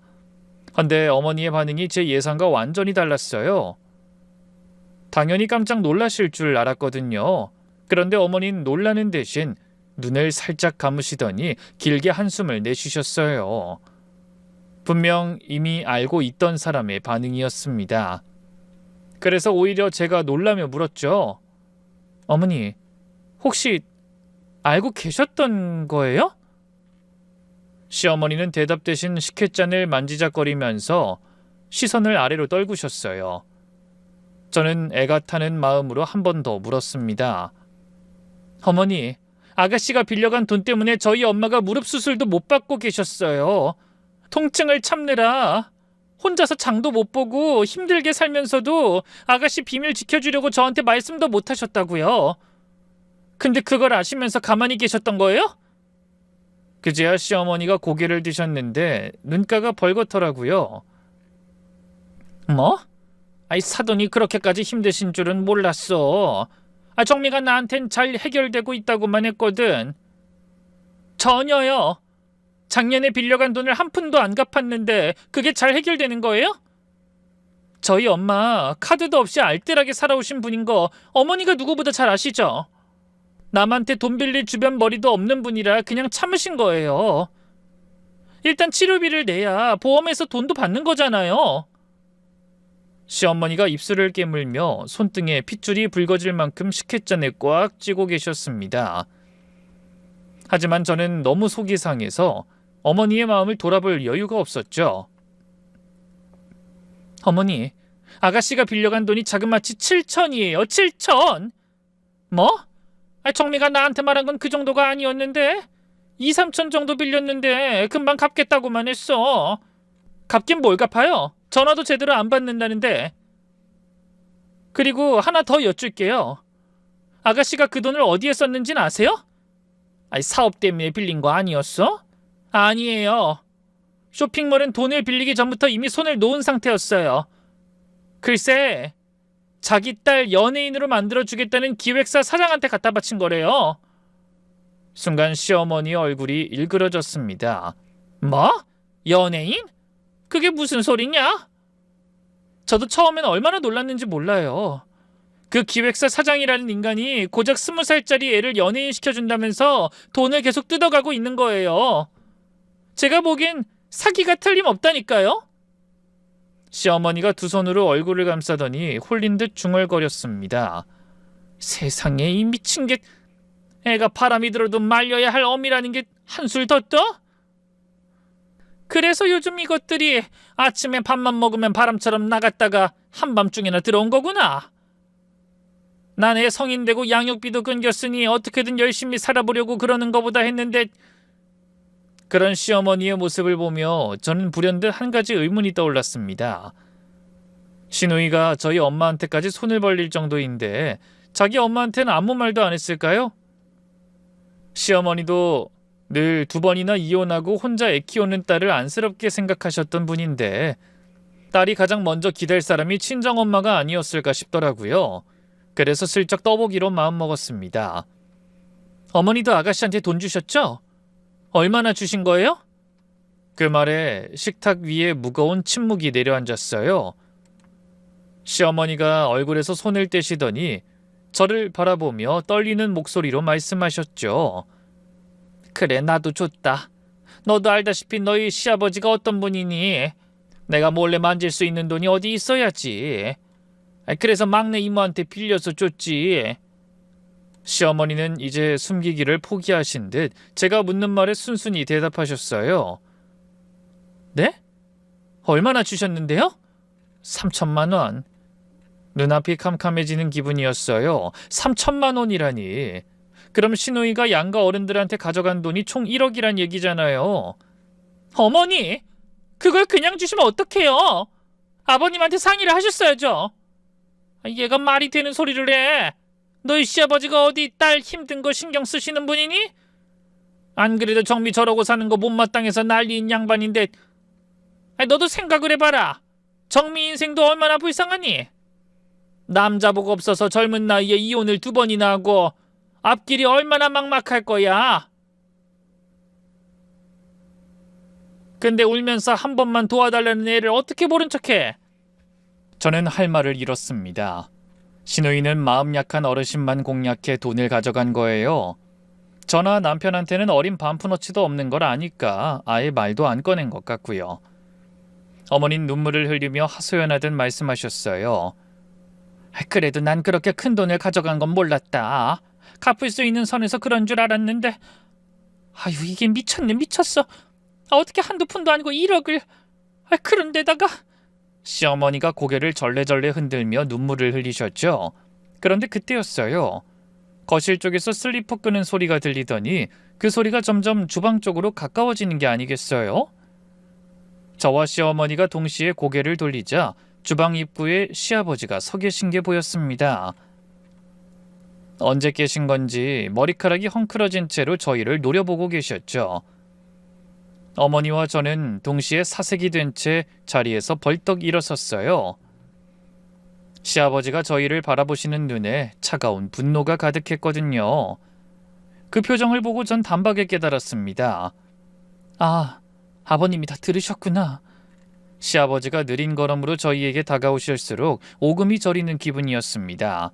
헌데 어머니의 반응이 제 예상과 완전히 달랐어요. 당연히 깜짝 놀라실 줄 알았거든요. 그런데 어머니는 놀라는 대신 눈을 살짝 감으시더니 길게 한숨을 내쉬셨어요. 분명 이미 알고 있던 사람의 반응이었습니다. 그래서 오히려 제가 놀라며 물었죠. 어머니, 혹시 알고 계셨던 거예요? 시어머니는 대답 대신 식혜잔을 만지작거리면서 시선을 아래로 떨구셨어요. 저는 애가 타는 마음으로 한 번 더 물었습니다. 어머니, 아가씨가 빌려간 돈 때문에 저희 엄마가 무릎 수술도 못 받고 계셨어요. 통증을 참느라 혼자서 장도 못 보고 힘들게 살면서도 아가씨 비밀 지켜주려고 저한테 말씀도 못 하셨다고요. 근데 그걸 아시면서 가만히 계셨던 거예요? 그제야 시어머니가 고개를 드셨는데 눈가가 벌겋더라고요. 뭐? 아이 사돈이 그렇게까지 힘드신 줄은 몰랐어. 정미가 나한텐 잘 해결되고 있다고만 했거든. 전혀요. 작년에 빌려간 돈을 한 푼도 안 갚았는데 그게 잘 해결되는 거예요? 저희 엄마 카드도 없이 알뜰하게 살아오신 분인 거 어머니가 누구보다 잘 아시죠? 남한테 돈 빌릴 주변 머리도 없는 분이라 그냥 참으신 거예요. 일단 치료비를 내야 보험에서 돈도 받는 거잖아요. 시어머니가 입술을 깨물며 손등에 핏줄이 붉어질 만큼 식혜잔에 꽉 쥐고 계셨습니다. 하지만 저는 너무 속이 상해서 어머니의 마음을 돌아볼 여유가 없었죠. 어머니, 아가씨가 빌려간 돈이 자그마치 7천이에요. 7천! 뭐? 정미가 나한테 말한 건 그 정도가 아니었는데 2, 3천 정도 빌렸는데 금방 갚겠다고만 했어. 갚긴 뭘 갚아요? 전화도 제대로 안 받는다는데. 그리고 하나 더 여쭐게요. 아가씨가 그 돈을 어디에 썼는지는 아세요? 사업 때문에 빌린 거 아니었어? 아니에요. 쇼핑몰은 돈을 빌리기 전부터 이미 손을 놓은 상태였어요. 글쎄, 자기 딸 연예인으로 만들어주겠다는 기획사 사장한테 갖다 바친 거래요. 순간 시어머니 얼굴이 일그러졌습니다. 뭐? 연예인? 그게 무슨 소리냐? 저도 처음엔 얼마나 놀랐는지 몰라요. 그 기획사 사장이라는 인간이 고작 20살짜리 애를 연예인 시켜준다면서 돈을 계속 뜯어가고 있는 거예요. 제가 보기엔 사기가 틀림없다니까요. 시어머니가 두 손으로 얼굴을 감싸더니 홀린 듯 중얼거렸습니다. 세상에, 이 미친 게 애가 바람이 들어도 말려야 할 어미라는 게 한술 더 떠? 그래서 요즘 이것들이 아침에 밥만 먹으면 바람처럼 나갔다가 한밤중에나 들어온 거구나. 난 애 성인 되고 양육비도 끊겼으니 어떻게든 열심히 살아보려고 그러는 거보다 했는데. 그런 시어머니의 모습을 보며 저는 불현듯 한 가지 의문이 떠올랐습니다. 시누이가 저희 엄마한테까지 손을 벌릴 정도인데 자기 엄마한테는 아무 말도 안 했을까요? 시어머니도 늘 2번이나 이혼하고 혼자 애 키우는 딸을 안쓰럽게 생각하셨던 분인데 딸이 가장 먼저 기댈 사람이 친정엄마가 아니었을까 싶더라고요. 그래서 슬쩍 떠보기로 마음먹었습니다. 어머니도 아가씨한테 돈 주셨죠? 얼마나 주신 거예요? 그 말에 식탁 위에 무거운 침묵이 내려앉았어요. 시어머니가 얼굴에서 손을 떼시더니 저를 바라보며 떨리는 목소리로 말씀하셨죠. 그래, 나도 줬다. 너도 알다시피 너희 시아버지가 어떤 분이니? 내가 몰래 만질 수 있는 돈이 어디 있어야지. 그래서 막내 이모한테 빌려서 줬지. 시어머니는 이제 숨기기를 포기하신 듯 제가 묻는 말에 순순히 대답하셨어요. 네? 얼마나 주셨는데요? 3천만 원. 눈앞이 캄캄해지는 기분이었어요. 3천만 원이라니. 그럼 신우이가 양가 어른들한테 가져간 돈이 총 1억이란 얘기잖아요. 어머니, 그걸 그냥 주시면 어떡해요? 아버님한테 상의를 하셨어야죠. 얘가 말이 되는 소리를 해. 너희 시아버지가 어디 딸 힘든 거 신경 쓰시는 분이니? 안 그래도 정미 저러고 사는 거 못마땅해서 난리인 양반인데, 너도 생각을 해봐라. 정미 인생도 얼마나 불쌍하니? 남자 복 없어서 젊은 나이에 이혼을 2번이나 하고 앞길이 얼마나 막막할 거야. 근데 울면서 한 번만 도와달라는 애를 어떻게 모른 척해? 저는 할 말을 잃었습니다. 신우이는 마음 약한 어르신만 공략해 돈을 가져간 거예요. 저나 남편한테는 어린 반푼어치도 없는 걸 아니까 아예 말도 안 꺼낸 것 같고요. 어머니는 눈물을 흘리며 하소연하듯 말씀하셨어요. 그래도 난 그렇게 큰 돈을 가져간 건 몰랐다. 갚을 수 있는 선에서 그런 줄 알았는데, 아유, 이게 미쳤네, 미쳤어. 어떻게 한두 푼도 아니고 1억을. 그런데다가. 시어머니가 고개를 절레절레 흔들며 눈물을 흘리셨죠. 그런데 그때였어요. 거실 쪽에서 슬리퍼 끄는 소리가 들리더니 그 소리가 점점 주방 쪽으로 가까워지는 게 아니겠어요? 저와 시어머니가 동시에 고개를 돌리자 주방 입구에 시아버지가 서 계신 게 보였습니다. 언제 깨신 건지 머리카락이 헝클어진 채로 저희를 노려보고 계셨죠. 어머니와 저는 동시에 사색이 된 채 자리에서 벌떡 일어섰어요. 시아버지가 저희를 바라보시는 눈에 차가운 분노가 가득했거든요. 그 표정을 보고 전 단박에 깨달았습니다. 아, 아버님이 다 들으셨구나. 시아버지가 느린 걸음으로 저희에게 다가오실수록 오금이 저리는 기분이었습니다.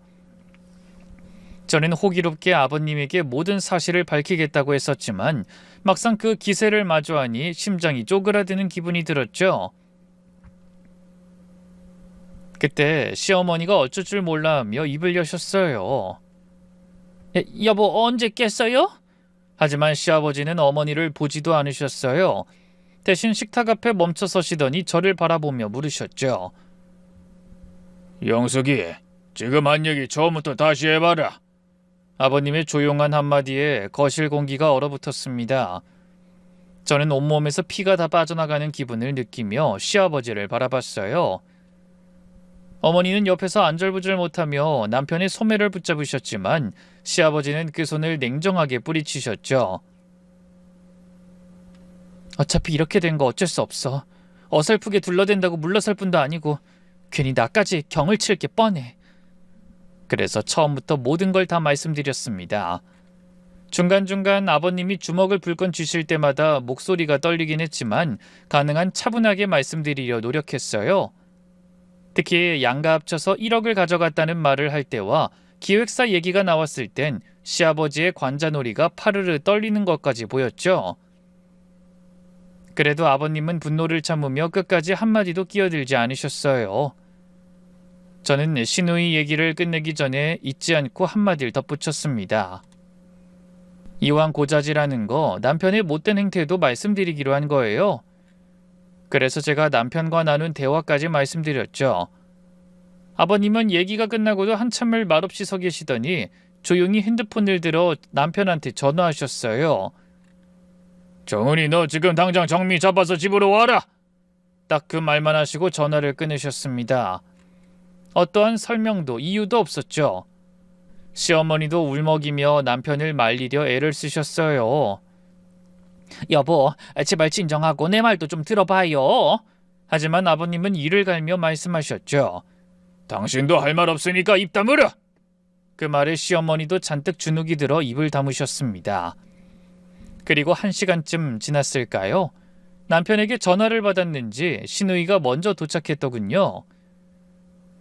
저는 호기롭게 아버님에게 모든 사실을 밝히겠다고 했었지만 막상 그 기세를 마주하니 심장이 쪼그라드는 기분이 들었죠. 그때 시어머니가 어쩔 줄 몰라 하며 입을 여셨어요. 여보, 언제 깼어요? 하지만 시아버지는 어머니를 보지도 않으셨어요. 대신 식탁 앞에 멈춰 서시더니 저를 바라보며 물으셨죠. 영숙이, 지금 한 얘기 처음부터 다시 해봐라. 아버님의 조용한 한마디에 거실 공기가 얼어붙었습니다. 저는 온몸에서 피가 다 빠져나가는 기분을 느끼며 시아버지를 바라봤어요. 어머니는 옆에서 안절부절 못하며 남편의 소매를 붙잡으셨지만 시아버지는 그 손을 냉정하게 뿌리치셨죠. 어차피 이렇게 된 거 어쩔 수 없어. 어설프게 둘러댄다고 물러설 뿐도 아니고 괜히 나까지 경을 칠 게 뻔해. 그래서 처음부터 모든 걸 다 말씀드렸습니다. 중간중간 아버님이 주먹을 불끈 쥐실 때마다 목소리가 떨리긴 했지만 가능한 차분하게 말씀드리려 노력했어요. 특히 양가 합쳐서 1억을 가져갔다는 말을 할 때와 기획사 얘기가 나왔을 땐 시아버지의 관자놀이가 파르르 떨리는 것까지 보였죠. 그래도 아버님은 분노를 참으며 끝까지 한마디도 끼어들지 않으셨어요. 저는 신우이 얘기를 끝내기 전에 잊지 않고 한마디를 덧붙였습니다. 이왕 고자질하는 거 남편의 못된 행태도 말씀드리기로 한 거예요. 그래서 제가 남편과 나눈 대화까지 말씀드렸죠. 아버님은 얘기가 끝나고도 한참을 말없이 서 계시더니 조용히 핸드폰을 들어 남편한테 전화하셨어요. 정은이, 너 지금 당장 정미 잡아서 집으로 와라. 딱 그 말만 하시고 전화를 끊으셨습니다. 어떠한 설명도 이유도 없었죠. 시어머니도 울먹이며 남편을 말리려 애를 쓰셨어요. 여보, 제발 진정하고 내 말도 좀 들어봐요. 하지만 아버님은 이를 갈며 말씀하셨죠. 당신도 할 말 없으니까 입 다물어. 그 말에 시어머니도 잔뜩 주눅이 들어 입을 다무셨습니다. 그리고 1시간쯤 지났을까요? 남편에게 전화를 받았는지 신우이가 먼저 도착했더군요.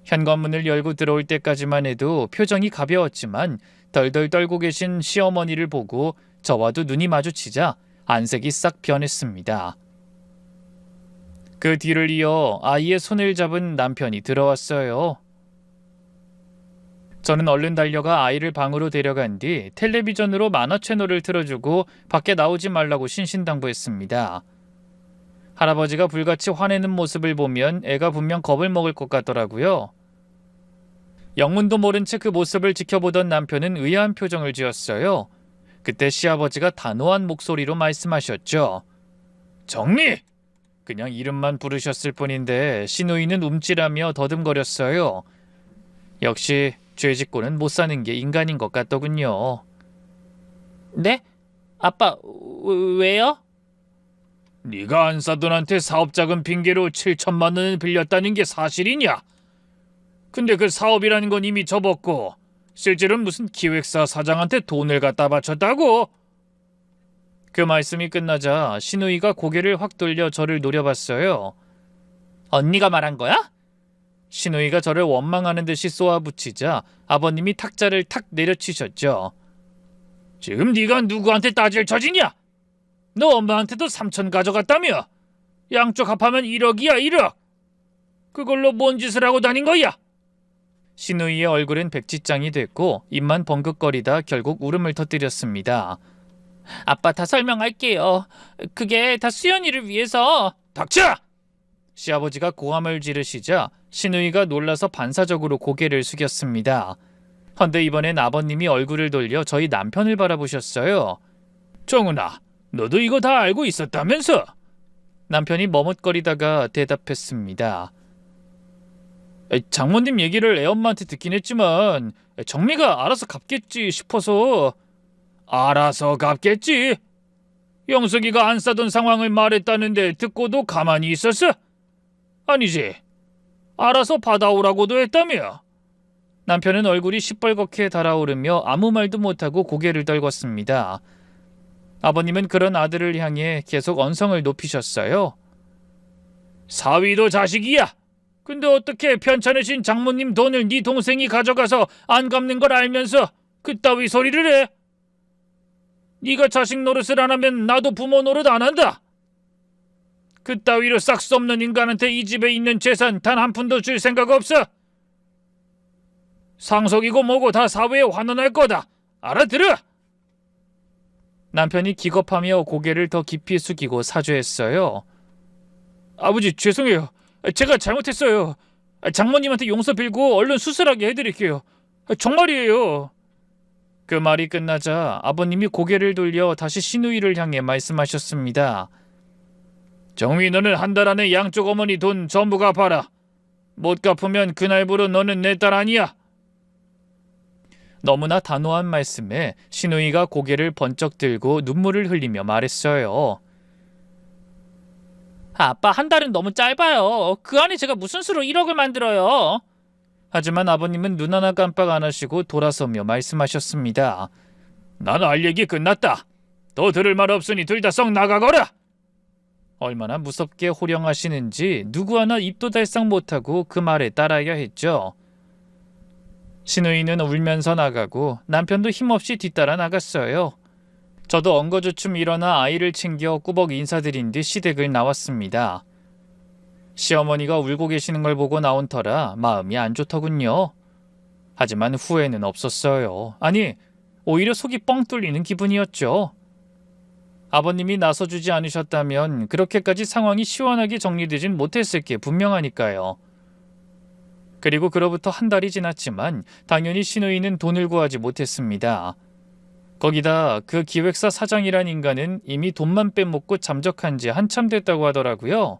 현관문을 열고 들어올 때까지만 해도 표정이 가벼웠지만 덜덜 떨고 계신 시어머니를 보고 저와도 눈이 마주치자 안색이 싹 변했습니다. 그 뒤를 이어 아이의 손을 잡은 남편이 들어왔어요. 저는 얼른 달려가 아이를 방으로 데려간 뒤 텔레비전으로 만화 채널을 틀어주고 밖에 나오지 말라고 신신당부했습니다. 할아버지가 불같이 화내는 모습을 보면 애가 분명 겁을 먹을 것 같더라고요. 영문도 모른 채 그 모습을 지켜보던 남편은 의아한 표정을 지었어요. 그때 시아버지가 단호한 목소리로 말씀하셨죠. 정미! 그냥 이름만 부르셨을 뿐인데 시누이는 움찔하며 더듬거렸어요. 역시 죄짓고는 못 사는 게 인간인 것 같더군요. 네? 아빠, 왜요? 네가 안사돈한테 사업자금 핑계로 7천만 원을 빌렸다는 게 사실이냐? 근데 그 사업이라는 건 이미 접었고 실제로는 무슨 기획사 사장한테 돈을 갖다 바쳤다고? 그 말씀이 끝나자 시누이가 고개를 확 돌려 저를 노려봤어요. 언니가 말한 거야? 시누이가 저를 원망하는 듯이 쏘아붙이자 아버님이 탁자를 탁 내려치셨죠. 지금 네가 누구한테 따질 처지냐? 너 엄마한테도 3천 가져갔다며? 양쪽 합하면 1억이야 1억. 그걸로 뭔 짓을 하고 다닌 거야? 시누이의 얼굴은 백지장이 됐고 입만 벙긋거리다 결국 울음을 터뜨렸습니다. 아빠 다 설명할게요. 그게 다 수연이를 위해서. 닥쳐! 시아버지가 고함을 지르시자 시누이가 놀라서 반사적으로 고개를 숙였습니다. 헌데 이번엔 아버님이 얼굴을 돌려 저희 남편을 바라보셨어요. 정은아, 너도 이거 다 알고 있었다면서? 남편이 머뭇거리다가 대답했습니다. 장모님 얘기를 애엄마한테 듣긴 했지만 정미가 알아서 갚겠지 싶어서. 알아서 갚겠지? 영석이가 안 싸던 상황을 말했다는데 듣고도 가만히 있었어? 아니지. 알아서 받아오라고도 했다며. 남편은 얼굴이 시뻘겋게 달아오르며 아무 말도 못하고 고개를 떨궜습니다. 아버님은 그런 아들을 향해 계속 언성을 높이셨어요. 사위도 자식이야. 근데 어떻게 편찮으신 장모님 돈을 네 동생이 가져가서 안 갚는 걸 알면서 그따위 소리를 해? 네가 자식 노릇을 안 하면 나도 부모 노릇 안 한다. 그따위로 싹 수 없는 인간한테 이 집에 있는 재산 단 한 푼도 줄 생각 없어. 상속이고 뭐고 다 사회에 환원할 거다. 알아들어? 남편이 기겁하며 고개를 더 깊이 숙이고 사죄했어요. 아버지 죄송해요. 제가 잘못했어요. 장모님한테 용서 빌고 얼른 수술하게 해드릴게요. 정말이에요. 그 말이 끝나자 아버님이 고개를 돌려 다시 시누이를 향해 말씀하셨습니다. 정미, 너는 한 달 안에 양쪽 어머니 돈 전부 갚아라. 못 갚으면 그날부로 너는 내 딸 아니야. 너무나 단호한 말씀에 시누이가 고개를 번쩍 들고 눈물을 흘리며 말했어요. 아빠 한 달은 너무 짧아요. 그 안에 제가 무슨 수로 1억을 만들어요. 하지만 아버님은 눈 하나 깜빡 안 하시고 돌아서며 말씀하셨습니다. 난 알 얘기 끝났다. 더 들을 말 없으니 둘 다 썩 나가거라. 얼마나 무섭게 호령하시는지 누구 하나 입도 달싹 못하고 그 말에 따라야 했죠. 시누이는 울면서 나가고 남편도 힘없이 뒤따라 나갔어요. 저도 엉거주춤 일어나 아이를 챙겨 꾸벅 인사드린 뒤 시댁을 나왔습니다. 시어머니가 울고 계시는 걸 보고 나온 터라 마음이 안 좋더군요. 하지만 후회는 없었어요. 아니, 오히려 속이 뻥 뚫리는 기분이었죠. 아버님이 나서주지 않으셨다면 그렇게까지 상황이 시원하게 정리되진 못했을 게 분명하니까요. 그리고 그로부터 한 달이 지났지만 당연히 시누이는 돈을 구하지 못했습니다. 거기다 그 기획사 사장이란 인간은 이미 돈만 빼먹고 잠적한 지 한참 됐다고 하더라고요.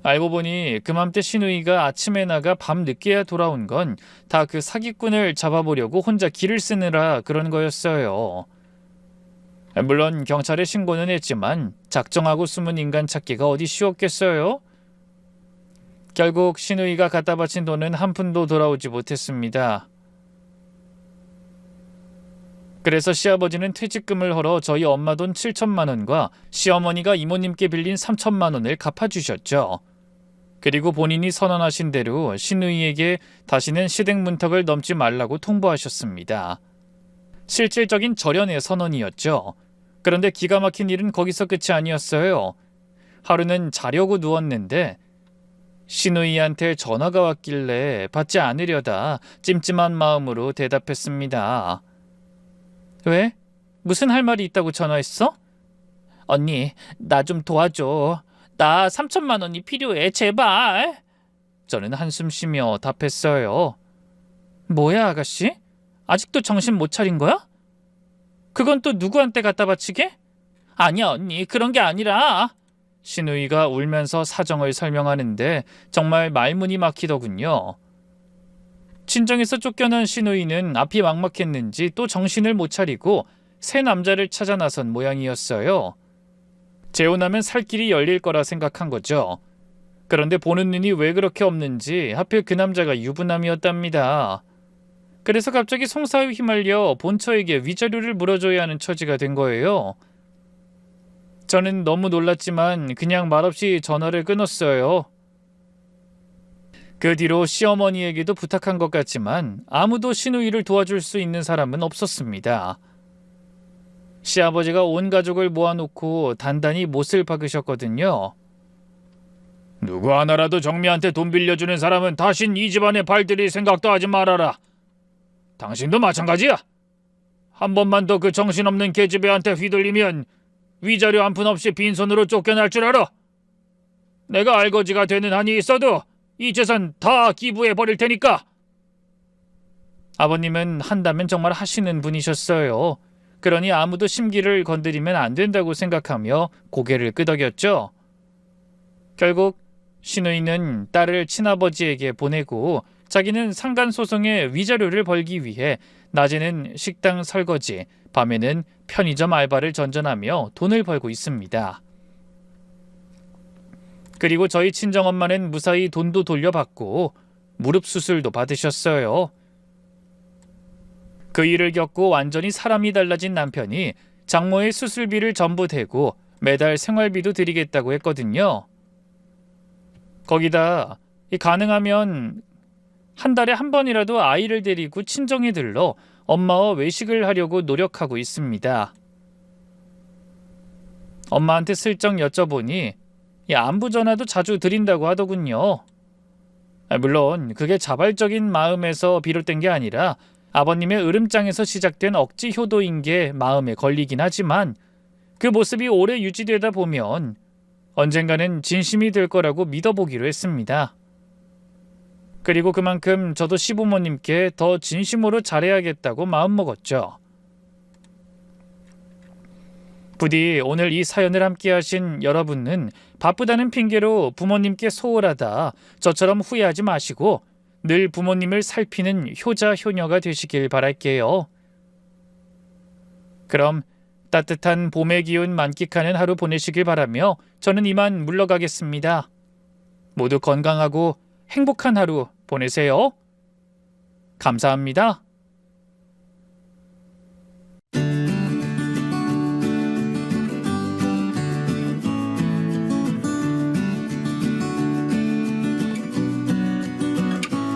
알고 보니 그맘때 시누이가 아침에 나가 밤 늦게야 돌아온 건 다 그 사기꾼을 잡아보려고 혼자 길을 쓰느라 그런 거였어요. 물론 경찰에 신고는 했지만 작정하고 숨은 인간 찾기가 어디 쉬웠겠어요? 결국 시누이가 갖다 바친 돈은 한 푼도 돌아오지 못했습니다. 그래서 시아버지는 퇴직금을 헐어 저희 엄마 돈 7천만 원과 시어머니가 이모님께 빌린 3천만 원을 갚아주셨죠. 그리고 본인이 선언하신 대로 시누이에게 다시는 시댁 문턱을 넘지 말라고 통보하셨습니다. 실질적인 절연의 선언이었죠. 그런데 기가 막힌 일은 거기서 끝이 아니었어요. 하루는 자려고 누웠는데 시누이한테 전화가 왔길래 받지 않으려다 찜찜한 마음으로 대답했습니다. 왜? 무슨 할 말이 있다고 전화했어? 언니, 나 좀 도와줘. 나 3천만 원이 필요해, 제발. 저는 한숨 쉬며 답했어요. 뭐야, 아가씨? 아직도 정신 못 차린 거야? 그건 또 누구한테 갖다 바치게? 아니야, 언니. 그런 게 아니라. 신우이가 울면서 사정을 설명하는데 정말 말문이 막히더군요. 친정에서 쫓겨난 신우이는 앞이 막막했는지 또 정신을 못 차리고 새 남자를 찾아 나선 모양이었어요. 재혼하면 살 길이 열릴 거라 생각한 거죠. 그런데 보는 눈이 왜 그렇게 없는지 하필 그 남자가 유부남이었답니다. 그래서 갑자기 송사에 휘말려 본처에게 위자료를 물어줘야 하는 처지가 된 거예요. 저는 너무 놀랐지만 그냥 말없이 전화를 끊었어요. 그 뒤로 시어머니에게도 부탁한 것 같지만 아무도 신우이를 도와줄 수 있는 사람은 없었습니다. 시아버지가 온 가족을 모아놓고 단단히 못을 박으셨거든요. 누구 하나라도 정미한테 돈 빌려주는 사람은 다신 이 집안에 발들일 생각도 하지 말아라. 당신도 마찬가지야. 한 번만 더 그 정신없는 계집애한테 휘둘리면 위자료 한 푼 없이 빈손으로 쫓겨날 줄 알아. 내가 알거지가 되는 한이 있어도 이 재산 다 기부해 버릴 테니까. 아버님은 한다면 정말 하시는 분이셨어요. 그러니 아무도 심기를 건드리면 안 된다고 생각하며 고개를 끄덕였죠. 결국 신우이는 딸을 친아버지에게 보내고 자기는 상간소송에 위자료를 벌기 위해 낮에는 식당 설거지, 밤에는 편의점 알바를 전전하며 돈을 벌고 있습니다. 그리고 저희 친정엄마는 무사히 돈도 돌려받고 무릎 수술도 받으셨어요. 그 일을 겪고 완전히 사람이 달라진 남편이 장모의 수술비를 전부 대고 매달 생활비도 드리겠다고 했거든요. 거기다 가능하면 한 달에 한 번이라도 아이를 데리고 친정에 들러 엄마와 외식을 하려고 노력하고 있습니다. 엄마한테 슬쩍 여쭤보니 안부 전화도 자주 드린다고 하더군요. 물론 그게 자발적인 마음에서 비롯된 게 아니라 아버님의 으름장에서 시작된 억지 효도인 게 마음에 걸리긴 하지만 그 모습이 오래 유지되다 보면 언젠가는 진심이 될 거라고 믿어보기로 했습니다. 그리고 그만큼 저도 시부모님께 더 진심으로 잘해야겠다고 마음먹었죠. 부디 오늘 이 사연을 함께하신 여러분은 바쁘다는 핑계로 부모님께 소홀하다 저처럼 후회하지 마시고 늘 부모님을 살피는 효자 효녀가 되시길 바랄게요. 그럼 따뜻한 봄의 기운 만끽하는 하루 보내시길 바라며 저는 이만 물러가겠습니다. 모두 건강하고 행복한 하루 보내세요. 감사합니다.